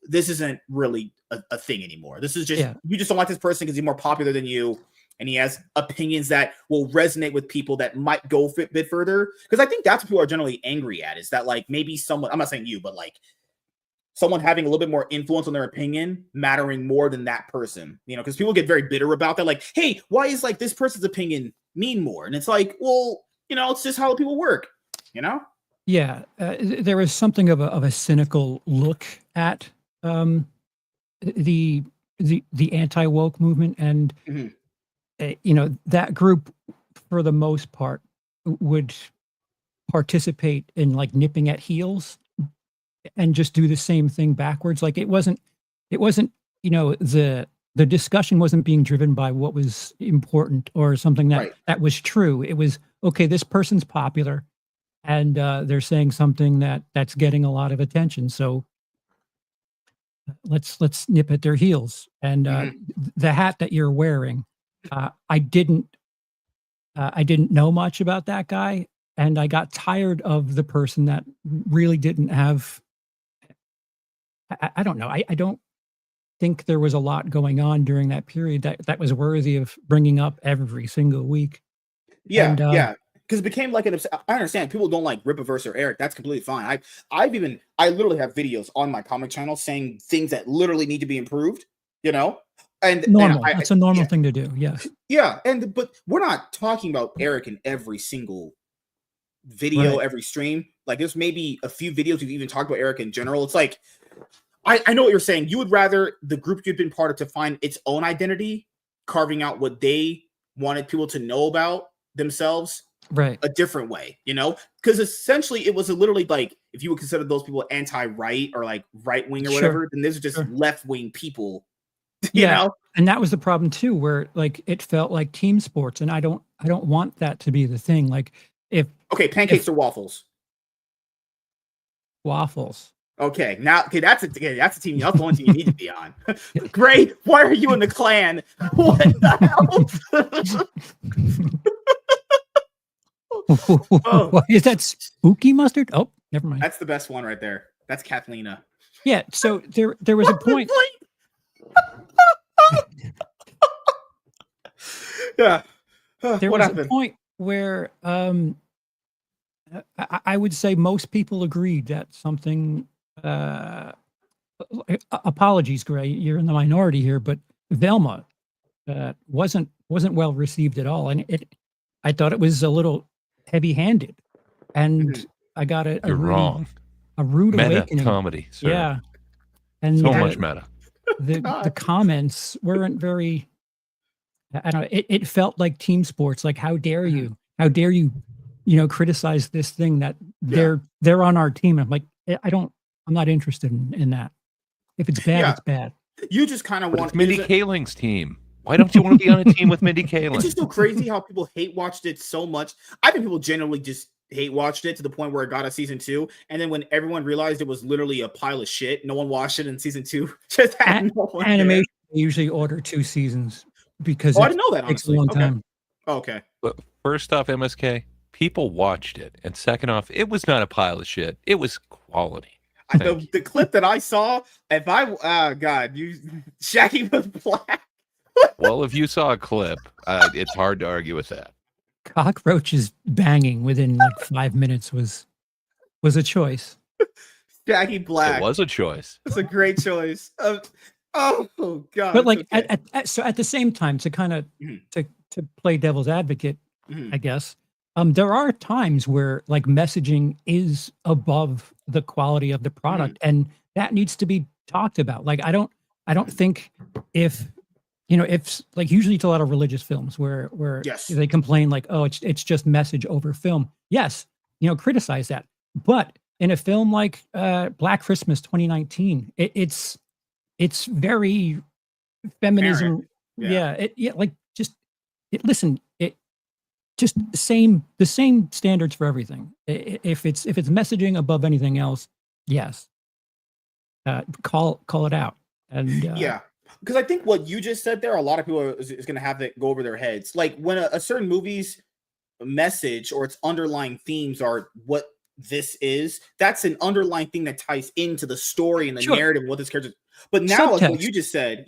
this isn't really a thing anymore. This is just, you just don't like this person because he's more popular than you. And he has opinions that will resonate with people that might go a bit further. Because I think that's what people are generally angry at, is that like maybe someone, I'm not saying you, but like someone having a little bit more influence on their opinion mattering more than that person, because people get very bitter about that. Like, hey, why is like this person's opinion mean more? And it's like, well, it's just how people work, Yeah, there was something of a cynical look at the anti-woke movement, and that group, for the most part, would participate in like nipping at heels and just do the same thing backwards. Like it wasn't, the discussion wasn't being driven by what was important or something that was true. It was, okay, this person's popular and they're saying something that's getting a lot of attention. So let's nip at their heels. And the hat that you're wearing, I didn't know much about that guy, and I got tired of the person that really didn't have. I don't know. I don't think there was a lot going on during that period that was worthy of bringing up every single week. Yeah, And, yeah. Because it became like I understand people don't like Rippaverse or Eric. That's completely fine. I literally have videos on my comic channel saying things that literally need to be improved, And normal. And That's a normal thing to do. Yes. Yeah. But we're not talking about Eric in every single video, every stream. Like there's maybe a few videos we've even talked about Eric in general. It's like, I know what you're saying. You would rather the group you've been part of to find its own identity, carving out what they wanted people to know about themselves a different way, because essentially it was literally like, if you would consider those people anti-right or like right wing or whatever, then these are just left wing people, you know. And that was the problem too, where like it felt like team sports, and I don't want that to be the thing. Like pancakes or waffles. Waffles. Okay, that's a team. That's the one team you need to be on. Great. Why are you in the clan? What the hell? Is that spooky mustard? Oh, never mind. That's the best one right there. That's Kathleen'a. Yeah. So there was a point. Yeah. There was a point where I would say most people agreed that something. Apologies, Gray, you're in the minority here, but Velma wasn't well received at all, and I thought it was a little heavy-handed, and I got a rude meta awakening. Comedy, sir. Yeah, and so much meta. The comments weren't very. I don't know. It felt like team sports. Like, how dare you? How dare you criticize this thing that they're on our team. I'm like, I'm not interested in that. If it's bad, it's bad. You just kind of want it's Mindy Kaling's team. Why don't you want to be on a team with Mindy Kaling? It's just so crazy how people hate watched it so much. I think people generally just hate watched it to the point where it got a season 2, and then when everyone realized it was literally a pile of shit, no one watched it in season 2. Just had no one animation. They usually order 2 seasons because I didn't know that. Takes Honestly, a long time. Okay. But first off, MSK, people watched it, and second off, it was not a pile of shit. It was quality. The clip that I saw, God, Shaggy was black. Well, if you saw a clip, it's hard to argue with that. Cockroaches banging within like 5 minutes was a choice. Shaggy black. It was a choice. It's a great choice. Oh God! But like at the same time, to kind of to play devil's advocate, I guess. There are times where like messaging is above the quality of the product, and that needs to be talked about. Like I don't think if like usually it's a lot of religious films where they complain like, oh, it's just message over film. Yes, criticize that. But in a film like Black Christmas 2019, it's very feminism. Just the same standards for everything. If it's messaging above anything else, yes, call it out. And because I think what you just said there, a lot of people is going to have that go over their heads. Like when a certain movie's message or its underlying themes are what this is, that's an underlying thing that ties into the story and the narrative of what this character. But now, like what you just said,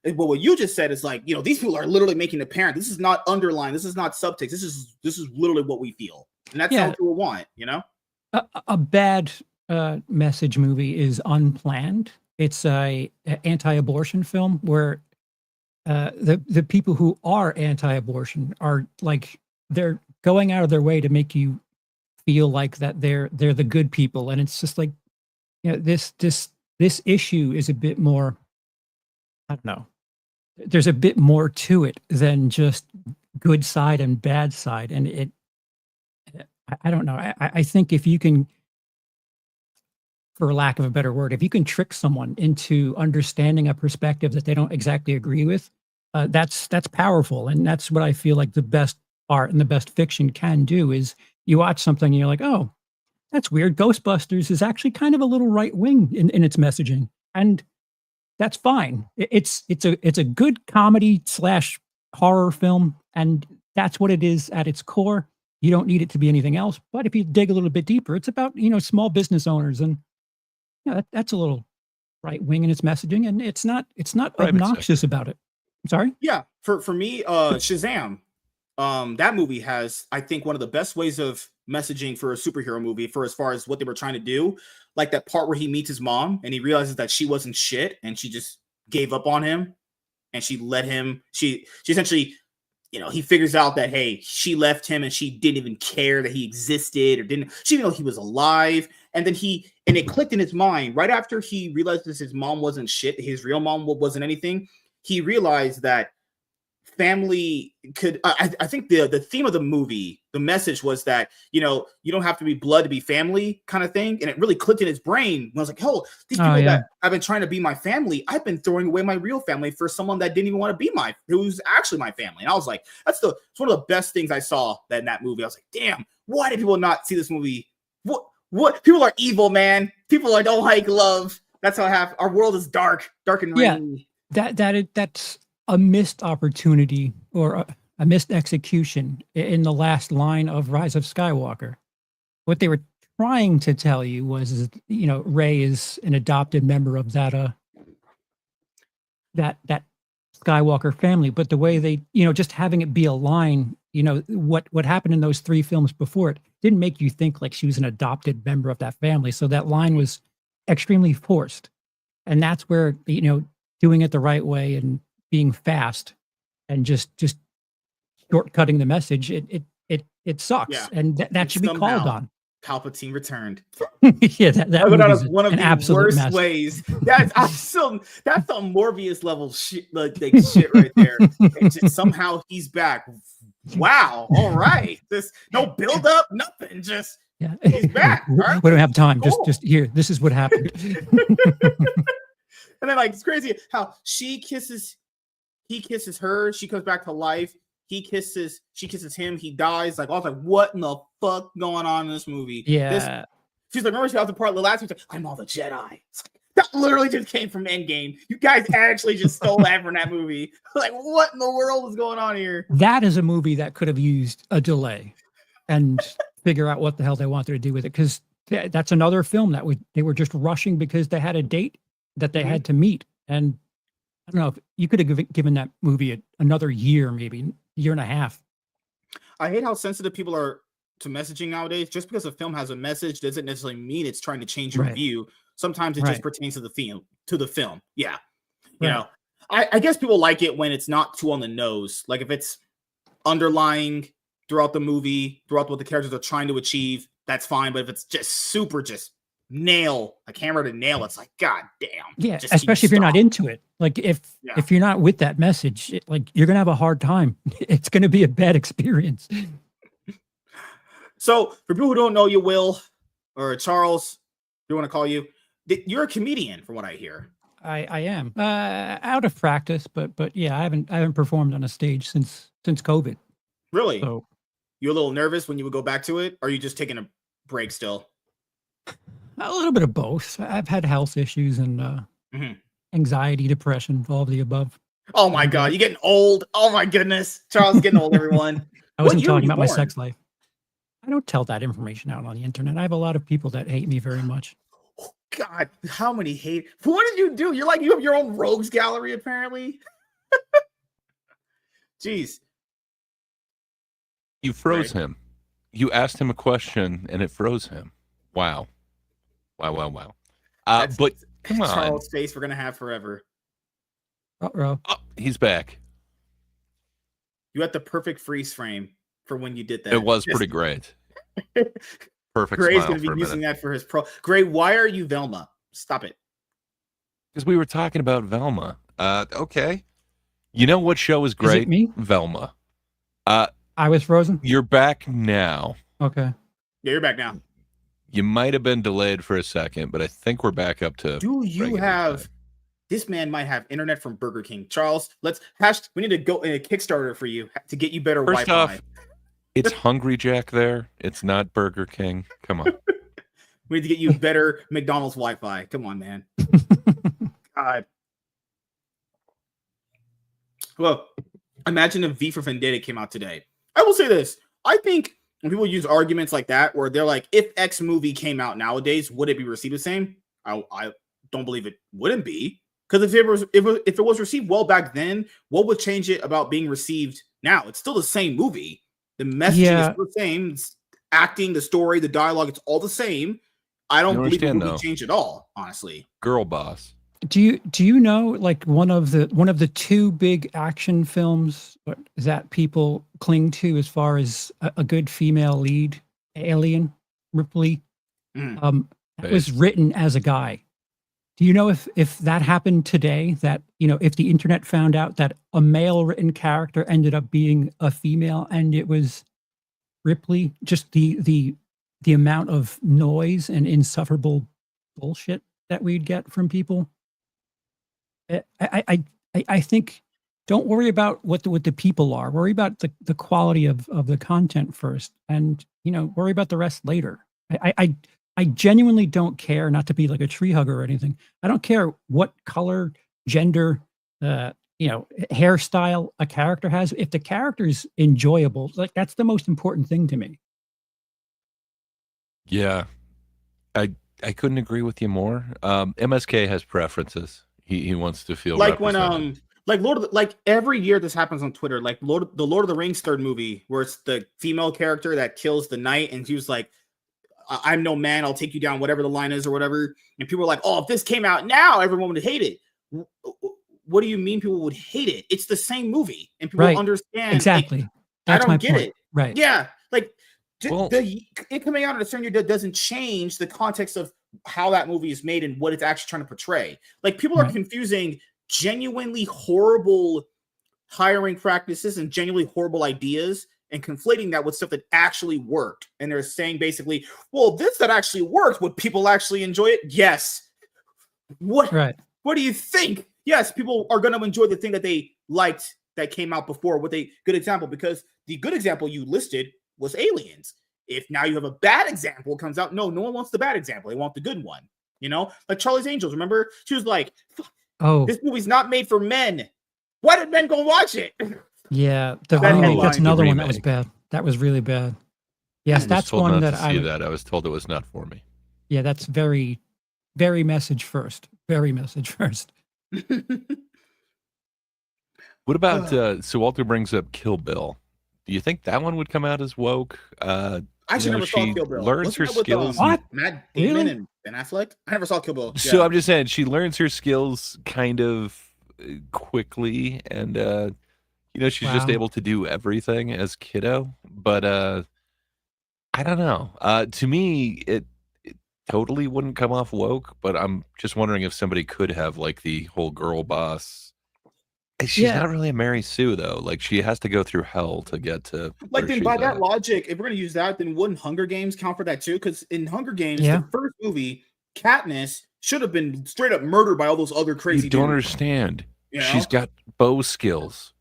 but what you just said is like, these people are literally making it apparent. This is not underlying. This is not subtext. This is literally what we feel, and that's what people want. A bad message movie is Unplanned. It's a anti-abortion film where the people who are anti-abortion are like they're going out of their way to make you feel like that they're the good people, and it's just like this issue is a bit more. I don't know. There's a bit more to it than just good side and bad side, and I don't know. I think if you can, for lack of a better word, if you can trick someone into understanding a perspective that they don't exactly agree with, that's powerful, and that's what I feel like the best art and the best fiction can do. Is you watch something and you're like, oh, that's weird. Ghostbusters is actually kind of a little right wing in its messaging, and that's fine. It's a good comedy / horror film, and that's what it is at its core. You don't need it to be anything else. But if you dig a little bit deeper, it's about small business owners, and that's a little right wing in its messaging, and it's not obnoxious about it. I'm sorry. Yeah, for me, Shazam, that movie has, I think, one of the best ways of messaging for a superhero movie for as far as what they were trying to do. Like that part where he meets his mom and he realizes that she wasn't shit and she just gave up on him, and she let him. She essentially, he figures out that hey, she left him and she didn't even care that he existed, or she didn't know he was alive. And then it clicked in his mind right after he realizes his mom wasn't shit. His real mom wasn't anything. He realized that family could. I think the theme of the movie, the message was that you don't have to be blood to be family, kind of thing. And it really clicked in his brain when I was like, oh, these people that I've been trying to be my family, I've been throwing away my real family for someone that didn't even want to be who's actually my family. And I was like, it's one of the best things I saw in that movie. I was like, damn, why did people not see this movie? What people are evil, man. People don't like love. That's how our world is dark and rainy. That's a missed opportunity or a missed execution in the last line of Rise of Skywalker. What they were trying to tell you was, Rey is an adopted member of that Skywalker family. But the way they, just having it be a line, what happened in those 3 films before it didn't make you think like she was an adopted member of that family. So that line was extremely forced. And that's where, doing it the right way and being fast and just shortcutting the message, it sucks. Yeah. And that should be called on. Palpatine returned. Yeah, that was one of the worst mess. Ways. That's some Morbius level shit, like shit right there. Somehow he's back. Wow. All right. This no build up, nothing. Just Yeah, he's back. All right. we don't have time. Cool. Just here. This is what happened. And then like it's crazy how he kisses her, she comes back to life. She kisses him, he dies. Like I was like, what in the fuck going on in this movie? Yeah. She's like, remember she got the part of the last week, like, I'm all the Jedi. That literally just came from Endgame. You guys actually just stole that from that movie. Like, what in the world is going on here? That is a movie that could have used a delay and figure out what the hell they wanted to do with it. Because that's another film that they were just rushing because they had a date that they had to meet. And I don't know if you could have given that movie another year, maybe year and a half. I hate how sensitive people are to messaging nowadays. Just because a film has a message doesn't necessarily mean it's trying to change your view. Sometimes it just pertains to the film. Yeah. You know, I guess people like it when it's not too on the nose. Like if it's underlying throughout the movie, throughout what the characters are trying to achieve, that's fine. But if it's just super, just nail, like hammer to nail, it's like, God damn. Yeah. Especially if you're not into it. Like if you're not with that message, like you're going to have a hard time. It's going to be a bad experience. So for people who don't know you, Will, or Charles, you want to call you, you're a comedian from what I hear. I am out of practice, but yeah, I haven't performed on a stage since COVID. Really? So you're a little nervous when you would go back to it, or are you just taking a break still? A little bit of both. I've had health issues and anxiety, depression, all of the above. Oh my God, you're getting old. Oh my goodness. Charles is getting old, everyone. I wasn't talking about my sex life. I don't tell that information out on the internet. I have a lot of people that hate me very much. Oh God, how many hate? What did you do? You're like, you have your own rogues gallery, apparently. Jeez. You froze him. You asked him a question and it froze him. Wow. Wow. But come on. Charles' face we're going to have forever. Uh-oh. Oh, he's back. You had the perfect freeze frame for when you did that. It was pretty great. Perfect. Gray's going to be using that for his pro. Gray, why are you Velma? Stop it. Because we were talking about Velma. Okay. You know what show is great? Is it me? Velma. I was frozen? You're back now. Okay. Yeah, you're back now. You might have been delayed for a second, but I think we're back up to. Do you have time. This man might have internet from Burger King. Charles, we need to go in a Kickstarter for you to get you better First Wi-Fi. Off, it's Hungry Jack there. It's not Burger King. Come on. We need to get you better McDonald's Wi-Fi. Come on, man. God. Well, imagine if V for Vendetta came out today. I will say this. I think when people use arguments like that, where they're like, if X movie came out nowadays, would it be received the same? I don't believe it wouldn't be. Because if it was received well back then, what would change it about being received now? It's still the same movie. The messaging is still the same. It's acting, the story, the dialogue, it's all the same. I don't believe it would change at all, honestly. Girl boss. Do you know like one of the two big action films that people cling to as far as a good female lead, Alien, Ripley? That was written as a guy. Do you know if that happened today, that, you know, if the internet found out that a male written character ended up being a female and it was Ripley, just the amount of noise and insufferable bullshit that we'd get from people? I think don't worry about what the people are. Worry about the quality of the content first, and, you know, worry about the rest later. I genuinely don't care, not to be like a tree hugger or anything. I don't care what color, gender, hairstyle a character has. If the character's enjoyable, like, that's the most important thing to me. Yeah, I couldn't agree with you more. MSK has preferences. He wants to feel like when like every year this happens on Twitter. Like the Lord of the Rings third movie, where it's the female character that kills the knight, and she was like, I'm no man, I'll take you down, whatever the line is or whatever. And people are like, oh, if this came out now, everyone would hate it. What do you mean people would hate it? It's the same movie, and people understand. Exactly. I don't get it. Right. Yeah. Like it coming out at a certain year doesn't change the context of how that movie is made and what it's actually trying to portray. Like, people are confusing genuinely horrible hiring practices and genuinely horrible ideas and conflating that with stuff that actually worked. And they're saying basically, well, this that actually worked, would people actually enjoy it? Yes. What do you think? Yes, people are going to enjoy the thing that they liked that came out before with a good example, because the good example you listed was Aliens. If now you have a bad example comes out, no one wants the bad example. They want the good one. You know, like Charlie's Angels. Remember, she was like, this movie's not made for men. Why did men go watch it? Yeah, the remake. That's another one that was bad. That was really bad. Yes, that's one that I was told it was not for me. Yeah, that's very, very message first. Very message first. What about so Walter brings up Kill Bill? Do you think that one would come out as woke? I actually never saw Kill Bill. Learns her skills. What? Matt Damon and Ben Affleck? I never saw Kill Bill. Yeah. So I'm just saying she learns her skills kind of quickly, and she's just able to do everything as kiddo. But I don't know. To me, it totally wouldn't come off woke, but I'm just wondering if somebody could have like the whole girl boss. She's not really a Mary Sue though. Like she has to go through hell to get to. Like then by that logic, if we're gonna use that, then wouldn't Hunger Games count for that too? Because in Hunger Games, the first movie, Katniss should have been straight up murdered by all those other crazy. You don't understand. You know? She's got bow skills.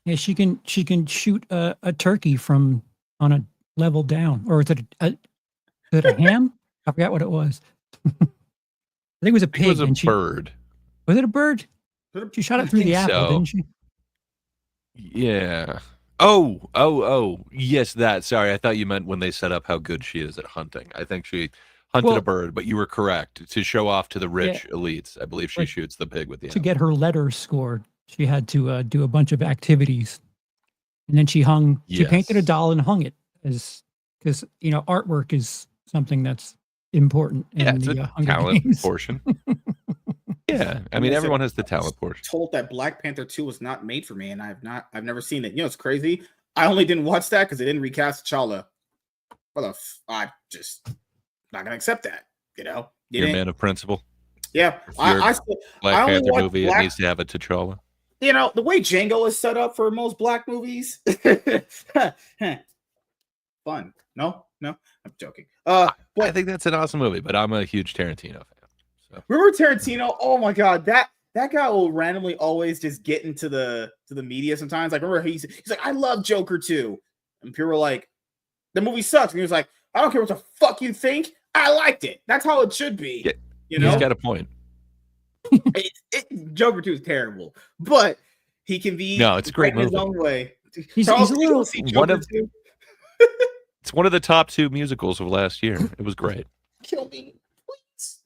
Yeah, she can shoot a turkey from on a level down, or is it a ham? I forgot what it was. I think it was a pig. It was a bird. Was it a bird? She shot it through the apple, didn't she? Yeah. Oh, yes, that. Sorry, I thought you meant when they set up how good she is at hunting. I think she hunted a bird, but you were correct. To show off to the rich elites, I believe she shoots the pig with the apple. To get her letters scored, she had to do a bunch of activities. And then she painted a doll and hung it because artwork is something that's important in the Hunger talent Games. portion. Yeah, I mean everyone has the talent portion. Told that Black Panther 2 was not made for me, and I've never seen it. You know, it's crazy. I only didn't watch that because they didn't recast T'Challa. I just not gonna accept that. You know, you're a man of principle. Yeah, Black Panther movie. It needs to have a T'Challa. You know, the way Django is set up for most black movies. Fun. No, I'm joking. But I think that's an awesome movie, but I'm a huge Tarantino fan. So. Remember Tarantino? Oh my god, that guy will randomly always just get into the media sometimes. Like, remember he's like, I love Joker too, and people were like, the movie sucks, and he was like, I don't care what the fuck you think, I liked it. That's how it should be. Yeah, you know, he's got a point. Joker 2 is terrible, but he can be it's a great movie. His own way. He's a little It's one of the top 2 musicals of last year. It was great. Kill me, please.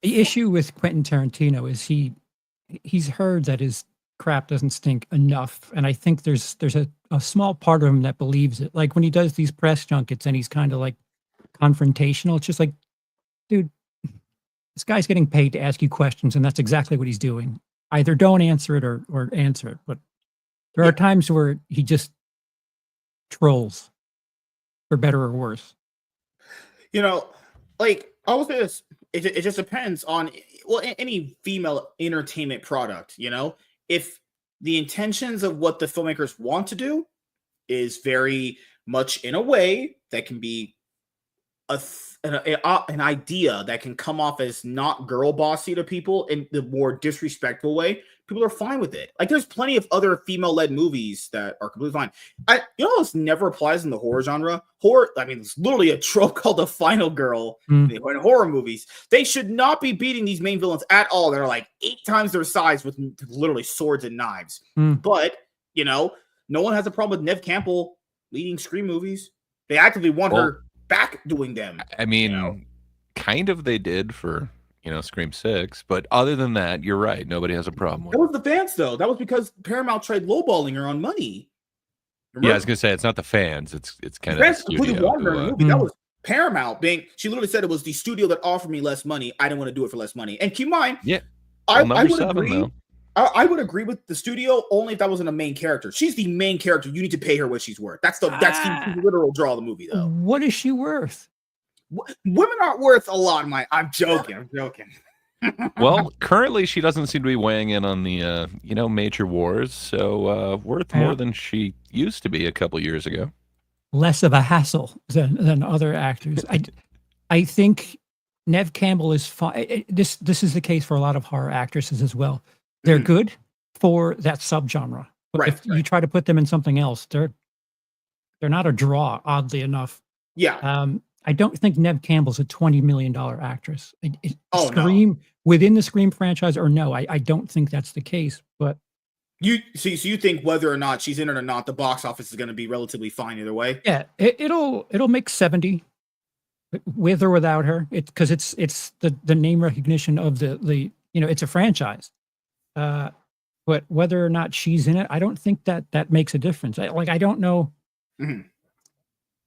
The issue with Quentin Tarantino is he's heard that his crap doesn't stink enough, and I think there's a small part of him that believes it. Like when he does these press junkets and he's kind of like confrontational, it's just like, dude, this guy's getting paid to ask you questions, and that's exactly what he's doing. Either don't answer it or answer it. But there are times where he just trolls, for better or worse. You know, like I will say this, it just depends on any female entertainment product. You know, if the intentions of what the filmmakers want to do is very much in a way that can be an idea that can come off as not girl bossy to people in the more disrespectful way, people are fine with it. Like there's plenty of other female-led movies that are completely fine. This never applies in the horror genre. Horror, I mean, it's literally a trope called the final girl in horror movies. They should not be beating these main villains at all. They're like 8 times their size with literally swords and knives. But, no one has a problem with Neve Campbell leading Scream movies. They actively want her back doing them. I mean, kind of they did for Scream 6, but other than that, you're right. Nobody has a problem with it. That was the fans, though. That was because Paramount tried lowballing her on money. Remember? Yeah, I was gonna say it's not the fans. It's kind of the studio. Wanted her in the movie. That was Paramount being. She literally said it was the studio that offered me less money. I didn't want to do it for less money. And keep in mind, I would agree. Though. I would agree with the studio only if that wasn't a main character. She's the main character. You need to pay her what she's worth. That's the literal draw of the movie, though. What is she worth? Women aren't worth a lot. I'm joking. Well, currently she doesn't seem to be weighing in on the major wars, so worth more than she used to be a couple years ago. Less of a hassle than other actors. I think Nev Campbell is fine. This is the case for a lot of horror actresses as well. They're good for that subgenre, but if you try to put them in something else, they're not a draw. Oddly enough, Yeah. I don't think Nev Campbell's a $20 million actress. No. Within the Scream franchise, or no, I don't think that's the case. But so you think whether or not she's in it or not, the box office is going to be relatively fine either way? Yeah, it'll make 70 with or without her. Because it's the name recognition of the it's a franchise. But whether or not she's in it, I don't think that makes a difference. I don't know. Mm-hmm.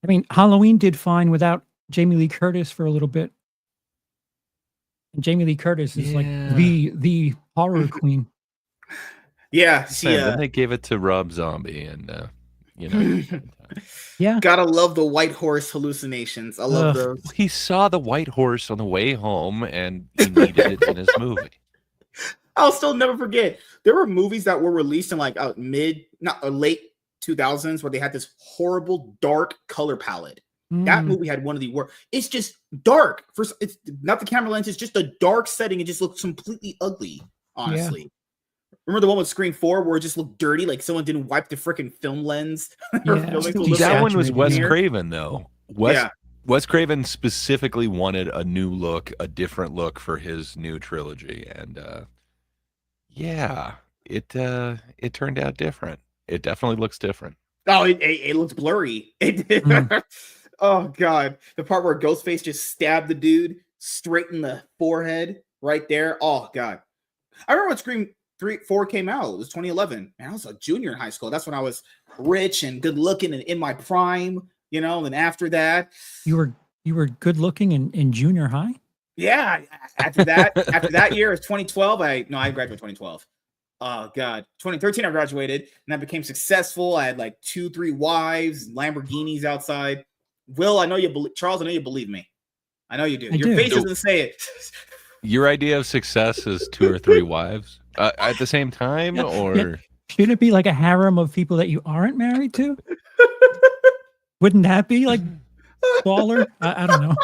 I mean, Halloween did fine without Jamie Lee Curtis for a little bit. And Jamie Lee Curtis is like the horror queen. Yeah, then they gave it to Rob Zombie, and yeah, gotta love the white horse hallucinations. I love those. He saw the white horse on the way home, and he needed it in his movie. I'll still never forget. There were movies that were released in like late 2000s where they had this horrible dark color palette. That movie had one of the worst. It's just dark. First, it's not the camera lens. It's just a dark setting. It just looks completely ugly. Honestly, remember the one with Scream 4 where it just looked dirty, like someone didn't wipe the freaking film lens. That one was Wes Craven, though. Wes Craven specifically wanted a new look, a different look for his new trilogy, and it turned out different. It definitely looks different. Oh, it looks blurry. Oh God, the part where Ghostface just stabbed the dude straight in the forehead, right there. Oh God, I remember when Scream 4 came out. It was 2011, and I was a junior in high school. That's when I was rich and good looking and in my prime. And after that, you were good looking in junior high. Yeah, after that year, it's 2012. I graduated 2012. Oh God, 2013 I graduated and I became successful. I had like 2-3 wives, Lamborghinis outside. Will, I know you believe Charles. I know you believe me. I know you do. Your face doesn't say it. Your idea of success is 2 or 3 wives at the same time, or shouldn't it be like a harem of people that you aren't married to? Wouldn't that be like baller? I don't know.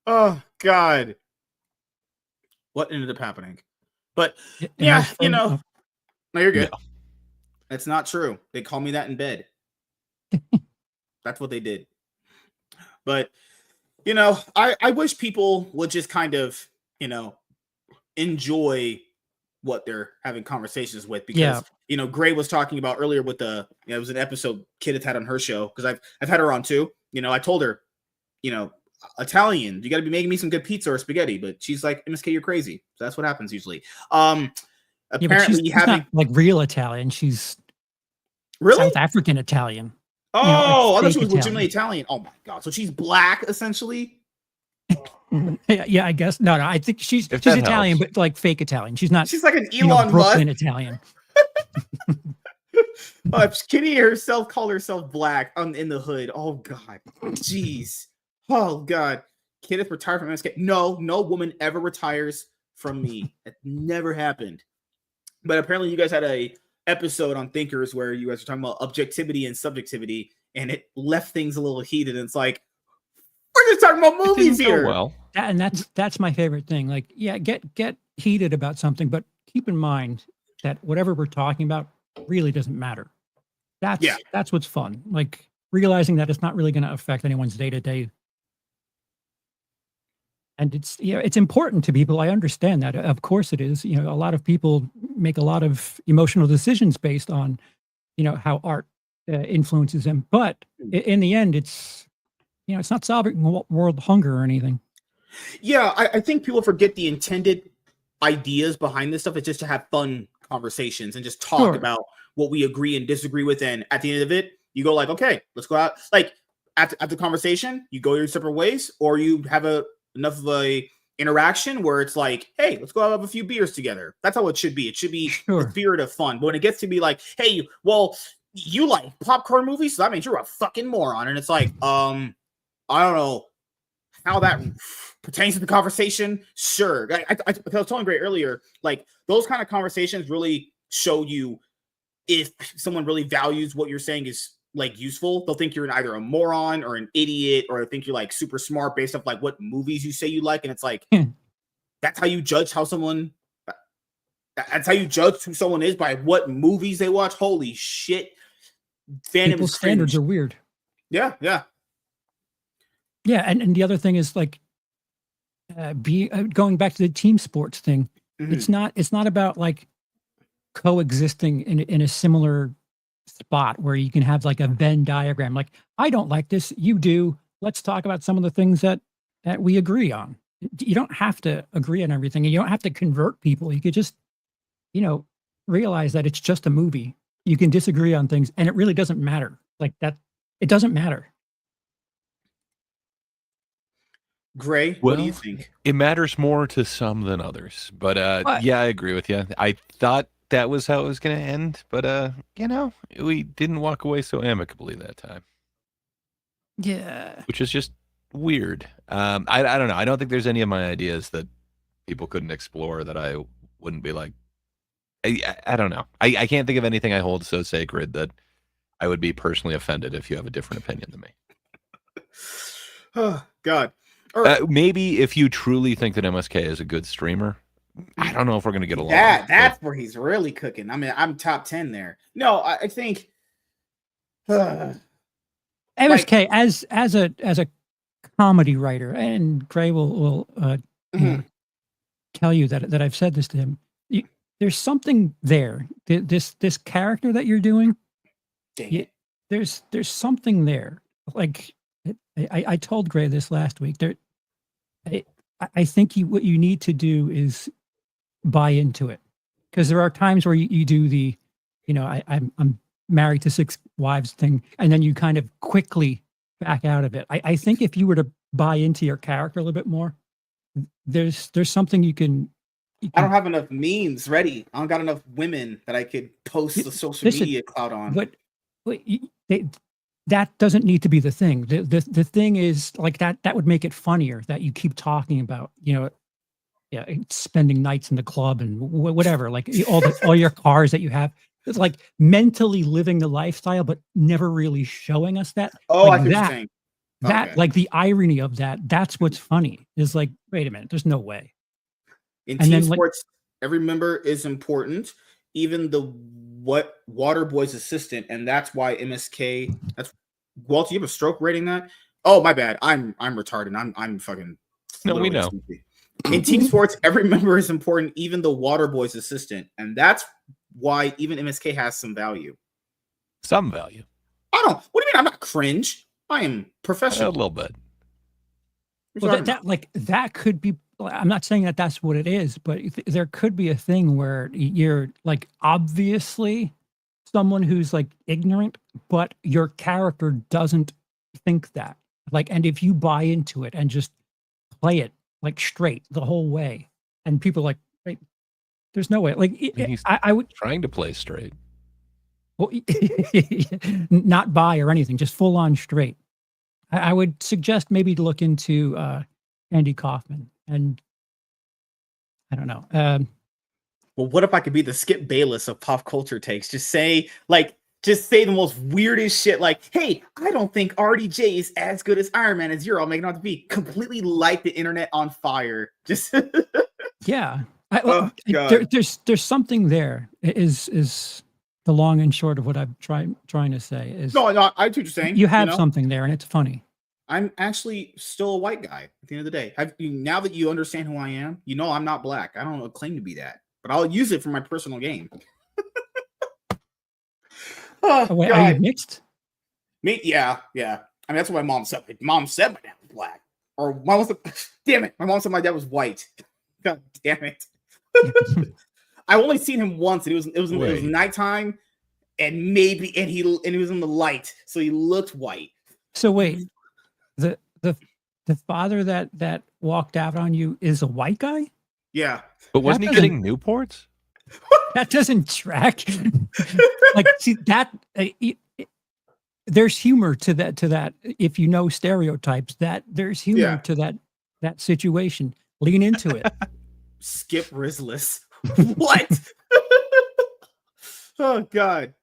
Oh God, what ended up happening? But no, you're good. No. That's not true. They call me that in bed. That's what they did. But I wish people would just kind of enjoy what they're having conversations with, because Gray was talking about earlier with it was an episode Kid had on her show, because I've had her on too. I told her, Italian, you got to be making me some good pizza or spaghetti, but she's like, MSK, you're crazy. So that's what happens usually. Apparently she's not like real Italian. She's really South African Italian. Oh, I thought she was legitimately Italian. Oh my God. So she's black essentially. Yeah, I guess. No, I think she's Italian, but like fake Italian. She's not. She's like an Elon Brooklyn Italian. Kitty herself called herself black in the hood. Oh God. Jeez. Oh God. Kenneth retired from MSK. No woman ever retires from me. It never happened. But apparently you guys had a episode on Thinkers where you guys were talking about objectivity and subjectivity, and it left things a little heated. And it's like, we're just talking about movies here. Well, and that's my favorite thing. Like, yeah, get heated about something, but keep in mind that whatever we're talking about really doesn't matter. That's what's fun. Like realizing that it's not really going to affect anyone's day to day. And it's important to people. I understand that. Of course it is. A lot of people make a lot of emotional decisions based on, how art influences them. But in the end, it's not solving world hunger or anything. Yeah, I think people forget the intended ideas behind this stuff. It's just to have fun conversations and just talk about what we agree and disagree with. And at the end of it, you go like, okay, let's go out. Like after the conversation, you go your separate ways, or you have enough of a interaction where it's like, hey, let's go out have a few beers together. That's how it should be. It should be the spirit of fun. But when it gets to be like, hey, well, you like popcorn movies, so that means you're a fucking moron. And it's like, I don't know how that pertains to the conversation, sure. I was telling Gray earlier, like those kind of conversations really show you if someone really values what you're saying is like useful. They'll think you're either a moron or an idiot, or think you're like super smart based off like what movies you say you like, and it's like that's how you judge how someone. That's how you judge who someone is, by what movies they watch. Holy shit! People's standards are weird. Yeah. And the other thing is like going back to the team sports thing. Mm-hmm. It's not about like coexisting in a similar spot where you can have like a Venn diagram. Like, I don't like this, you do. Let's talk about some of the things that we agree on. You don't have to agree on everything, and you don't have to convert people. You could just, realize that it's just a movie. You can disagree on things, and it really doesn't matter. Like that, it doesn't matter. Gray, what do you think? It matters more to some than others, but yeah, I agree with you. I thought that was how it was going to end, but we didn't walk away so amicably that time. Yeah, which is just weird. I don't know. I don't think there's any of my ideas that people couldn't explore that I wouldn't be like. I don't know. I can't think of anything I hold so sacred that I would be personally offended if you have a different opinion than me. Oh God. Maybe if you truly think that MSK is a good streamer, I don't know if we're going to get along. That's where he's really cooking. I mean, I'm top 10 there. No, I think MSK as a comedy writer, and Gray will tell you that I've said this to him. There's something there. This character that you're doing, there's something there. Like I told Gray this last week. I think what you need to do is buy into it, because there are times where you do the, I'm married to 6 wives thing, and then you kind of quickly back out of it. I think if you were to buy into your character a little bit more, there's something you can. I don't have enough memes ready. I don't got enough women that I could post the social media cloud on. But that doesn't need to be the thing. The thing is like that would make it funnier that you keep talking about, spending nights in the club and whatever, like all your cars that you have. It's like mentally living the lifestyle, but never really showing us that. Oh, like I see what you're saying. That Okay. like the irony of that's what's funny. Is like, wait a minute, there's no way. In team sports, every member is important, even the water boy's assistant, and that's why MSK. That's Walter. You have a stroke rating that? Oh, my bad. I'm retarded. I'm fucking. No, we know. Stupid. In team sports, every member is important, even the water boy's assistant, and that's why even MSK has some value. Some value. I don't. What do you mean? I'm not cringe. I am professional. A little bit. Well, that could be. I'm not saying that that's what it is, but there could be a thing where you're like obviously someone who's like ignorant, but your character doesn't think that. Like, and if you buy into it and just play it like straight the whole way, and people are like, wait, there's no way. Like, I would trying to play straight. Well, not buy or anything, just full on straight. I would suggest maybe to look into Andy Kaufman. And I don't know. Well, what if I could be the Skip Bayless of pop culture takes? Just say the most weirdest shit. Like, hey, I don't think RDJ is as good as Iron Man as you're all making out to be. Completely light the internet on fire. Just yeah. There's something there. Is the long and short of what I'm trying to say. Is no, I know what you're saying. You have something there, and it's funny. I'm actually still a white guy at the end of the day. Now that you understand who I am, I'm not black. I don't claim to be that, but I'll use it for my personal game. Wait, are you mixed? Me? Yeah. I mean, that's what my mom said. My mom said my dad was black. Or damn it. My mom said my dad was white. God damn it. I only seen him once, and it was nighttime, and he was in the light, so he looked white. So wait. The father that walked out on you is a white guy? Yeah. But wasn't he getting Newports? That doesn't track. Like, see that there's humor to that. If you know stereotypes, that there's humor Yeah. to that situation. Lean into it. Skip Rizless. What? Oh God.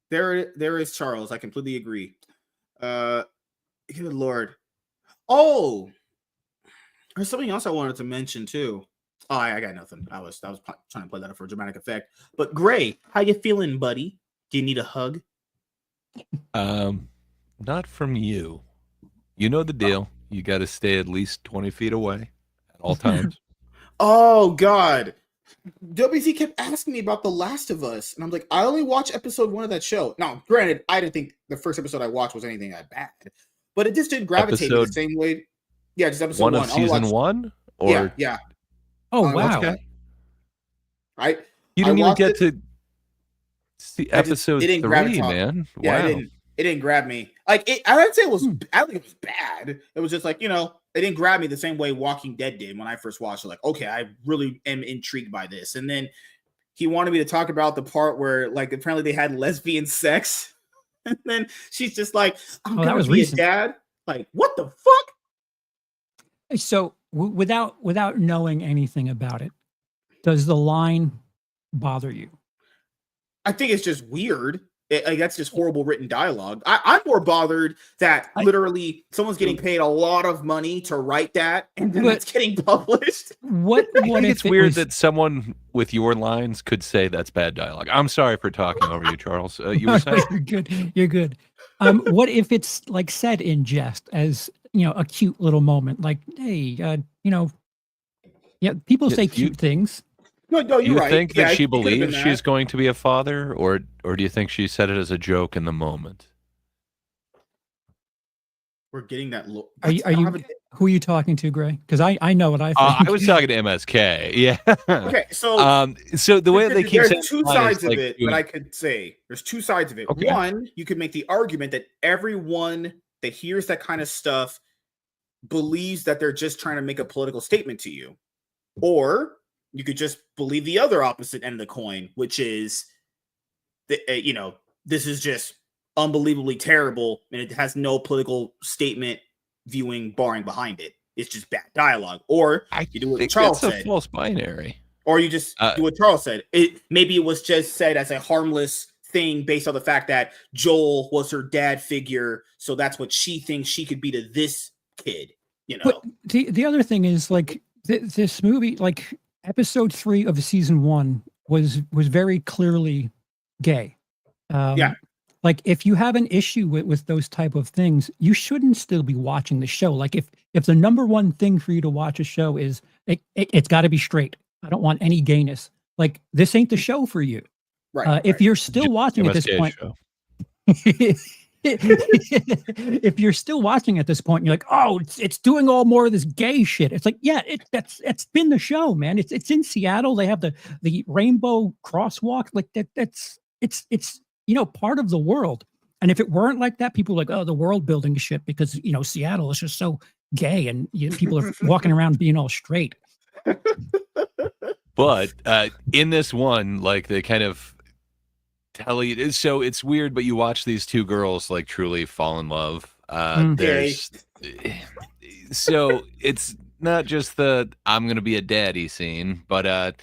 There is Charles. I completely agree. Good Lord. Oh, there's something else I wanted to mention too. Oh, I got nothing. I was trying to play that up for a dramatic effect. But Gray, how you feeling, buddy? Do you need a hug? Not from you. You know the deal. You got to stay at least 20 feet away at all times. Oh God. WZ kept asking me about The Last of Us, and I'm like, I only watched episode 1 of that show. Now, granted, I didn't think the first episode I watched was anything that bad, but it just didn't gravitate me the same way. Yeah, just episode 1 of season 1? Or yeah. Oh wow! Okay. Right? You didn't even get to see episode 3, man. Yeah, wow. It didn't grab me. Like I didn't say it was. I don't think it was bad. It was just like, it didn't grab me the same way Walking Dead did when I first watched it. Like, okay, I really am intrigued by this. And then he wanted me to talk about the part where, like, apparently they had lesbian sex, and then she's just like, "I'm gonna be a dad." Like, what the fuck? So, without knowing anything about it, does the line bother you? I think it's just weird. That's just horrible written dialogue. I'm more bothered that literally someone's getting paid a lot of money to write that, and then it's getting published. What I think it's weird that someone with your lines could say that's bad dialogue. I'm sorry for talking over you, Charles. You were saying? You're good. You're good. What if it's like said in jest as a cute little moment, like, hey, yeah, people say cute things. No, you're right. You think that she believes she's going to be a father, or do you think she said it as a joke in the moment? We're getting that look. Who are you talking to, Gray? Because I know what I think. I was talking to MSK. Yeah. Okay, so so the way they keep saying there's two sides of it that I could say. There's two sides of it. Okay. One, you could make the argument that everyone that hears that kind of stuff believes that they're just trying to make a political statement to you, or you could just believe the other opposite end of the coin, which is that this is just unbelievably terrible and it has no political statement viewing barring behind it. It's just bad dialogue. Or you do what Charles said. That's a false binary. Or you just do what Charles said. Maybe it was just said as a harmless thing based on the fact that Joel was her dad figure, so that's what she thinks she could be to this kid. But the other thing is, like, this movie, like, episode 3 of season 1 was very clearly gay. Like, if you have an issue with those type of things, you shouldn't still be watching the show. Like, if the number one thing for you to watch a show is it's got to be straight, I don't want any gayness. Like, this ain't the show for you. Right. If you're still watching at this point, if you're still watching at this point, and you're like, oh, it's doing all more of this gay shit. It's like, yeah, it's been the show, man. It's in Seattle. They have the rainbow crosswalk. Like it's part of the world. And if it weren't like that, people are like, oh, the world building shit because Seattle is just so gay and people are walking around being all straight. But in this one, like, they kind of tell you, so it's weird, but you watch these two girls like truly fall in love. So it's not just the I'm gonna be a daddy scene, but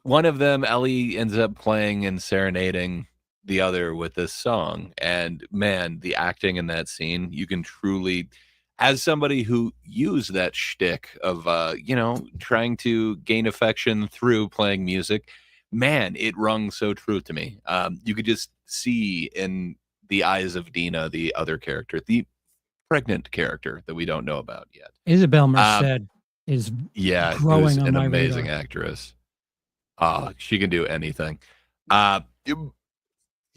one of them, Ellie, ends up playing and serenading the other with this song, and man, the acting in that scene, you can truly, as somebody who used that shtick of trying to gain affection through playing music, man, it rung so true to me. You could just see in the eyes of Dina, the other character, the pregnant character that we don't know about yet. Isabel Merced is growing on an my amazing radar. actress. She can do anything. I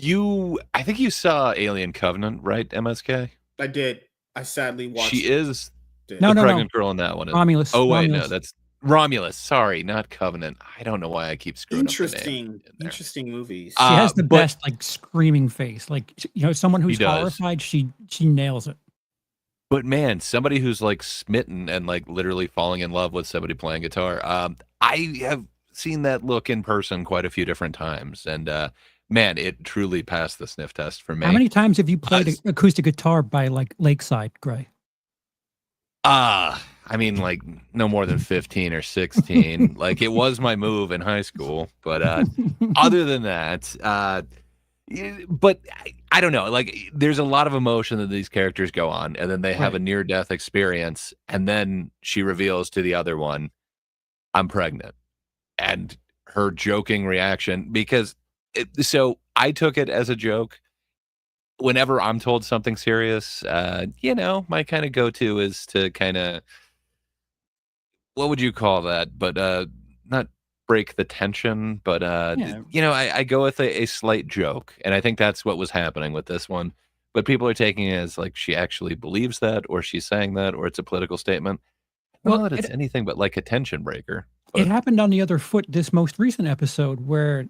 think you saw Alien Covenant, right, MSK? I did. I sadly watched. She is the No. pregnant girl in that one. Romulus. Oh wait, Romulus. no, that's Romulus. Sorry, not Covenant. I don't know why I keep screwing up the name. Interesting movies. She has the best, like, screaming face. Like, someone who's horrified, she nails it. But man, somebody who's like smitten and like literally falling in love with somebody playing guitar. I have seen that look in person quite a few different times, and man, it truly passed the sniff test for me. How many times have you played acoustic guitar by like Lakeside, Gray? I mean, like no more than 15 or 16. Like it was my move in high school, but other than that, but I don't know. Like there's a lot of emotion that these characters go on, and then they have a near-death experience, and then she reveals to the other one, "I'm pregnant," and her joking reaction because so I took it as a joke. Whenever I'm told something serious, my kind of go-to is to kind of, what would you call that? But not break the tension, but I go with a slight joke, and I think that's what was happening with this one. But people are taking it as like she actually believes that, or she's saying that, or it's a political statement. I don't know that it's anything but like a tension breaker. But it happened on the other foot this most recent episode where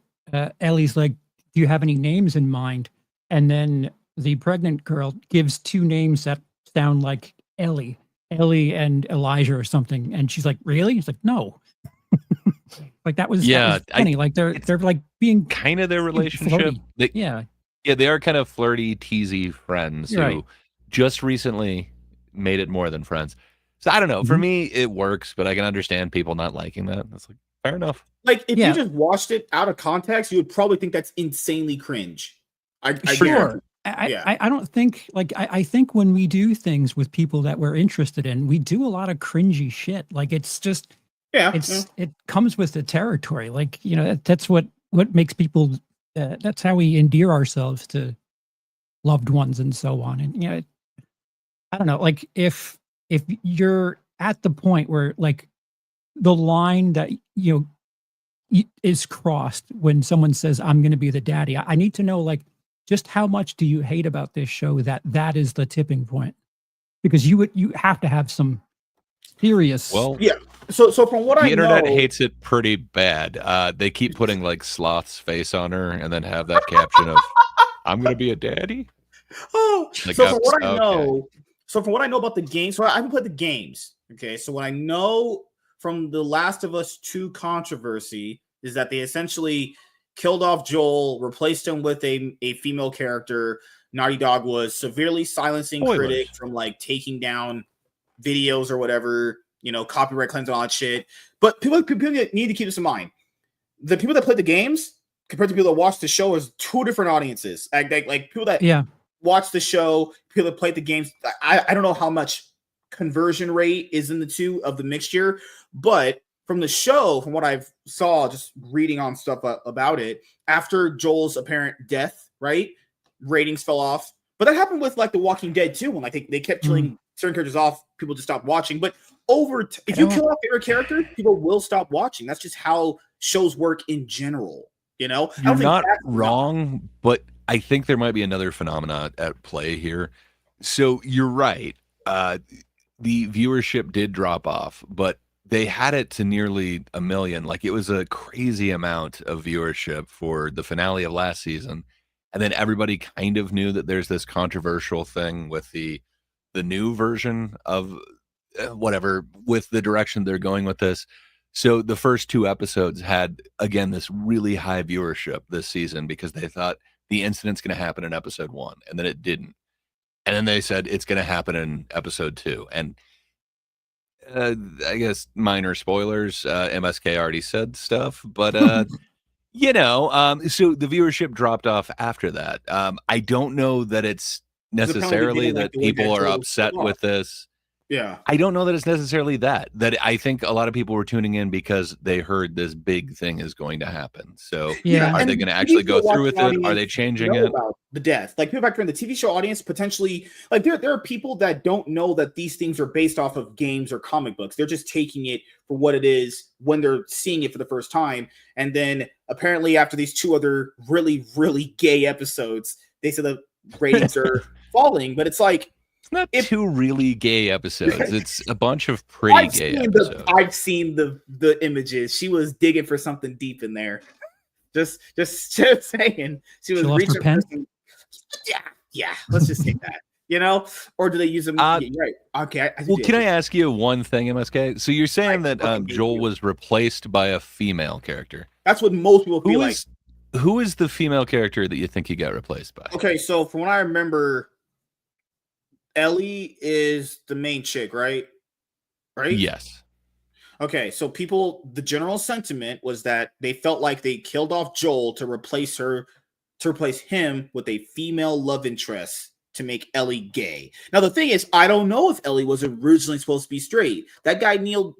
Ellie's like, "Do you have any names in mind?" And then the pregnant girl gives two names that sound like Ellie and Elijah or something, and she's like, "Really?" It's like, "No." Like that was funny. Like they're like being kind of their relationship. They are kind of flirty, teasy friends who just recently made it more than friends. So I don't know. For me, it works, but I can understand people not liking that. That's like fair enough. Like if you just watched it out of context, you would probably think that's insanely cringe. Sure. I don't think I think when we do things with people that we're interested in, we do a lot of cringy shit. Like it's just it comes with the territory. Like, that's what makes people that's how we endear ourselves to loved ones and so on. And I don't know, like if you're at the point where like the line that is crossed when someone says I'm going to be the daddy, I need to know like just how much do you hate about this show that is the tipping point? Because you have to have some serious. So from what I know, the internet hates it pretty bad. They keep putting like Sloth's face on her and then have that caption of "I'm gonna be a daddy." Oh, like so from what I know about the games, so I haven't played the games. Okay, so what I know from the Last of Us 2 controversy is that they essentially killed off Joel, replaced him with a female character. Naughty Dog was severely silencing critics from like taking down videos or whatever, copyright claims and all that shit. But people need to keep this in mind. The people that played the games compared to people that watched the show is two different audiences. Like people that watch the show, people that played the games. I don't know how much conversion rate is in the two of the mixture, but from the show, from what I've saw, just reading on stuff about it, after Joel's apparent death, right, ratings fell off. But that happened with like The Walking Dead too, when like they kept killing certain characters off, people just stopped watching. But if you kill off favorite character, people will stop watching. That's just how shows work in general. You're not wrong, but I think there might be another phenomenon at play here. So you're right. The viewership did drop off, but they had it to nearly 1 million. Like it was a crazy amount of viewership for the finale of last season. And then everybody kind of knew that there's this controversial thing with the new version of whatever, with the direction they're going with this. So the first 2 episodes had, again, this really high viewership this season because they thought the incident's going to happen in episode 1, and then it didn't. And then they said it's going to happen in episode 2. And I guess minor spoilers, MSK already said stuff, but so the viewership dropped off after that. I don't know that it's necessarily that people are upset with this. Yeah. I don't know that it's necessarily that I think a lot of people were tuning in because they heard this big thing is going to happen. So are they going to actually go through with it? Are they changing it? About the death, like people back in the TV show audience, potentially, like there are people that don't know that these things are based off of games or comic books. They're just taking it for what it is when they're seeing it for the first time. And then apparently after these 2 other really, really gay episodes, they said the ratings are falling, but it's like, it's not 2 really gay episodes. It's a bunch of pretty gay episodes. I've seen the images. She was digging for something deep in there. Just saying. She was reaching for some, yeah. Let's just say that. Or do they use them? Right. Okay. Can I ask you one thing, MSK? So you're saying that Joel was replaced by a female character. That's what most people feel like. Who is the female character that you think he got replaced by? Okay, so from what I remember, Ellie is the main chick, right? Right? Yes. Okay, so the general sentiment was that they felt like they killed off Joel to replace him with a female love interest to make Ellie gay. Now the thing is, I don't know if Ellie was originally supposed to be straight. That guy Neil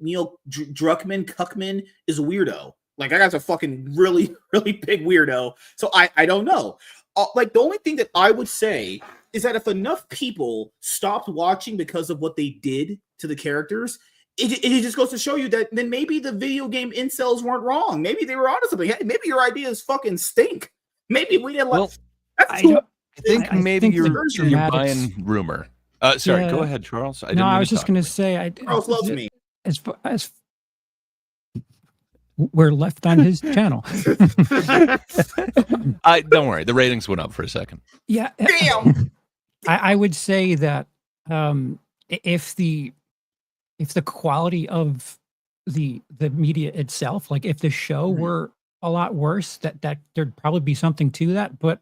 Cuckman is a weirdo. Like that guy's a fucking really really big weirdo. So I don't know. Like the only thing that I would say is that if enough people stopped watching because of what they did to the characters, it just goes to show you that then maybe the video game incels weren't wrong. Maybe they were onto something. Hey, maybe your ideas fucking stink. Maybe we didn't well, I think maybe you're buying rumor. Sorry, Yeah. go ahead, Charles. I was just going to say, Charles loves me. As we're left on his channel. Don't worry, the ratings went up for a second. Yeah. Damn. I would say that if the quality of the media itself, like if the show were a lot worse, that there'd probably be something to that. But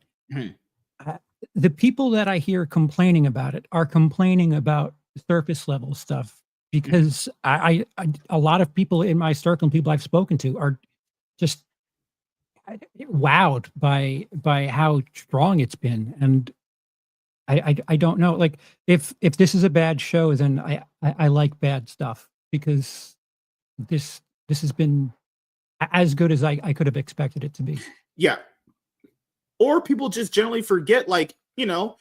the people that I hear complaining about it are complaining about surface level stuff because I a lot of people in my circle and people I've spoken to are just wowed by how strong it's been. And I don't know, like if this is a bad show, then I like bad stuff because this has been as good as I could have expected it to be. Yeah. Or people just generally forget, like, you know,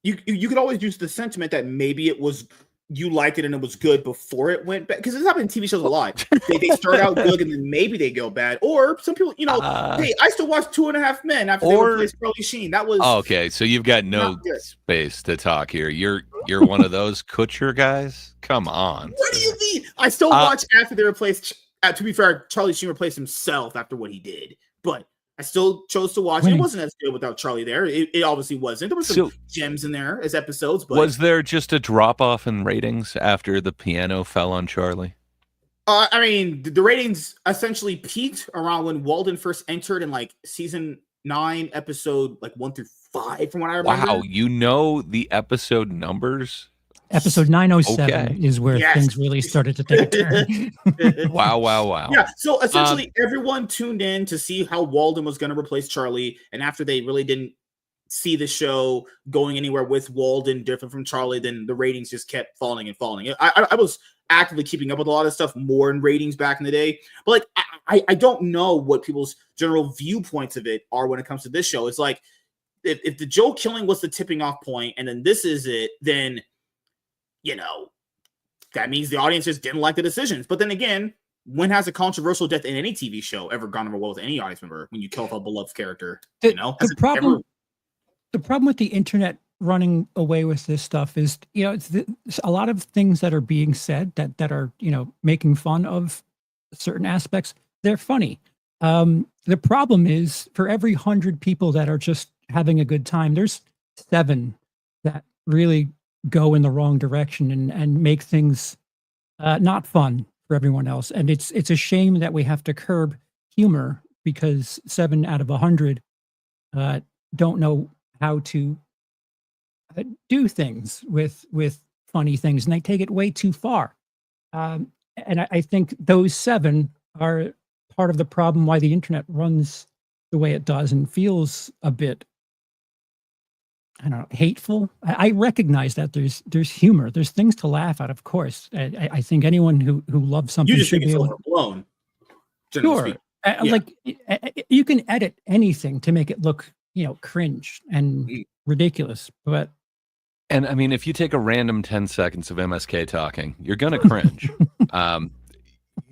you could always use the sentiment that maybe it was you liked it and it was good before it went bad. Because this happens in TV shows a lot. They start out good and then maybe they go bad. Or some people, you know, hey, I still watched 2.5 Men after they replaced Charlie Sheen. That was okay. So you've got no space to talk here. You're one of those Kutcher guys. Come on. What do you mean? I still watch after they replaced. To be fair, Charlie Sheen replaced himself after what he did, but I still chose to watch it. It wasn't as good without Charlie there. It obviously wasn't. There were some gems in there as episodes. But was there just a drop off in ratings after the piano fell on Charlie? I mean, the ratings essentially peaked around when Walden first entered in like season 9, episode like 1 through 5, from what I remember. Wow, you know the episode numbers? Episode 907 is where things really started to take a turn. Wow. Yeah, so essentially everyone tuned in to see how Walden was going to replace Charlie, and after they really didn't see the show going anywhere with Walden different from Charlie, then the ratings just kept falling and falling. I was actively keeping up with a lot of stuff more in ratings back in the day, but like I don't know what people's general viewpoints of it are when it comes to this show. It's like if the Joe killing was the tipping off point and then this is it, then you know, that means the audience just didn't like the decisions. But then again, when has a controversial death in any TV show ever gone over well with any audience member when you kill off a beloved character? The problem with the internet running away with this stuff is, you know, it's a lot of things that are being said that are, you know, making fun of certain aspects. They're funny. The problem is for every 100 people that are just having a good time, there's 7 that really go in the wrong direction and make things not fun for everyone else. And it's a shame that we have to curb humor because 7 out of 100 don't know how to do things with funny things, and they take it way too far. And I think those 7 are part of the problem why the internet runs the way it does and feels a bit, I don't know, hateful. I recognize that there's humor, there's things to laugh at, of course. I think anyone who loves something should be able overblown. Sure, like you can edit anything to make it look, you know, cringe and ridiculous. But and I mean, if you take a random 10 seconds of MSK talking, you're gonna cringe.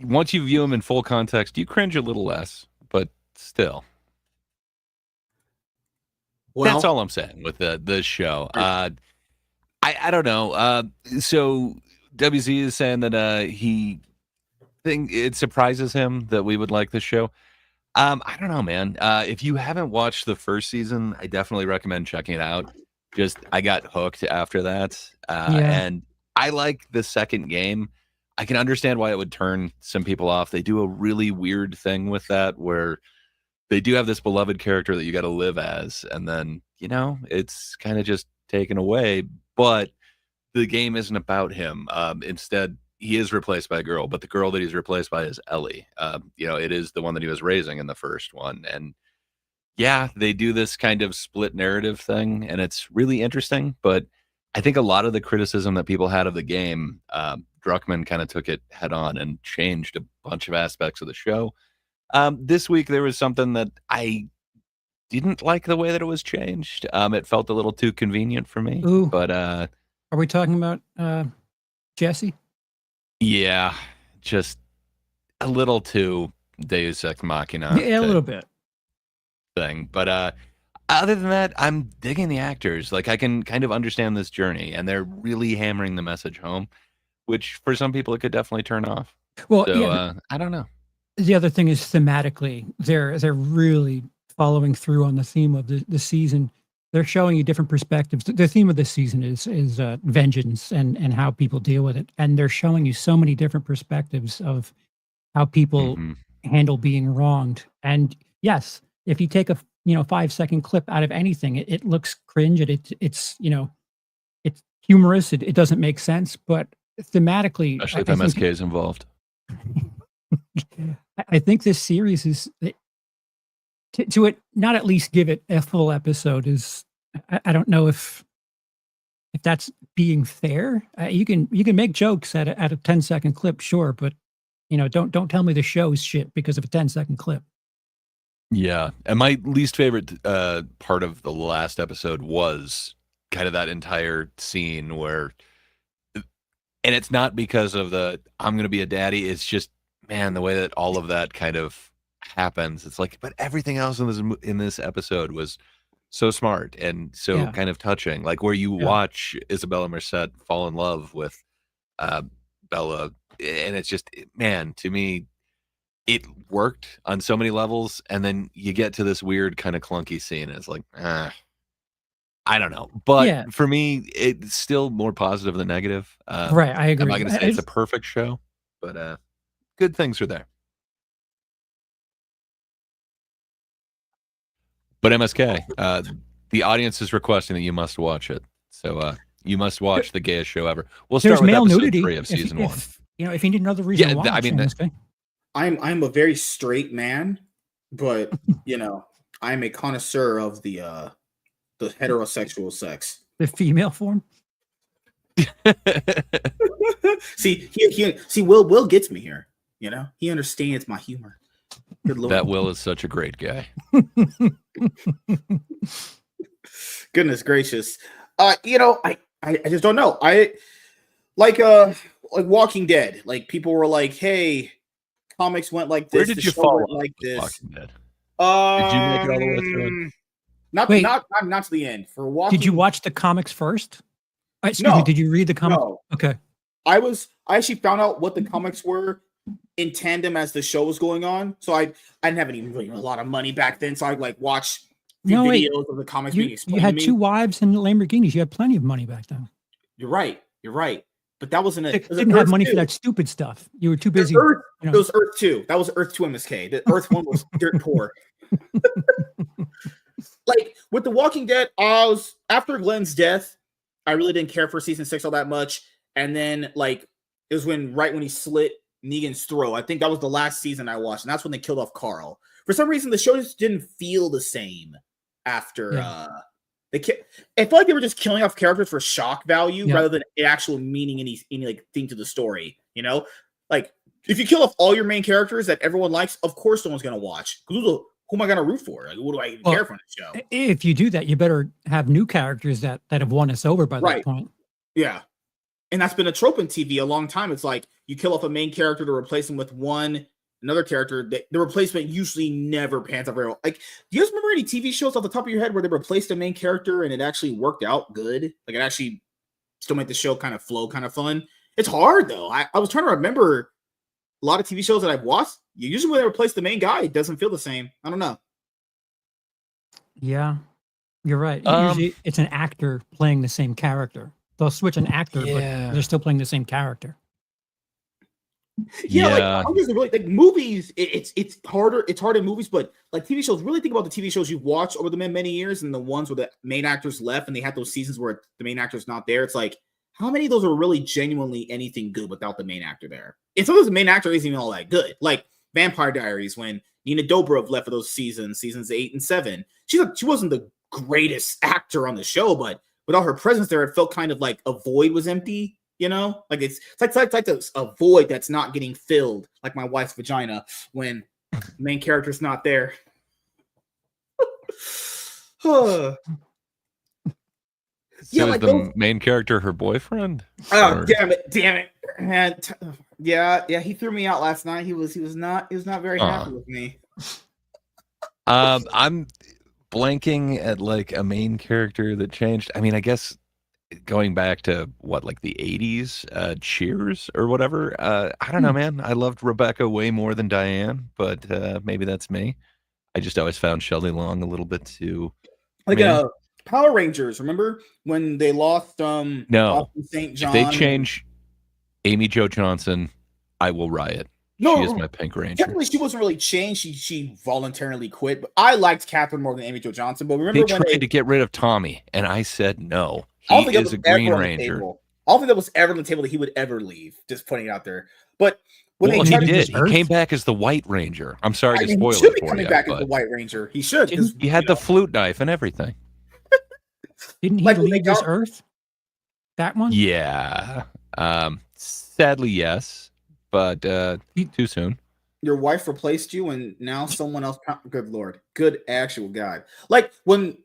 Once you view him in full context, you cringe a little less, but still. Well, that's all I'm saying with the show. I don't know. So WZ is saying that it surprises him that we would like this show. I don't know, man. If you haven't watched the first season, I definitely recommend checking it out. I got hooked after that, and I like the second game. I can understand why it would turn some people off. They do a really weird thing with that where they do have this beloved character that you got to live as, and then it's kind of just taken away. But the game isn't about him. Instead, he is replaced by a girl, but the girl that he's replaced by is Ellie. It is the one that he was raising in the first one, and yeah, they do this kind of split narrative thing, and it's really interesting. But I think a lot of the criticism that people had of the game, Druckmann kind of took it head on and changed a bunch of aspects of the show. This week there was something that I didn't like the way that it was changed. It felt a little too convenient for me. Ooh. But Are we talking about Jesse? yeah, just a little too Deus Ex Machina. Yeah, a little bit. Thing. But other than that, I'm digging the actors. Like, I can kind of understand this journey, and they're really hammering the message home, which for some people it could definitely turn off. Well, So yeah, I don't know. the other thing is thematically, they're really following through on the theme of the season. They're showing you different perspectives. The theme of this season is vengeance and how people deal with it, and they're showing you so many different perspectives of how people handle being wronged. And yes, if you take a 5-second clip out of anything, it looks cringe. It's it's humorous. It doesn't make sense, but thematically, Especially if MSK is involved. I think this series is to it not at least give it a full episode is I don't know if that's being fair. You can make jokes at a 10-second clip, sure, but don't tell me the show's shit because of a 10-second clip. Yeah, and my least favorite part of the last episode was kind of that entire scene where, and it's not because of the I'm gonna be a daddy. It's just, man, the way that all of that kind of happens. It's like, but everything else in this episode was so smart and so kind of touching. Like where you watch Isabella Merced fall in love with Bella, and it's just, man, to me, it worked on so many levels, and then you get to this weird kind of clunky scene, and it's like, I don't know. But for me, it's still more positive than negative. Right, I agree. I'm not going to say it's a perfect show, but good things are there. But MSK, the audience is requesting that you must watch it. So you must watch the gayest show ever. We'll start with male episode nudity 3 of season 1. If you need another reason to watch, I mean, MSK. I'm a very straight man, but I'm a connoisseur of the heterosexual sex. The female form. See, Will gets me here. He understands my humor. Good Lord. That Will is such a great guy. Goodness gracious. I just don't know. I like Walking Dead. Like people were like, "Hey, comics went like this. Where did you fall like this?" Walking Dead? Did you make it all the way through? Not to the end. For Walking. Did you watch the comics first? Excuse me. Did you read the comics? No. Okay. I actually found out what the comics were in tandem as the show was going on. So I didn't have really a lot of money back then. So I'd watch videos of the comics being explained. You had to me. 2 wives and Lamborghinis. You had plenty of money back then. You're right. But that wasn't it. Didn't have money for that stupid stuff. You were too busy. It was Earth 2. That was Earth 2 MSK. The Earth 1 was dirt poor. Like with The Walking Dead, after Glenn's death, I really didn't care for season 6 all that much. And then it was right when he slit Negan's throat. I think that was the last season I watched, and that's when they killed off Carl. For some reason, the show just didn't feel the same after I felt like they were just killing off characters for shock value rather than actual meaning any thing to the story. Like if you kill off all your main characters that everyone likes, of course no one's gonna watch. Who am I gonna root for? What do I even care for the show? If you do that, you better have new characters that have won us over by that point. Yeah. And that's been a trope in TV a long time. It's like you kill off a main character to replace him with another character. The replacement usually never pans out very well. Like, do you guys remember any TV shows off the top of your head where they replaced a main character and it actually worked out good? Like, it actually still made the show kind of flow, kind of fun. It's hard, though. I was trying to remember a lot of TV shows that I've watched. Usually when they replace the main guy, it doesn't feel the same. I don't know. Yeah, you're right. Usually it's an actor playing the same character. They'll switch an actor, but they're still playing the same character. Yeah, like Yeah. I'm just really like movies. It's harder. It's hard in movies, but like TV shows. Really think about the TV shows you've watched over the many years, and the ones where the main actors left, and they had those seasons where the main actor's not there. It's like how many of those are really genuinely anything good without the main actor there? And sometimes the main actor isn't even all that good. Like Vampire Diaries, when Nina Dobrev left for those seasons 8 and 7. She wasn't the greatest actor on the show, but without her presence there, it felt kind of like a void was empty. You know, like it's like a void that's not getting filled, like my wife's vagina when the main character's not there. So Yeah, is like the those. main character her boyfriend? Oh, Or- damn it! And yeah, he threw me out last night. He was not very happy with me. I'm blanking at like a main character that changed. I mean, I guess going back to what, like the 80s, Cheers or whatever. I don't know, man. I loved Rebecca way more than Diane, but maybe that's me. I just always found Shelley Long a little bit too Like meh. Power Rangers. Remember when they lost No. Austin St. If they John? change Amy Jo Johnson, I will riot. No, She is my Pink Ranger. technically she wasn't really changed. She voluntarily quit. But I liked Catherine more than Amy Jo Johnson. But remember They when tried to get rid of Tommy, and I said no. I don't He think that is was a Green ever on the Ranger. table. I don't think that was ever on the table that he would ever leave. Just putting it out there. But when Well, they he tried did. to, He came back as the White Ranger. I'm sorry to I mean, spoil he should it be for coming you, back as the but White Ranger. He should. he had the flute knife and everything. Didn't he Like when they leave this got- Earth? That one? Yeah. Sadly, yes, but too soon. Your wife replaced you, and now someone else. Good Lord, good actual God. Like when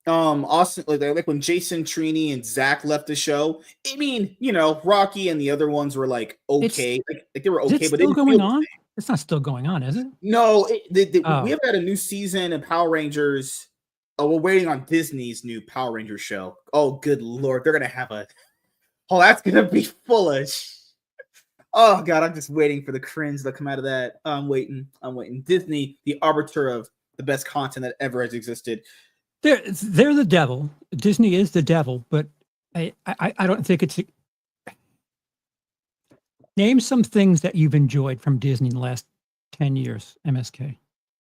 Austin, like when Jason Trini and Zach left the show. I mean, Rocky and the other ones were like okay, like they were Is okay, it but they still didn't feel going the on? same. It's not still going on, is it? No, Oh. we have had a new season of Power Rangers. Oh, we're waiting on Disney's new Power Ranger show. Oh, good Lord, they're gonna have a. Oh, that's gonna be full of. Oh God, I'm just waiting for the cringe that come out of that. I'm waiting. Disney, the arbiter of the best content that ever has existed. They're the devil. Disney is the devil, but I don't think it's. Name some things that you've enjoyed from Disney in the last 10 years, MSK.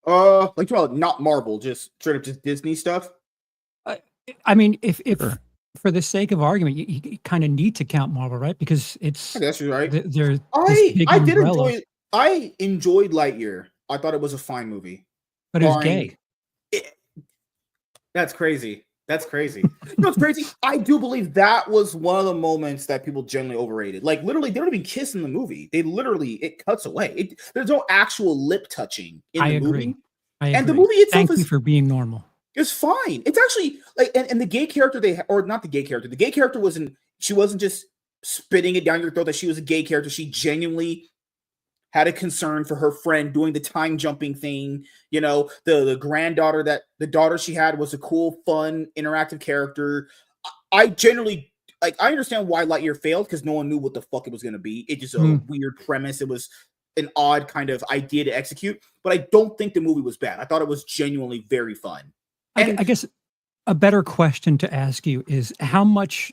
Like well, not Marvel, just straight up just Disney stuff. I mean, if Sure. for the sake of argument, you kind of need to count Marvel, right? Because it's I guess you're right. they're this big I did umbrella, enjoy. I enjoyed Lightyear. I thought it was a fine movie. but it was barring- gay. That's crazy. That's crazy. You know what's crazy? I do believe that was one of the moments that people generally overrated. Like literally, they don't even kiss in the movie. It cuts away. There's no actual lip touching in I the agree. movie. I And the agree. movie itself Thank you is for being normal. It's fine. It's actually like, and the gay character or not the gay character. The gay character she wasn't just spitting it down your throat that she was a gay character. She genuinely had a concern for her friend doing the time jumping thing. The granddaughter the daughter she had was a cool, fun, interactive character. I generally like. I understand why Lightyear failed because no one knew what the fuck it was going to be. It's just a weird premise. It was an odd kind of idea to execute, but I don't think the movie was bad. I thought it was genuinely very fun. I guess a better question to ask you is how much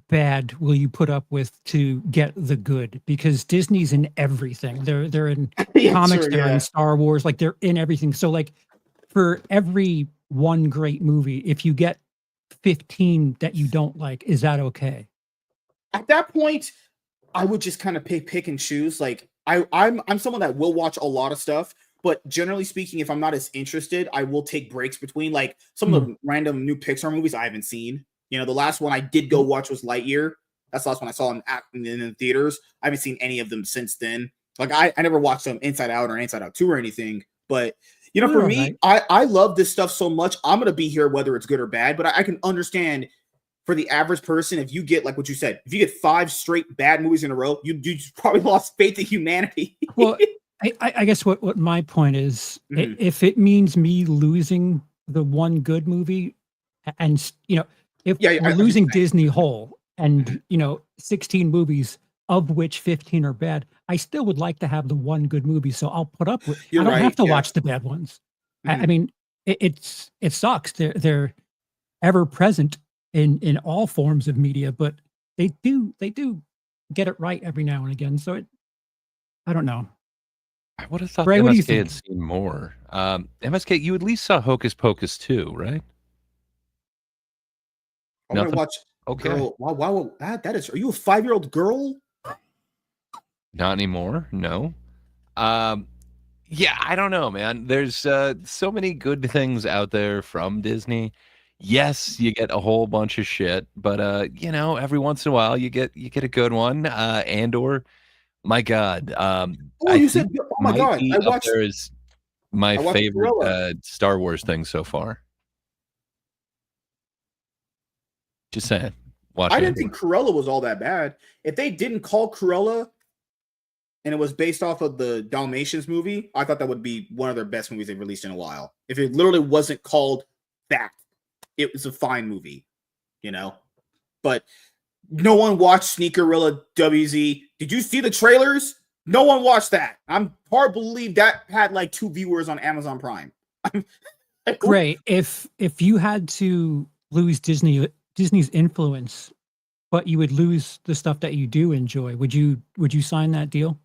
bad will you put up with to get the good? Because Disney's in everything. They're in Yeah, comics, sure, they're yeah. in Star Wars, like they're in everything. So like for every one great movie, if you get 15 that you don't like, is that okay? At that point, I would just kind of pick and choose. Like I'm someone that will watch a lot of stuff, but generally speaking, if I'm not as interested, I will take breaks between like some of the random new Pixar movies I haven't seen. The last one I did go watch was Lightyear. That's the last one I saw in theaters. I haven't seen any of them since then. Like I never watched them Inside Out or Inside Out 2 or anything. But for me, I love this stuff so much. I'm gonna be here whether it's good or bad. But I can understand for the average person, if you get like what you said, if you get 5 straight bad movies in a row, you probably lost faith in humanity. Well, I guess what my point is, if it means me losing the one good movie, and if we're losing Disney whole, and 16 movies of which 15 are bad, I still would like to have the one good movie. So I'll put up with. I don't have to watch the bad ones. I mean, it sucks. They're ever present in all forms of media, but they do get it right every now and again. So I don't know. I would have thought Bray, the what do you MSK had think? seen more. MSK, you at least saw Hocus Pocus 2, right? I'm gonna Nothing? watch Okay. girl. Wow, that is. Are you a 5-year-old girl? Not anymore? No. Um, yeah, I don't know, man. There's so many good things out there from Disney. Yes, you get a whole bunch of shit, but every once in a while you get a good one. Andor, my God, Oh, I you think said. Oh my might god, be up there as my I watched favorite Cruella. Star Wars thing so far. Just saying. Watch I didn't Andor. think Cruella was all that bad. If they didn't call Cruella and it was based off of the Dalmatians movie, I thought that would be one of their best movies they've released in a while. If it literally wasn't called that, it was a fine movie, you know. But no one watched Sneakerella WZ. Did you see the trailers? No one watched that. I'm hard to believe that had like 2 viewers on Amazon Prime. Great. If you had to lose Disney's influence, but you would lose the stuff that you do enjoy, would you sign that deal?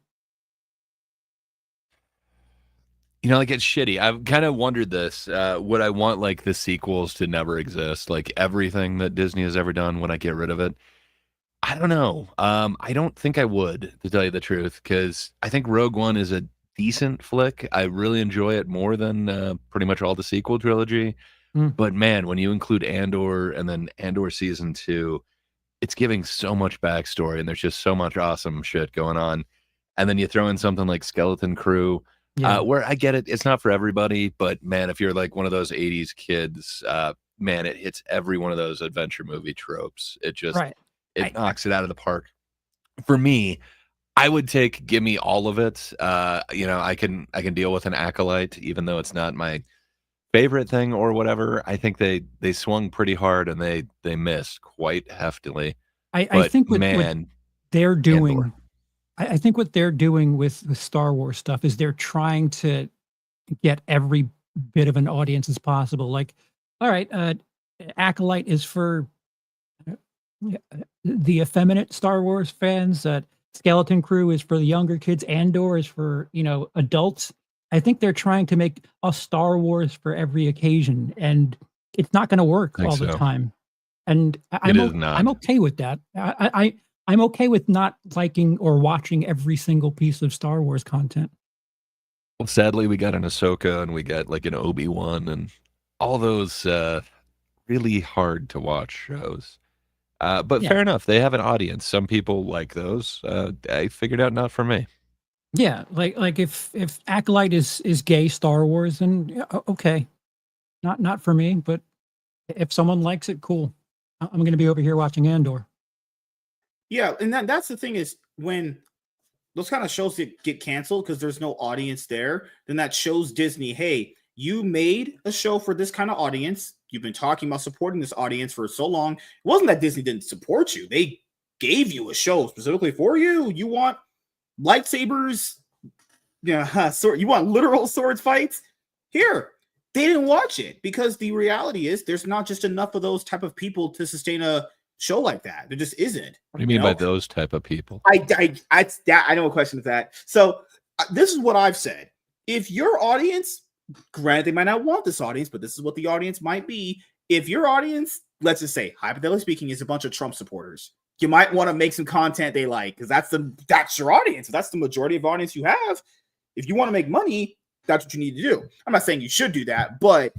Like it's shitty. I've kind of wondered this. Would I want like the sequels to never exist? Like everything that Disney has ever done, would I get rid of it? I don't know. I don't think I would, to tell you the truth, because I think Rogue One is a decent flick. I really enjoy it more than pretty much all the sequel trilogy. Mm, But man, when you include Andor and then Andor season two, it's giving so much backstory and there's just so much awesome shit going on. And then you throw in something like Skeleton Crew, yeah. where I get it, it's not for everybody, but man, if you're like one of those 80s kids, man, it hits every one of those adventure movie tropes. Right. It I knocks it out of the park. For me, I would take give me all of it. I can deal with an acolyte, even though it's not my favorite thing or whatever. I think they swung pretty hard and they missed quite heftily. I But think what man, they're Andor. doing I think what they're doing with Star Wars stuff is they're trying to get every bit of an audience as possible. Like, all right, Acolyte is for yeah, the effeminate Star Wars fans. Skeleton Crew is for the younger kids. Andor is for adults. I think they're trying to make a Star Wars for every occasion, and it's not going to work I think all the so. time. And It is not. I'm okay with that. I'm okay with not liking or watching every single piece of Star Wars content. Well, sadly, we got an Ahsoka and we got like an Obi-Wan and all those really hard to watch shows. But Yeah, fair enough. They have an audience. Some people like those. I figured out not for me. yeah. Like if Acolyte is gay Star Wars, then yeah, okay, not for me. But if someone likes it, cool. I'm going to be over here watching Andor. Yeah, and that's the thing is when those kind of shows get canceled because there's no audience there, then that shows Disney, hey, you made a show for this kind of audience. You've been talking about supporting this audience for so long. It wasn't that Disney didn't support you. They gave you a show specifically for you. You want lightsabers, yeah, sword, you want literal swords fights? Here. They didn't watch it because the reality is there's not just enough of those type of people to sustain a show like that. There just isn't. What do you You mean by know, those type of people? I know what question is that. So this is what I've said. If your audience, granted they might not want this audience, but this is what the audience might be. If your audience, let's just say, hypothetically speaking, is a bunch of Trump supporters, you might want to make some content they like because that's your audience. That's the majority of audience you have. If you want to make money, that's what you need to do. I'm not saying you should do that, but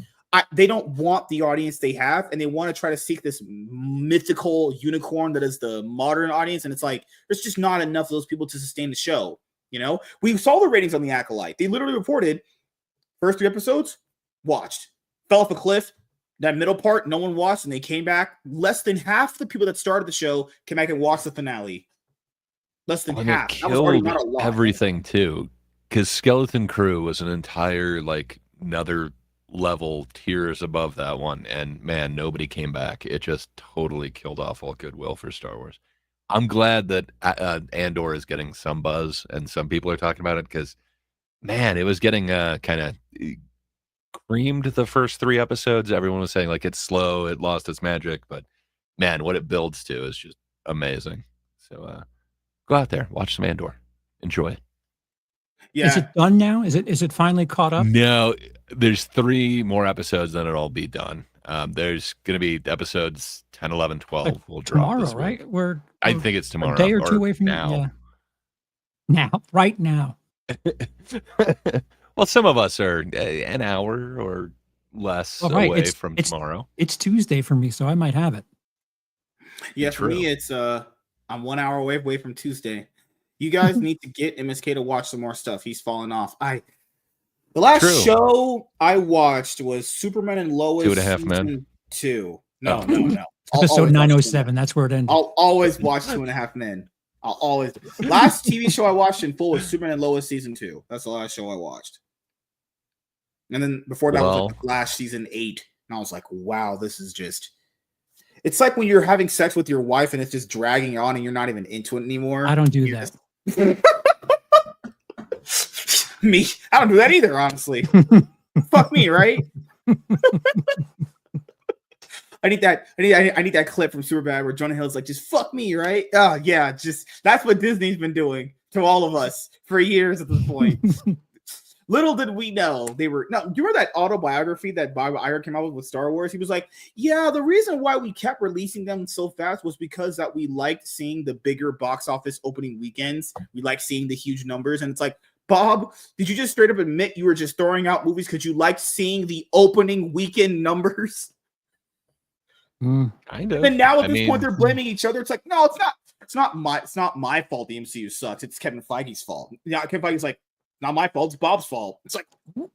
they don't want the audience they have, and they want to try to seek this mythical unicorn that is the modern audience. And it's like there's just not enough of those people to sustain the show. We saw the ratings on the Acolyte. They literally reported first 3 episodes watched, fell off a cliff. That middle part, no one watched, and they came back. Less than half the people that started the show came back and watched the finale. Less than And it half. That was already killed not a lot. everything too, because Skeleton Crew was an entire like another level tiers above that one, and man, nobody came back. It just totally killed off all goodwill for Star Wars. I'm glad that Andor is getting some buzz and some people are talking about it because man, it was getting kind of creamed the first 3 episodes. Everyone was saying like it's slow, it lost its magic, but man, what it builds to is just amazing. So go out there, watch some Andor, enjoy it. Yeah. Is it done now? Is it finally caught up? No, there's 3 more episodes, then it'll be done. There's going to be episodes 10, 11, 12 Like will drop tomorrow, this week. right? We're I think it's tomorrow a day or two or away from now. Yeah. Now, right now. Well, some of us are an hour or less Oh, right. away from tomorrow. It's Tuesday for me, so I might have it. Yeah, for me, it's I'm 1 hour away from Tuesday. You guys need to get MSK to watch some more stuff. He's falling off. The last show I watched was Superman and Lois 2.5 Men. season 2. No. Episode 907. That's where it ended. I'll always watch 2.5 Men. I'll always. Last TV show I watched in full was Superman and Lois season 2. That's the last show I watched. And then before that was like the Flash season 8. And I was like, wow, this is just. It's like when you're having sex with your wife and it's just dragging on and you're not even into it anymore. I don't do that. Me, I don't do that either, honestly. Fuck me, right? I need that clip from Superbad where Jonah Hill's like, just fuck me, right? Oh yeah, just that's what Disney's been doing to all of us for years at this point. Little did we know they were. Now, do you remember that autobiography that Bob Iger came out with Star Wars? He was like, yeah, the reason why we kept releasing them so fast was because that we liked seeing the bigger box office opening weekends. We liked seeing the huge numbers. And it's like, Bob, did you just straight up admit you were just throwing out movies because you liked seeing the opening weekend numbers? Kind of. And now at this point, they're blaming each other. It's like, no, it's not. It's not my fault. The MCU sucks. It's Kevin Feige's fault. Yeah, Kevin Feige's like, not my fault. It's Bob's fault. It's like,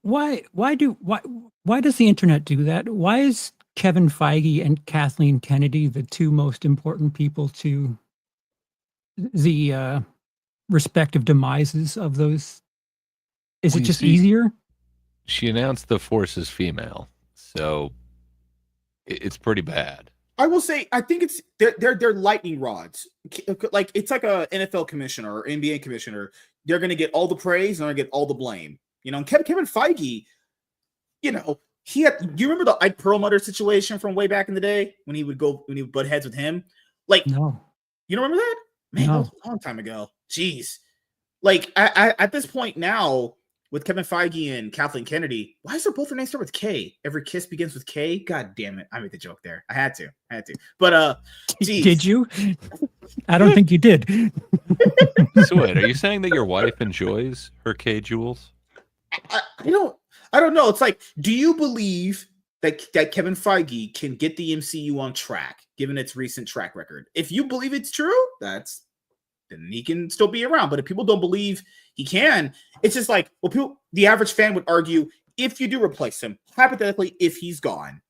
why does the internet do that? Why is Kevin Feige and Kathleen Kennedy the 2 most important people to the respective demises of those? Is it just easier? She announced the Force is female, so it's pretty bad. I will say, I think they're lightning rods. Like it's like a NFL commissioner or NBA commissioner. They're going to get all the praise and they're going to get all the blame. You know, and Kevin Feige, you know, do you remember the Ike Perlmutter situation from way back in the day when he would butt heads with him? Like, no, you don't remember that? Man, that was a long time ago. Jeez. Like I at this point now with Kevin Feige and Kathleen Kennedy, why is there both their names start with K? Every kiss begins with K. God damn it! I made the joke there. I had to. But geez. Did you? I don't think you did. So wait, are you saying that your wife enjoys her K jewels? I don't know. It's like, do you believe that Kevin Feige can get the MCU on track, given its recent track record? If you believe it's true, then he can still be around. But if people don't believe he can, it's just like, well, the average fan would argue, if you do replace him, hypothetically, if he's gone,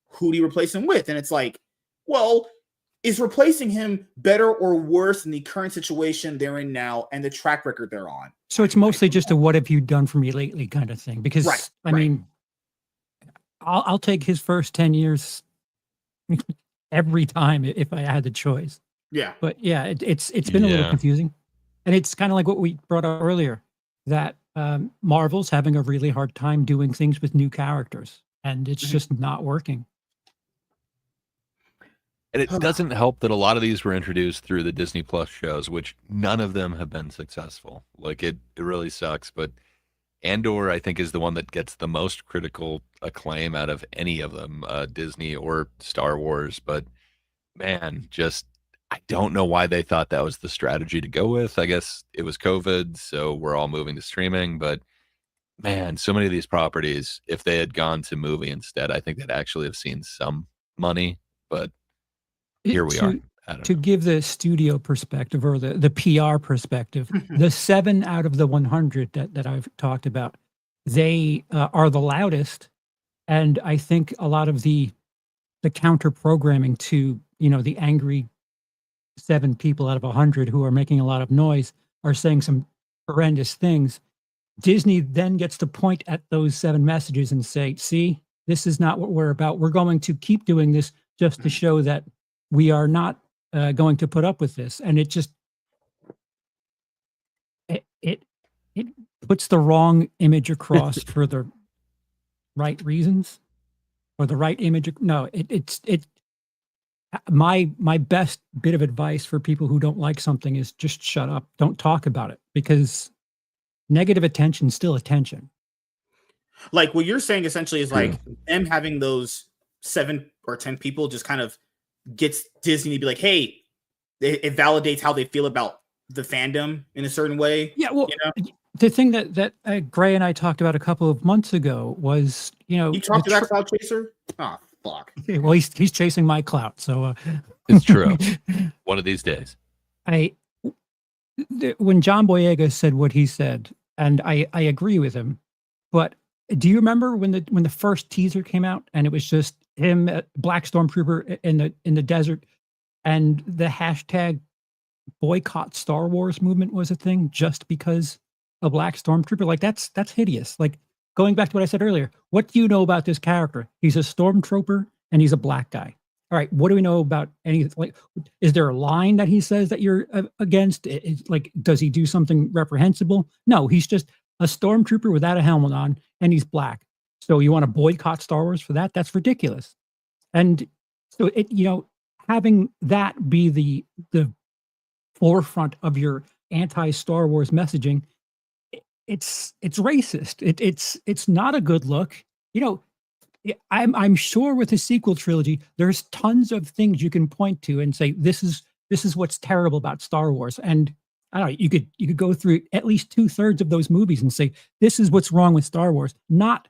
who do you replace him with? And it's like, well, is replacing him better or worse than the current situation they're in now and the track record they're on? So it's mostly just a "what have you done for me lately" kind of thing. Because I mean, I'll take his first 10 years every time if I had the choice. Yeah. But yeah, it's been a little confusing. And it's kind of like what we brought up earlier, that Marvel's having a really hard time doing things with new characters, and it's just not working. And it doesn't help that a lot of these were introduced through the Disney Plus shows, which none of them have been successful. Like it really sucks. But Andor, I think, is the one that gets the most critical acclaim out of any of them, Disney or Star Wars. But man, I don't know why they thought that was the strategy to go with. I guess it was COVID, so we're all moving to streaming. But man, so many of these properties, if they had gone to movie instead, I think they'd actually have seen some money. But here we are. To give the studio perspective or the PR perspective, the 7 out of the 100 that I've talked about, they are the loudest. And I think a lot of the counter programming to, the angry 7 people out of 100 who are making a lot of noise are saying some horrendous things. Disney then gets to point at those 7 messages and say, see, this is not what we're about. We're going to keep doing this just to show that we are not going to put up with this. And it just, it puts the wrong image across for the right reasons or the right image. No, my best bit of advice for people who don't like something is just shut up. Don't talk about it, because negative attention is still attention. Like what you're saying essentially is True. like them having those 7 or 10 people just kind of gets Disney to be like, hey, it validates how they feel about the fandom in a certain way. Yeah, well, you know, the thing that Gray and I talked about a couple of months ago was, you talked to that cloud chaser. Oh fuck. Well, he's chasing my clout, so It's true. One of these days. When John Boyega said what he said, and I agree with him, but do you remember when the first teaser came out and it was just him, Black Stormtrooper in the desert, and the hashtag boycott Star Wars movement was a thing just because a Black Stormtrooper? Like that's hideous. Like going back to what I said earlier, what do you know about this character? He's a Stormtrooper and he's a black guy. All right, what do we know about anything? Like, is there a line that he says that you're against? Like, does he do something reprehensible? No, he's just a Stormtrooper without a helmet on, and he's black. So you want to boycott Star Wars for that? That's ridiculous. And so having that be the forefront of your anti-Star Wars messaging, it's racist. It's not a good look. I'm sure with the sequel trilogy, there's tons of things you can point to and say this is what's terrible about Star Wars. And I don't know, you could go through at least 2/3 of those movies and say this is what's wrong with Star Wars, not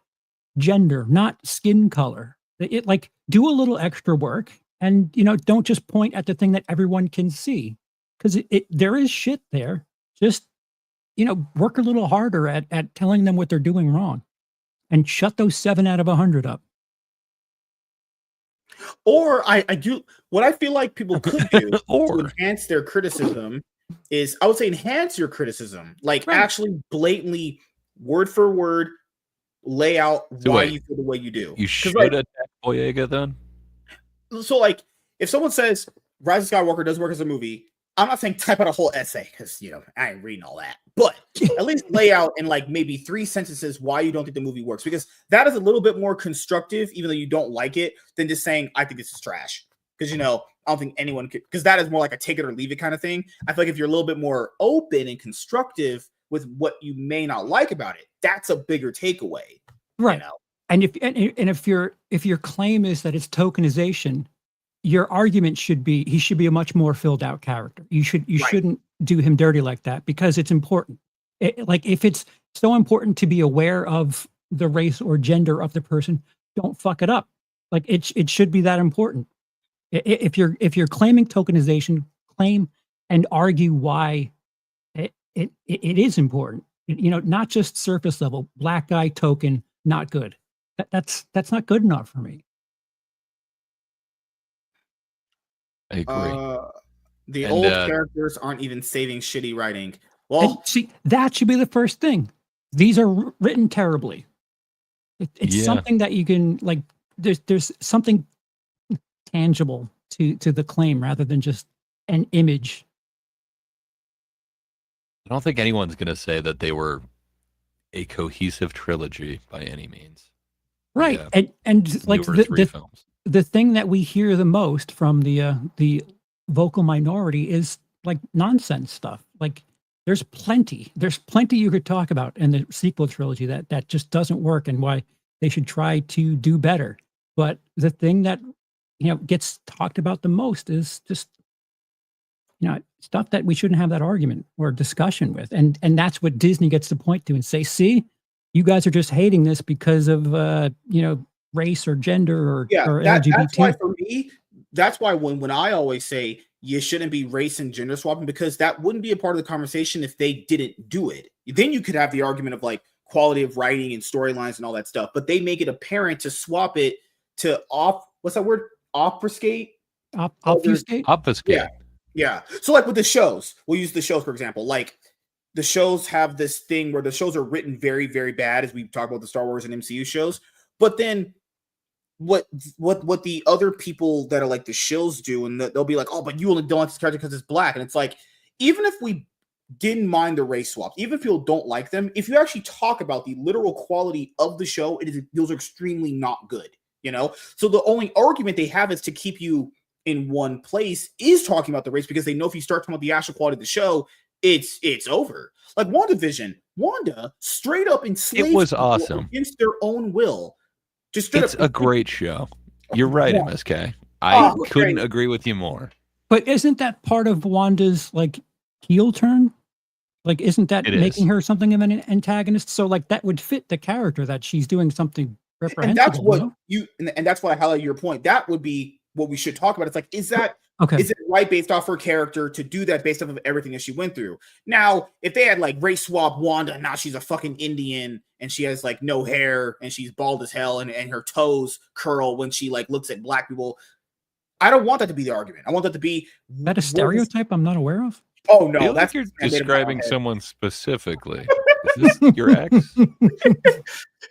gender, not skin color. Like do a little extra work, and don't just point at the thing that everyone can see, because there is shit there. Just work a little harder at telling them what they're doing wrong. And shut those 7 out of 100 up. Or I do what I feel like people could do to enhance their criticism is, I would say, enhance your criticism. Like actually blatantly, word for word, lay out why you feel the way you do. You should attack Boyega then? So like, if someone says Rise of Skywalker doesn't work as a movie, I'm not saying type out a whole essay, because I ain't reading all that, but at least lay out in like maybe 3 sentences why you don't think the movie works, because that is a little bit more constructive, even though you don't like it, than just saying I think this is trash. Because I don't think anyone could, because that is more like a take it or leave it kind of thing. I feel like if you're a little bit more open and constructive with what you may not like about it, that's a bigger takeaway, right? And if your claim is that it's tokenization, your argument should be he should be a much more filled out character. You shouldn't do him dirty like that, because it's important. Like if it's so important to be aware of the race or gender of the person, don't fuck it up. Like it should be that important. If you're claiming tokenization, claim and argue why it is important. Not just surface level. Black guy token, not good. That's not good enough for me. I agree. The old characters aren't even saving shitty writing. Well, see, that should be the first thing. These are written terribly. It's something that you can like. There's something tangible to the claim rather than just an image. I don't think anyone's going to say that they were a cohesive trilogy by any means. Right, and like the thing that we hear the most from the vocal minority is like nonsense stuff. Like there's plenty you could talk about in the sequel trilogy that just doesn't work, and why they should try to do better. But the thing that gets talked about the most is just stuff that we shouldn't have that argument or discussion with, and that's what Disney gets to point to and say, see, you guys are just hating this because of race or gender or LGBT. That's why for me, that's why when I always say you shouldn't be race and gender swapping, because that wouldn't be a part of the conversation if they didn't do it. Then you could have the argument of like quality of writing and storylines and all that stuff, but they make it apparent to swap it to what's that word? Obfuscate? Obfuscate? Obfuscate. Yeah. So like with the shows, we'll use the shows, for example, like the shows have this thing where the shows are written very, very bad, as we talk about the Star Wars and MCU shows. But then what the other people that are like the shills do, and they'll be like, oh, but you only don't like this character because it's black. And it's like, even if we didn't mind the race swaps, even if people don't like them, if you actually talk about the literal quality of the show, those are extremely not good, So the only argument they have is to keep you in one place is talking about the race, because they know if you start talking about the actual quality of the show, it's over. Like WandaVision Wanda straight up enslaved It was people awesome. against their own will. Just straight It's up. a great show. You're right, MSK. I Oh, couldn't great. agree with you more. But isn't that part of Wanda's like heel turn? Like, isn't that It making is. her something of an antagonist? So, like, that would fit the character that she's doing something And reprehensible. that's what no? and that's why I highlight your point. That would be what we should talk about. It's like, is Okay. it right based off her character to do that based off of everything that she went through? Now, if they had like race swap Wanda, now she's a fucking Indian and she has like no hair and she's bald as hell and her toes curl when she like looks at black people. I don't want that to be the argument. I want that to be Is that a stereotype I'm not aware of? Oh I no, feel that's like you're I made it in my own describing head. someone specifically. Is this your ex?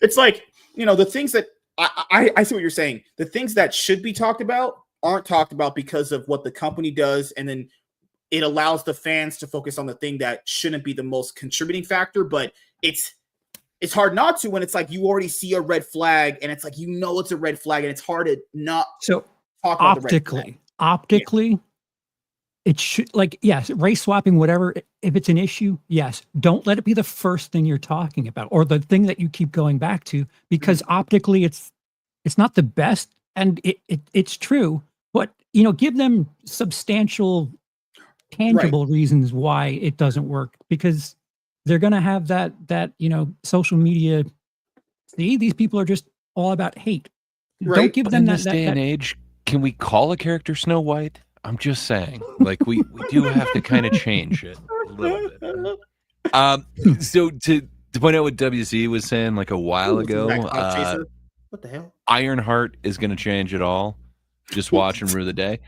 It's like, the things that I see what you're saying. The things that should be talked about aren't talked about because of what the company does, and then it allows the fans to focus on the thing that shouldn't be the most contributing factor. But it's hard not to when it's like you already see a red flag, and it's like it's a red flag, and it's hard to not So talk about the red flag. optically, it should, like, yes, race swapping, whatever. If it's an issue, yes, don't let it be the first thing you're talking about or the thing that you keep going back to, because optically it's not the best, and it's true. But give them substantial, tangible reasons why it doesn't work, because they're gonna have that social media. See, these people are just all about hate. Right. Don't give But them in that. this day and age, can we call a character Snow White? I'm just saying, like we do have to kind of change it a little bit. So to point out what WZ was saying like a while ago, What the hell? Ironheart is going to change it all. Just watch and rue the day.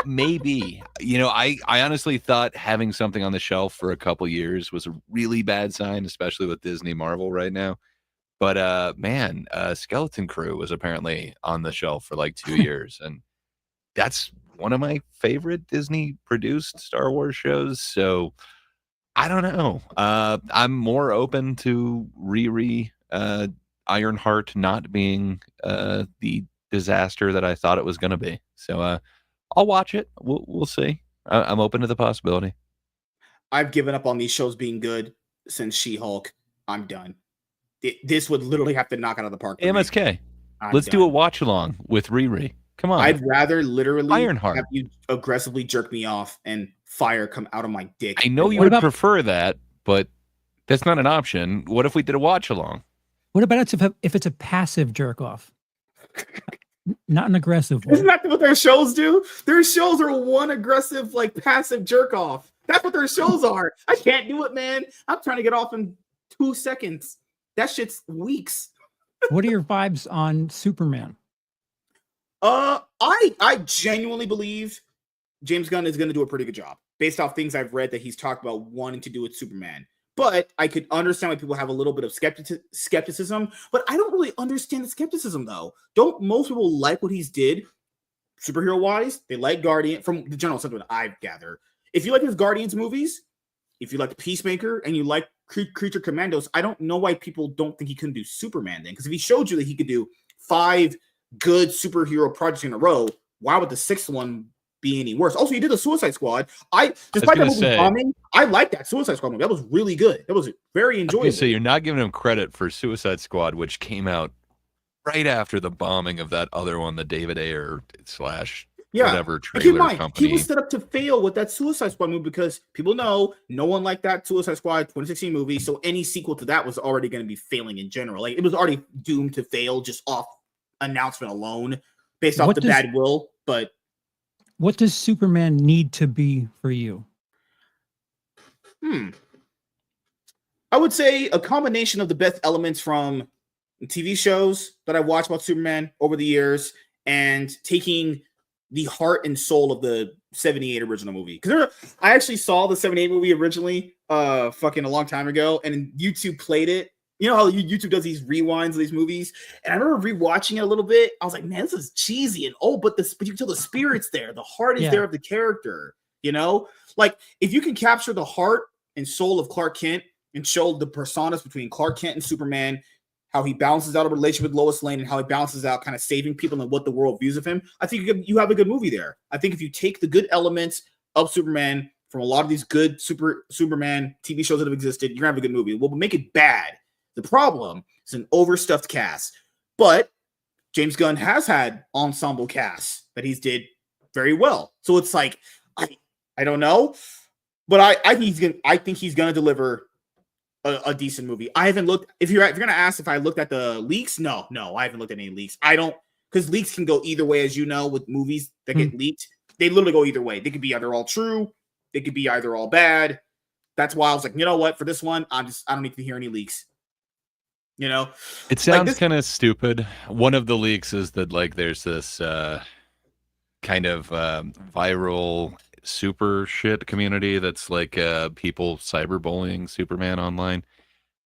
Maybe. I honestly thought having something on the shelf for a couple years was a really bad sign, especially with Disney Marvel right now. But man, Skeleton Crew was apparently on the shelf for like 2 years, and that's one of my favorite Disney produced Star Wars shows. So I don't know. I'm more open to Riri Ironheart not being the disaster that I thought it was going to be. So I'll watch it. We'll see. I'm open to the possibility. I've given up on these shows being good since She-Hulk. I'm done. This would literally have to knock out of the park. MSK. Let's do a watch along with Riri. Come on. I'd rather literally Ironheart. have you aggressively jerk me off and fire come out of my dick. I know you would prefer that, but that's not an option. What if we did a watch along? What about if it's a passive jerk off? Not an aggressive one. Isn't that what their shows do? Their shows are one aggressive, like passive jerk off. That's what their shows are. I can't do it, man. I'm trying to get off in 2 seconds. That shit's weeks. What are your vibes on Superman? I genuinely believe James Gunn is going to do a pretty good job based off things I've read that he's talked about wanting to do with Superman. But I could understand why people have a little bit of skepticism. But I don't really understand the skepticism, though. Don't most people like what he's did superhero-wise? They like Guardian, from the general sentiment I gather. If you like his Guardians movies, if you like Peacemaker, and you like Creature Commandos, I don't know why people don't think he couldn't do Superman then. Because if he showed you that he could do 5 good superhero projects in a row, why would the 6th one be any worse? Also, he did the Suicide Squad. Despite that movie bombing, I like that Suicide Squad movie. That was really good. That was very enjoyable. So you're not giving him credit for Suicide Squad, which came out right after the bombing of that other one, the David Ayer / whatever trailer company. He was set up to fail with that Suicide Squad movie because people know no one liked that Suicide Squad 2016 movie. So any sequel to that was already going to be failing in general. Like, it was already doomed to fail just off announcement alone, based off bad will. But what does Superman need to be for you? I would say a combination of the best elements from TV shows that I've watched about Superman over the years and taking the heart and soul of the 78 original movie. Because I actually saw the 78 movie originally fucking a long time ago, and YouTube played it. You know how YouTube does these rewinds of these movies? And I remember rewatching it a little bit. I was like, man, this is cheesy. And but you can tell the spirit's there. The heart is there of the character. Like, if you can capture the heart and soul of Clark Kent and show the personas between Clark Kent and Superman, how he balances out a relationship with Lois Lane and how he balances out kind of saving people and what the world views of him, I think you have a good movie there. I think if you take the good elements of Superman from a lot of these good Superman TV shows that have existed. You're gonna have a good movie. We'll make it bad. The problem is an overstuffed cast. But James Gunn has had ensemble casts that he's did very well. So it's like I don't know, but I think he's gonna deliver a decent movie. I haven't looked. If you're gonna ask if I looked at the leaks, no, I haven't looked at any leaks. I don't, because leaks can go either way, as you know, with movies that get leaked. They literally go either way. They could be either all true, they could be either all bad. That's why I was like, you know what, for this one, I don't need to hear any leaks. You know, it sounds kind of stupid. One of the leaks is that like there's this kind of viral super shit community that's like people cyberbullying Superman online.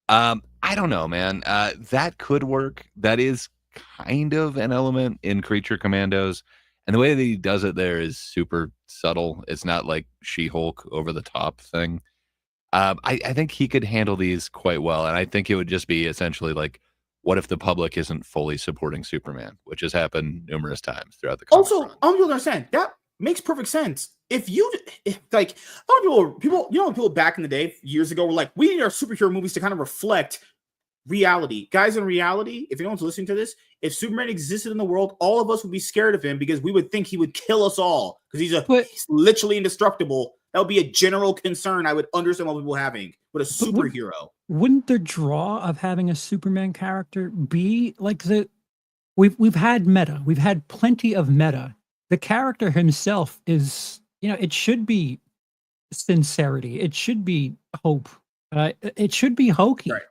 I don't know, man. That could work. That is kind of an element in Creature Commandos, and the way that he does it there is super subtle. It's not like She-Hulk over the top thing. I think he could handle these quite well, and I think it would just be essentially like, what if the public isn't fully supporting Superman, which has happened numerous times throughout the comic run. I don't understand. That makes perfect sense. If like a lot of people back in the day, years ago, were like, we need our superhero movies to kind of reflect reality. Guys, in reality, if anyone's listening to this, if Superman existed in the world, all of us would be scared of him because we would think he would kill us all because he's literally indestructible. That would be a general concern I would understand what people having with a superhero. Wouldn't the draw of having a Superman character be like we've had meta. We've had plenty of meta. The character himself is, it should be sincerity. It should be hope. It should be hokey. Right.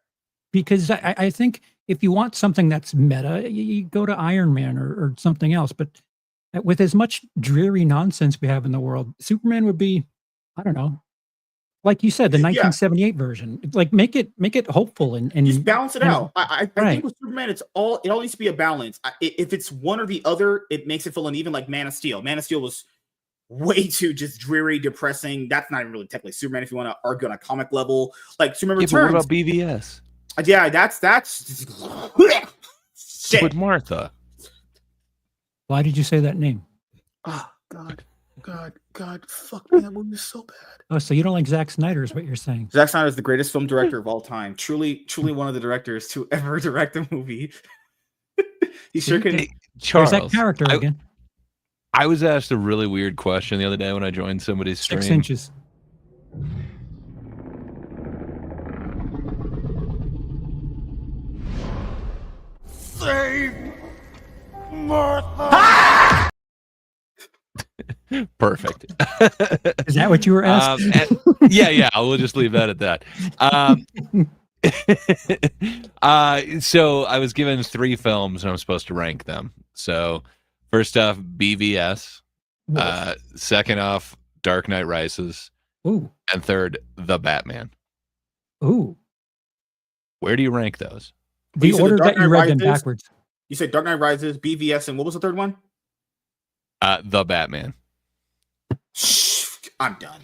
Because I think if you want something that's meta, you go to Iron Man or something else. But with as much dreary nonsense we have in the world, Superman would be, I don't know, like you said, the 1978 version. Like make it hopeful and just balance it out. I think with Superman, it all needs to be a balance. If it's one or the other, it makes it feel uneven. Like Man of Steel. Man of Steel was way too just dreary, depressing. That's not even really technically Superman if you want to argue on a comic level. Like Superman Returns. But what about BVS? Yeah, that's shit. With Martha. Why did you say that name? Oh God, fuck me, that movie is so bad. Oh, so you don't like Zack Snyder is what you're saying. Zack Snyder is the greatest film director of all time. Truly one of the directors to ever direct a movie. He sure can. Charles, there's that character again. I was asked a really weird question the other day when I joined somebody's stream. 6 inches. Save Martha. Perfect. Is that what you were asking? Yeah. We'll just leave that at that. So I was given 3 films and I'm supposed to rank them. So first off, BVS. Second off, Dark Knight Rises. Ooh. And third, The Batman. Ooh. Where do you rank those? The order that you read them backwards. You said Dark Knight Rises, BVS, and what was the third one? The Batman. I'm done.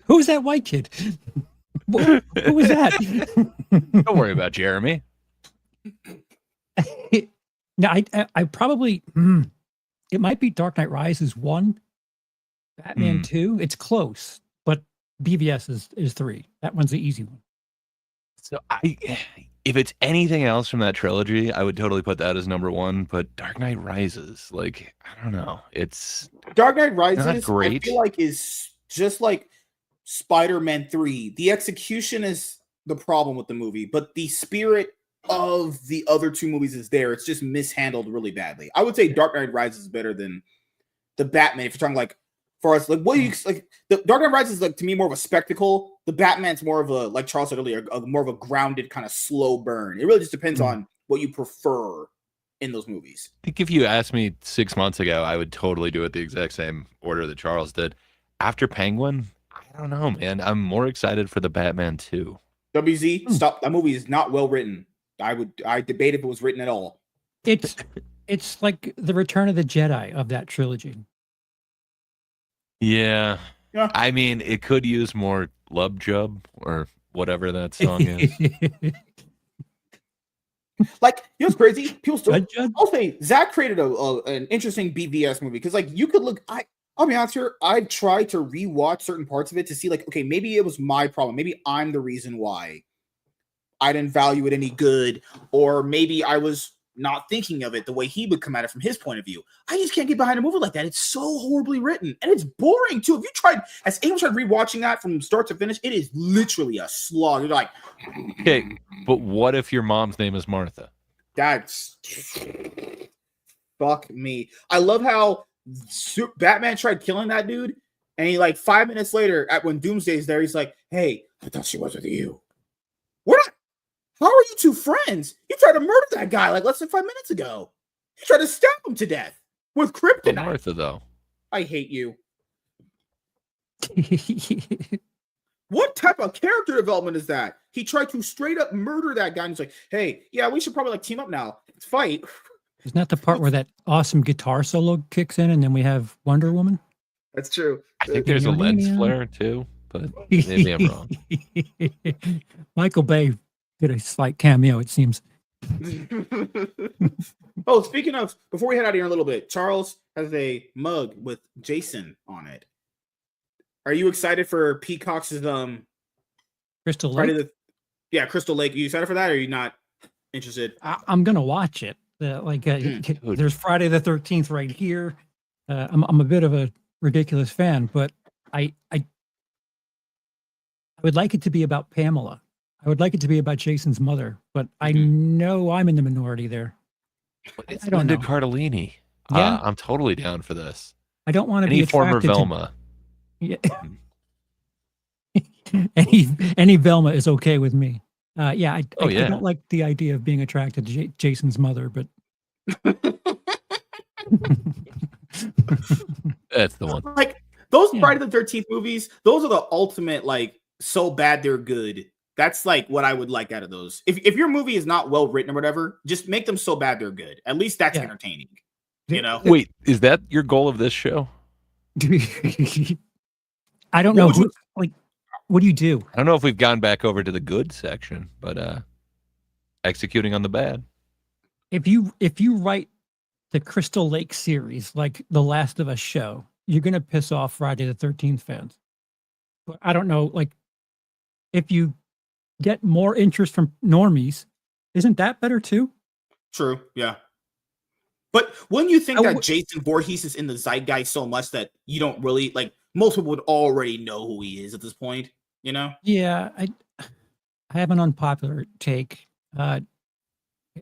Who's that white kid? Who was that? Don't worry about Jeremy. No, I probably it might be Dark Knight Rises 1, Batman 2. It's close, but BVS is 3. That one's the easy one. So if it's anything else from that trilogy, I would totally put that as number 1. But Dark Knight Rises, like, I don't know, it's Dark Knight Rises. Not great. I feel like is just like Spider-Man 3. The execution is the problem with the movie, but the spirit of the other 2 movies is there. It's just mishandled really badly. I would say Dark Knight Rises is better than the Batman. If you're talking like, for us, like, what do you like? The Dark Knight Rises is like to me more of a spectacle. The Batman's more of a, like Charles said earlier, more of a grounded kind of slow burn. It really just depends on what you prefer in those movies. I think if you asked me 6 months ago, I would totally do it the exact same order that Charles did. After Penguin, I don't know, man. I'm more excited for the Batman 2. WZ, stop. That movie is not well written. I debate if it was written at all. It's like the Return of the Jedi of that trilogy. Yeah. I mean, it could use more Lub Jub or whatever that song is. Like, you know what's crazy? People still, I'll say Zach created an interesting BVS movie because, like, you could look. I'll be honest here. I've tried to rewatch certain parts of it to see, like, okay, maybe it was my problem. Maybe I'm the reason why I didn't value it any good, or maybe I was not thinking of it the way he would come at it from his point of view. I just can't get behind a movie like that. It's so horribly written, and it's boring too. If you tried, as anyone tried rewatching that from start to finish, it is literally a slog. You're like, Okay, but what if your mom's name is Martha? that's fuck me. I love how Batman tried killing that dude, and he like 5 minutes later, when Doomsday's there, he's like, "Hey, I thought she was with you. What? How are you two friends? You tried to murder that guy like less than 5 minutes ago. You tried to stab him to death with But kryptonite." Martha, though. I hate you. What type of character development is that? He tried to straight up murder that guy, and he's like, "Hey, yeah, we should probably like team up now. Let's fight." Isn't that the part where that awesome guitar solo kicks in and then we have Wonder Woman? That's true. I think there's a lens flare too, but maybe I'm wrong. Michael Bay did a slight cameo, it seems. Oh, speaking of, before we head out of here a little bit, Charles has a mug with Jason on it. Are you excited for Peacock's Crystal Friday Lake? Crystal Lake? Are you excited for that, or are you not interested? I'm gonna watch it. There's Friday the 13th right here. I'm a bit of a ridiculous fan, but I would like it to be about Pamela. I would like it to be about Jason's mother, but I know I'm in the minority there. It's I don't Linda know. Cardellini. Yeah? I'm totally down for this. I don't want to be Any former attracted to- Velma. Yeah. any Velma is okay with me. I don't like the idea of being attracted to Jason's mother, but That's the one. Like those Friday the 13th movies, those are the ultimate, like, so bad they're good. That's like what I would like out of those. If your movie is not well written or whatever, just make them so bad they're good. At least that's entertaining. You know? Wait, is that your goal of this show? I don't know. What do you do? I don't know if we've gone back over to the good section, but executing on the bad. If you write the Crystal Lake series like the Last of Us show, you're gonna piss off Friday the 13th fans. But I don't know, like, if you get more interest from normies, isn't that better too? True, yeah. But wouldn't you think that Jason Voorhees is in the zeitgeist so much that you don't really, like, most people would already know who he is at this point, you know? Yeah, I have an unpopular take.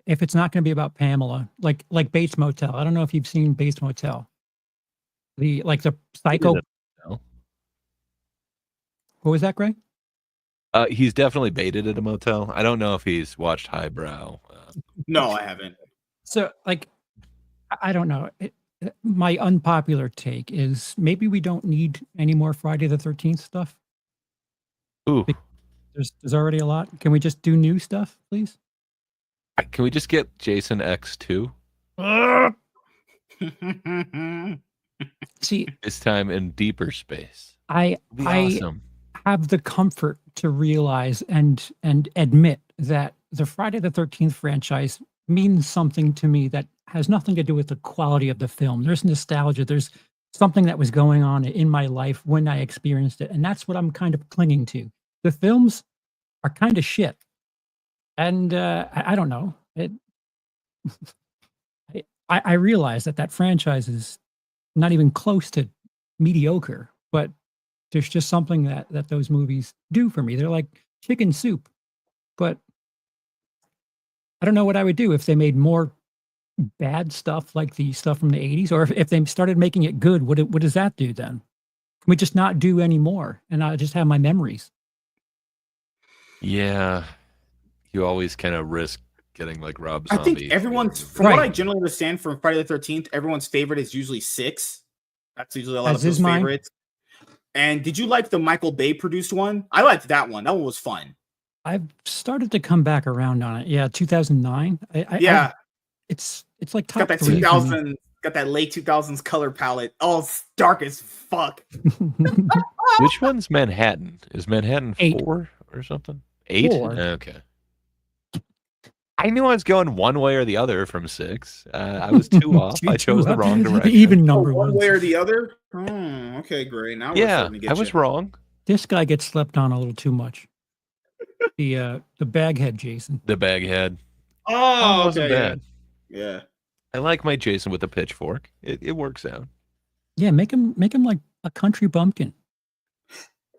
If it's not going to be about Pamela, like Bates Motel, I don't know if you've seen Bates Motel. The psycho. No. What was that, Greg? He's definitely baited at a motel. I don't know if he's watched Highbrow. No, I haven't. So, like, I don't know. My unpopular take is maybe we don't need any more Friday the 13th stuff. Ooh. There's already a lot. Can we just do new stuff, please? Can we just get Jason X2? See, this time in deeper space. Awesome. Have the comfort to realize and admit that the Friday the 13th franchise means something to me that has nothing to do with the quality of the film. There's nostalgia. There's something that was going on in my life when I experienced it. And that's what I'm kind of clinging to. The films are kind of shit. And I don't know. I realize that franchise is not even close to mediocre, but there's just something that those movies do for me. They're like chicken soup. But I don't know what I would do if they made more bad stuff like the stuff from the 80s, or if they started making it good. What does that do then? Can we just not do any more and I just have my memories? Yeah. You always kind of risk getting like Rob Zombie. I think everyone's, from what I generally understand from Friday the 13th, everyone's favorite is usually 6. That's usually a lot of people's favorites. And did you like the Michael Bay produced one? I liked that one. That one was fun. I've started to come back around on it. Yeah, 2009. It's like top got that 3 2000, got that late 2000s color palette. Oh, it's dark as fuck. Which one's Manhattan? Is Manhattan 8 4 or something? 8? 4. Okay. I knew I was going one way or the other from 6. I was 2 off. I chose the wrong The direction. even number one ones. way or the other. Okay, great. Now we're Yeah, starting to get I was you. wrong. This guy gets slept on a little too much. The baghead Jason. The baghead. Oh, It wasn't okay, bad. yeah. I like my Jason with a pitchfork. It works out. Yeah, make him like a country bumpkin.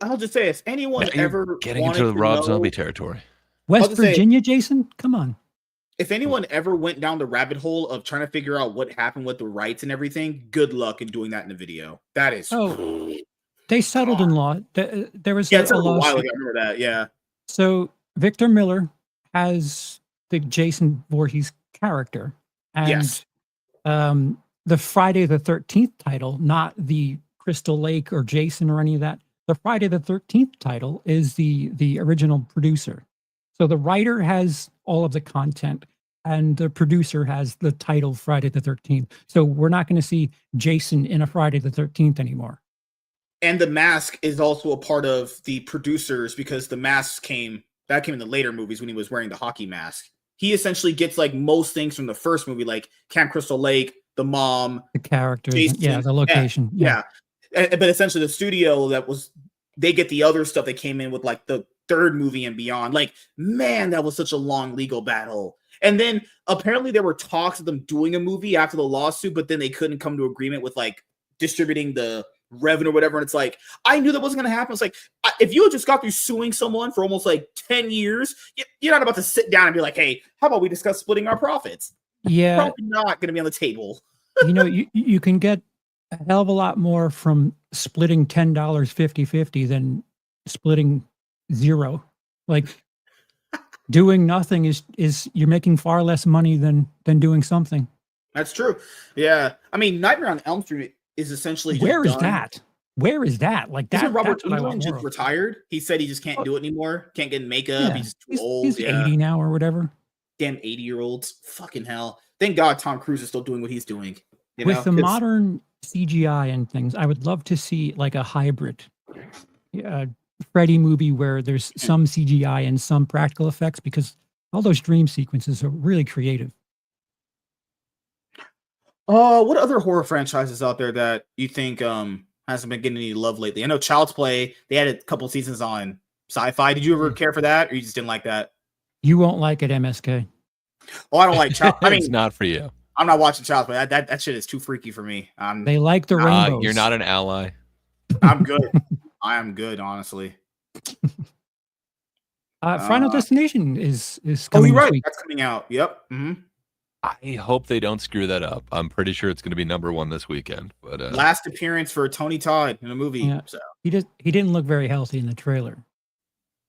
I'll just say, if anyone Now you're ever getting wanted into the to Rob know, Zombie territory. West just say- Virginia, Jason? Come on. if anyone ever went down the rabbit hole of trying to figure out what happened with the rights and everything, good luck in doing that in the video. That is. Oh, they settled in law. There was It's a a while lawsuit. ago. I remember that. Yeah. So Victor Miller has the Jason Voorhees character, and Yes. the Friday the 13th title, not the Crystal Lake or Jason or any of that. The Friday the 13th title is the original producer. So the writer has all of the content, and the producer has the title Friday the 13th. So we're not going to see Jason in a Friday the 13th anymore. And the mask is also a part of the producers, because the mask came in the later movies when he was wearing the hockey mask. He essentially gets like most things from the first movie, like Camp Crystal Lake, the mom, The characters, Jason, yeah, the location. yeah. But essentially the studio they get the other stuff that came in with like the third movie and beyond. Like, man, that was such a long legal battle. And then apparently there were talks of them doing a movie after the lawsuit, but then they couldn't come to agreement with like distributing the revenue or whatever. And it's like, I knew that wasn't going to happen. It's like, if you had just got through suing someone for almost like 10 years, you're not about to sit down and be like, hey, how about we discuss splitting our profits? Yeah. Probably not going to be on the table. You can get a hell of a lot more from splitting $10 50-50 than splitting zero. Like, doing nothing is you're making far less money than doing something. That's true. Yeah. I mean, Nightmare on Elm Street is essentially Where is done. that? Where is that? Like that. Isn't Robert that's what I want Englund more just of. retired? He said he just can't do it anymore. Can't get in makeup. Yeah, He's just too old. He's 80 now or whatever. Damn 80-year-olds. Fucking hell. Thank God Tom Cruise is still doing what he's doing. With the modern CGI and things, I would love to see like a hybrid Freddy movie where there's some CGI and some practical effects, because all those dream sequences are really creative. What other horror franchises out there that you think hasn't been getting any love lately? I know Child's Play, they had a couple seasons on Sci-Fi. Did you ever care for that, or you just didn't like that? You won't like it, MSK. Oh, I don't like Child. I mean, it's not for you. I'm not watching Child's Play. That shit is too freaky for me. They like the rainbows. You're not an ally. I'm good. I am good, honestly. Final Destination is Oh, coming you're this right. week. That's coming out. Yep. Mm-hmm. I hope they don't screw that up. I'm pretty sure it's going to be #1 this weekend. But Last appearance for Tony Todd in a movie. Yeah. So He didn't look very healthy in the trailer.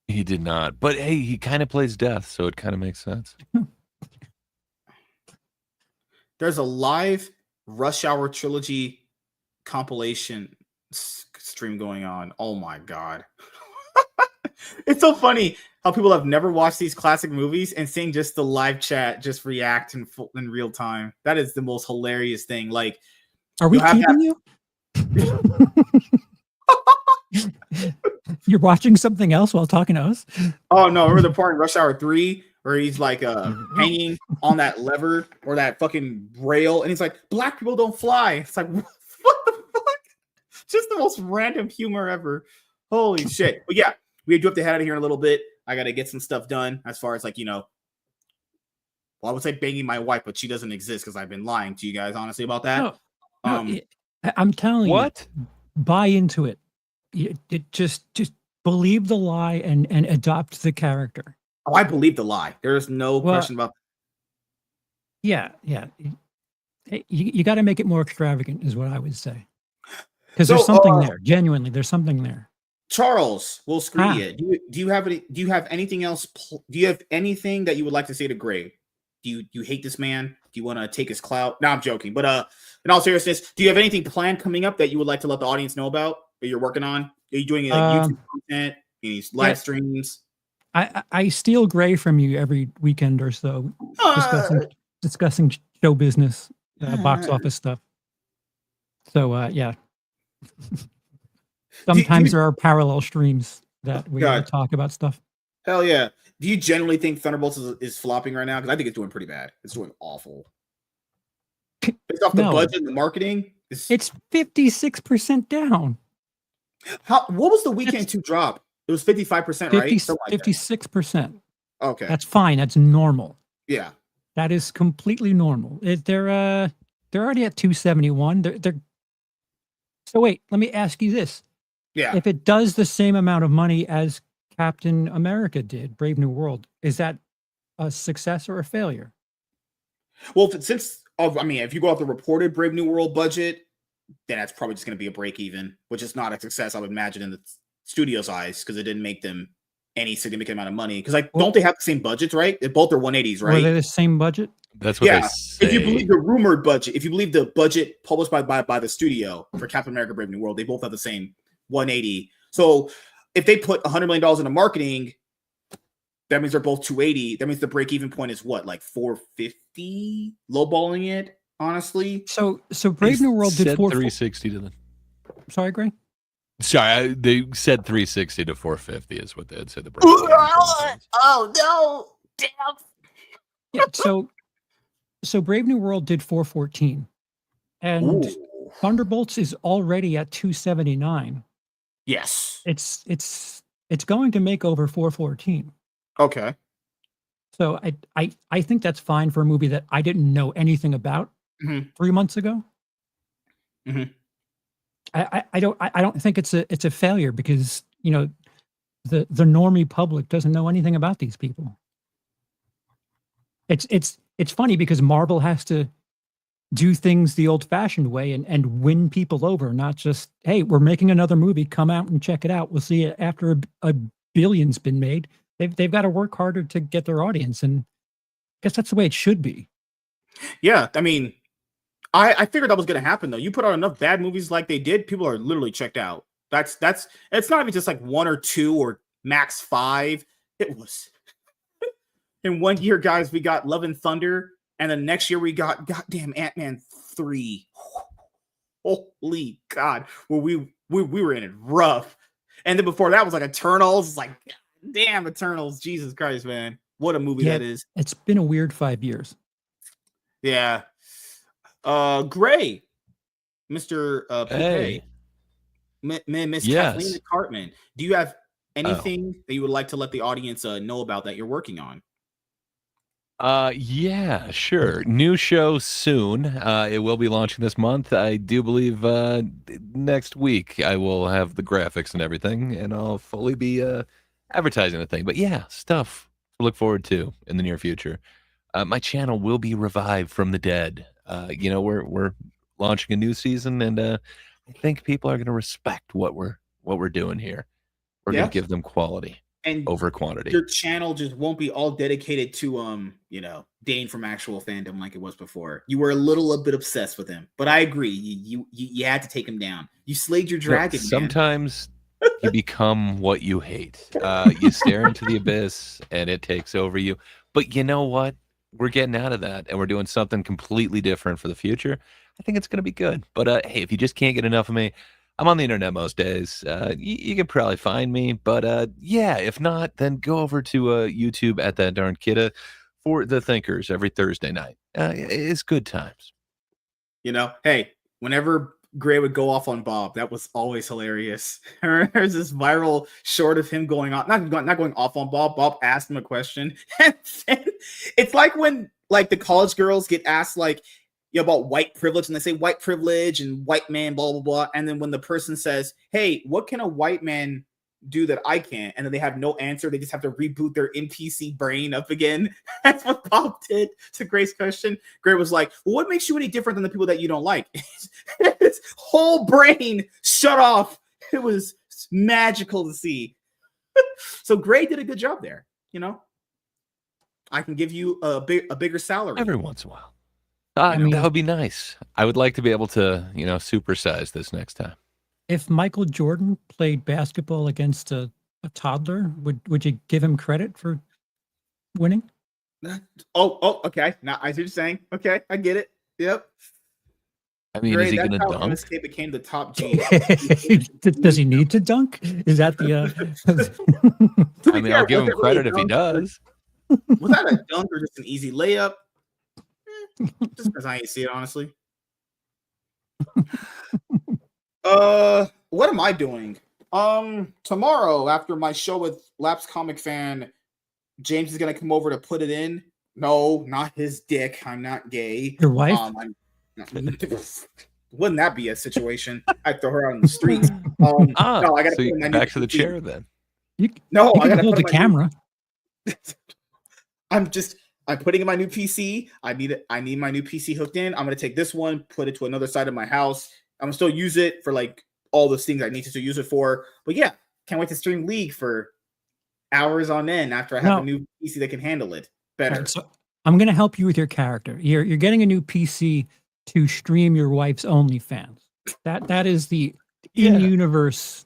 he did not. But hey, he kind of plays death, so it kind of makes sense. there's a live Rush Hour trilogy compilation stream going on. Oh my God. It's so funny how people have never watched these classic movies and seeing just the live chat just react in real time. That is the most hilarious thing. Like, are we keeping you? You're watching something else while talking to us? Oh no, remember the part in Rush Hour 3 where he's like hanging on that lever or that fucking rail, and he's like, black people don't fly. It's like, what the fuck? Just the most random humor ever. Holy shit. But yeah, we do have to head out of here in a little bit. I gotta get some stuff done as far as like, well, I would say banging my wife, but she doesn't exist because I've been lying to you guys honestly about that. No, I'm telling you, buy into it. It just believe the lie and adopt the character. Oh, I believe the lie. There's no question about that. Yeah. You got to make it more extravagant, is what I would say. Because there's something there. Genuinely, there's something there. Charles, we'll screw you. Do you have anything else? Do you have anything that you would like to say to Gray? Do you hate this man? Do you want to take his clout? No, I'm joking. But in all seriousness, do you have anything planned coming up that you would like to let the audience know about that you're working on? Are you doing YouTube content, any live streams? I steal Gray from you every weekend or so, discussing show business, box office stuff. So yeah. Sometimes there are parallel streams that we talk about stuff. Hell yeah. Do you generally think Thunderbolts is flopping right now? Because I think it's doing pretty bad. It's doing awful. Based off the No. budget and the marketing, It's 56% down. what was the weekend 2 drop? It was 55%, right? 56%. Okay. That's fine. That's normal. Yeah. That is completely normal. They're already at 271. So wait, let me ask you this. Yeah. If it does the same amount of money as Captain America did, Brave New World, is that a success or a failure? Well, if you go off the reported Brave New World budget, then that's probably just going to be a break even, which is not a success, I would imagine, in the studio's eyes, because it didn't make them any significant amount of money. Because don't they have the same budgets, right? They both are 180s, right? Were they the same budget? That's what they say. If you believe the rumored budget, if you believe the budget published by the studio for Captain America: Brave New World, they both have the same 180. So if they put $100 million into marketing, that means they're both 280. That means the break-even point is what, like 450? Lowballing it, honestly. So Brave New World did 360 to them. Sorry, Gray? Sorry, they said 360 to 450 is what they had said. The break. Oh no! Damn. Yeah. So Brave New World did 414, and Thunderbolts is already at 279. Yes. It's going to make over 414. Okay. So I think that's fine for a movie that I didn't know anything about 3 months ago. Mm-hmm. I don't think it's a failure, because the normie public doesn't know anything about these people. It's funny because Marvel has to do things the old-fashioned way and win people over, not just, hey, we're making another movie, come out and check it out. We'll see it after a billion's been made. They've got to work harder to get their audience, and I guess that's the way it should be. Yeah, I mean, I figured that was going to happen, though. You put out enough bad movies like they did, people are literally checked out. It's not even just like 1 or 2 or max 5. It was in 1 year, guys. We got Love and Thunder, and then next year we got goddamn Ant-Man 3. Holy God, well, we were in it rough, and then before that was like Eternals. Like, damn, Eternals, Jesus Christ, man, what a movie that is. It's been a weird 5 years. Yeah. Gray, Mr. Hey. Miss Kathleen Cartman, do you have anything that you would like to let the audience know about that you're working on? Yeah, sure. New show soon. It will be launching this month. I do believe next week I will have the graphics and everything, and I'll fully be advertising the thing. But yeah, stuff to look forward to in the near future. My channel will be revived from the dead. We're launching a new season, and I think people are going to respect what we're doing here. We're going to give them quality over quantity. Your channel just won't be all dedicated to Dane from actual fandom like it was before. You were a bit obsessed with him, but I agree. You had to take him down. You slayed your dragon. Sometimes you become what you hate. You stare into the abyss, and it takes over you. But you know what? We're getting out of that, and we're doing something completely different for the future. I think it's going to be good. But hey, if you just can't get enough of me, I'm on the internet most days. You can probably find me. But yeah, if not, then go over to YouTube at That Darn Kidda for The Thinkers every Thursday night. It's good times. Hey, whenever Gray would go off on Bob, that was always hilarious. There's this viral short of him going on, not going off on Bob. Bob asked him a question, and it's like when the college girls get asked about white privilege, and they say white privilege and white man, blah blah blah, and then when the person says, "Hey, what can a white man do that I can't?" and then they have no answer, they just have to reboot their NPC brain up again. That's what Bob did to Gray's question. Gray was like, "Well, what makes you any different than the people that you don't like?" His whole brain shut off. It was magical to see. So Gray did a good job there. I can give you a bigger salary every once in a while. That would be nice. I would like to be able to supersize this next time. If Michael Jordan played basketball against a toddler, would you give him credit for winning? Oh, okay. Now I see what you're saying. Okay, I get it. Yep. I mean, is Great. he That's gonna how dunk? MSK became the top G. Does he need to dunk? Is that the? To I be mean, fair, I'll give was him it really a credit if he dunk? does. Was that a dunk or just an easy layup? Just because I ain't see it, honestly. What am I doing? Tomorrow after my show with Laps Comic Fan, James is gonna come over to put it in. No, not his dick. I'm not gay. Your wife? Wouldn't that be a situation? I'd throw her out on the streets. No, I gotta so put in my back new to the PC. chair then. No, You I can gotta hold put the in my camera. I'm putting in my new PC. I need my new PC hooked in. I'm gonna take this one, put it to another side of my house. I'm gonna still use it for like all those things I need to still use it for. But yeah, can't wait to stream League for hours on end after I have a new PC that can handle it better. Right, so I'm gonna help you with your character. You're getting a new PC to stream your wife's OnlyFans. That is the in-universe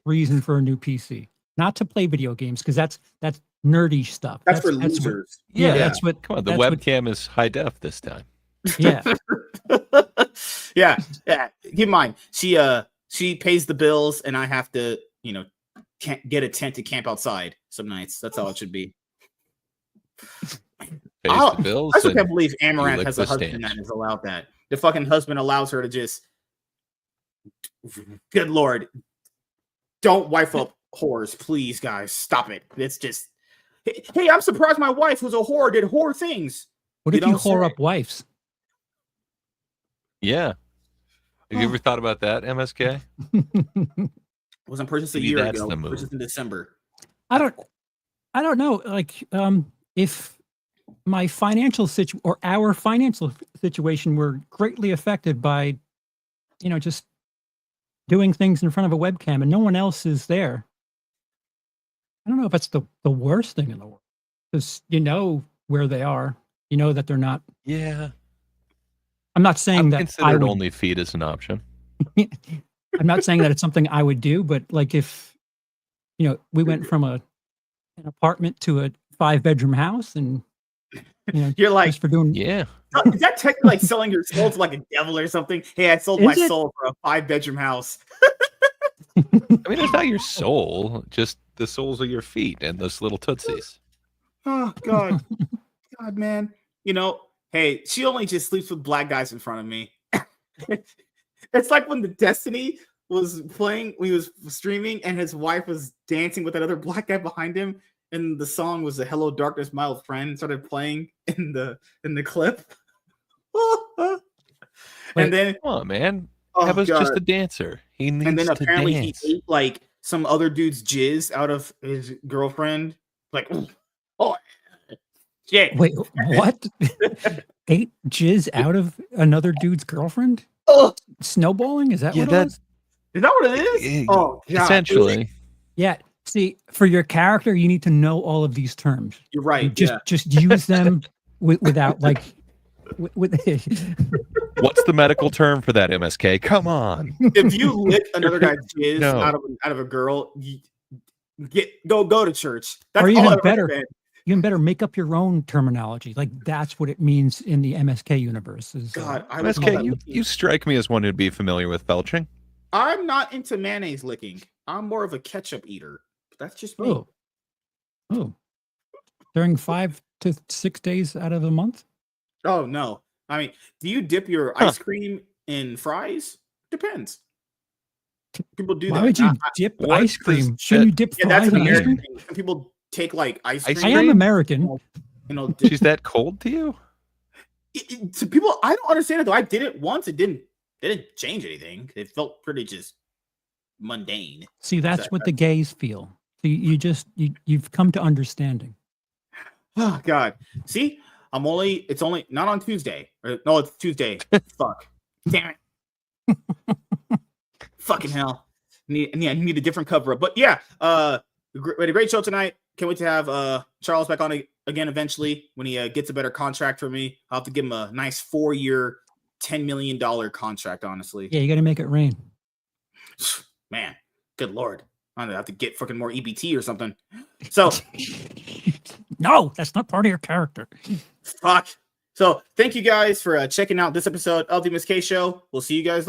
reason for a new PC. Not to play video games, because that's nerdy stuff. That's for losers. That's what. Come on, the that's what- webcam is high def this time. Yeah. yeah. Keep in mind, she pays the bills, and I have to, can't get a tent to camp outside some nights. That's how it should be. Pays the bills. I still can't believe Amaranth lick has a the husband stench. that is allowed that. The fucking husband allows her to just. Good Lord. Don't wife up whores, please, guys. Stop it. It's just. Hey, I'm surprised my wife, who's a whore, did whore things. What if you whore up wives? Yeah. Have you ever thought about that, MSK? Wasn't purchased a Maybe year that's ago. the move. Purchased in December. I don't know. Like, if my financial or our financial situation were greatly affected by, just doing things in front of a webcam and no one else is there. I don't know if that's the worst thing in the world, because you know where they are. You know that they're not. Yeah. I'm not saying that I would only feed as an option. I'm not saying that it's something I would do, but like if we went from an apartment to a 5-bedroom house, and you're like, just for doing is that technically like selling your soul to like a devil or something? Hey, I sold my soul for a 5-bedroom house. I mean, it's not your soul, just the soles of your feet and those little tootsies. Oh God, God, man. Hey, she only just sleeps with black guys in front of me. It's like when the Destiny was playing, we was streaming, and his wife was dancing with another black guy behind him, and the song was the "Hello Darkness, My Old Friend" started playing in the clip. And then, come on, man, that was just a dancer. He needs and then apparently to dance. he ate like some other dude's jizz out of his girlfriend. Like, oh shit! Wait, what? Ate jizz out of another dude's girlfriend? Snowballing? Is that what it was? Is that what it is? Oh, God. Essentially. Yeah. See, for your character, you need to know all of these terms. You're right. Just use them without like. What's the medical term for that, MSK? Come on. If you lick another guy's jizz out of a girl, go to church. That's or all even better. Even better, make up your own terminology. Like that's what it means in the MSK universe. God, MSK, you strike me as one who'd be familiar with belching. I'm not into mayonnaise licking. I'm more of a ketchup eater. That's just me. Oh. During 5 to 6 days out of a month? Oh no. I mean, do you dip your ice cream in fries? Depends. People do that. Why would you dip ice cream? Shouldn't you dip fries in ice cream? People take like ice cream. I am American. She's that cold to you? To people, I don't understand it though. I did it once. It didn't change anything. It felt pretty just mundane. See, that's what the gays feel. So you've come to understanding. Oh God. See, it's only not on Tuesday. No, it's Tuesday. Fuck. Damn it. Fucking hell. I need a different cover up. But yeah, we had a great show tonight. Can't wait to have Charles back on again eventually when he gets a better contract for me. I'll have to give him a nice 4-year, $10 million contract, honestly. Yeah, you got to make it rain. Man, good Lord. I'm going to have to get fucking more EBT or something. So. No, that's not part of your character. Fuck. So thank you guys for checking out this episode of the MSK Show. We'll see you guys later.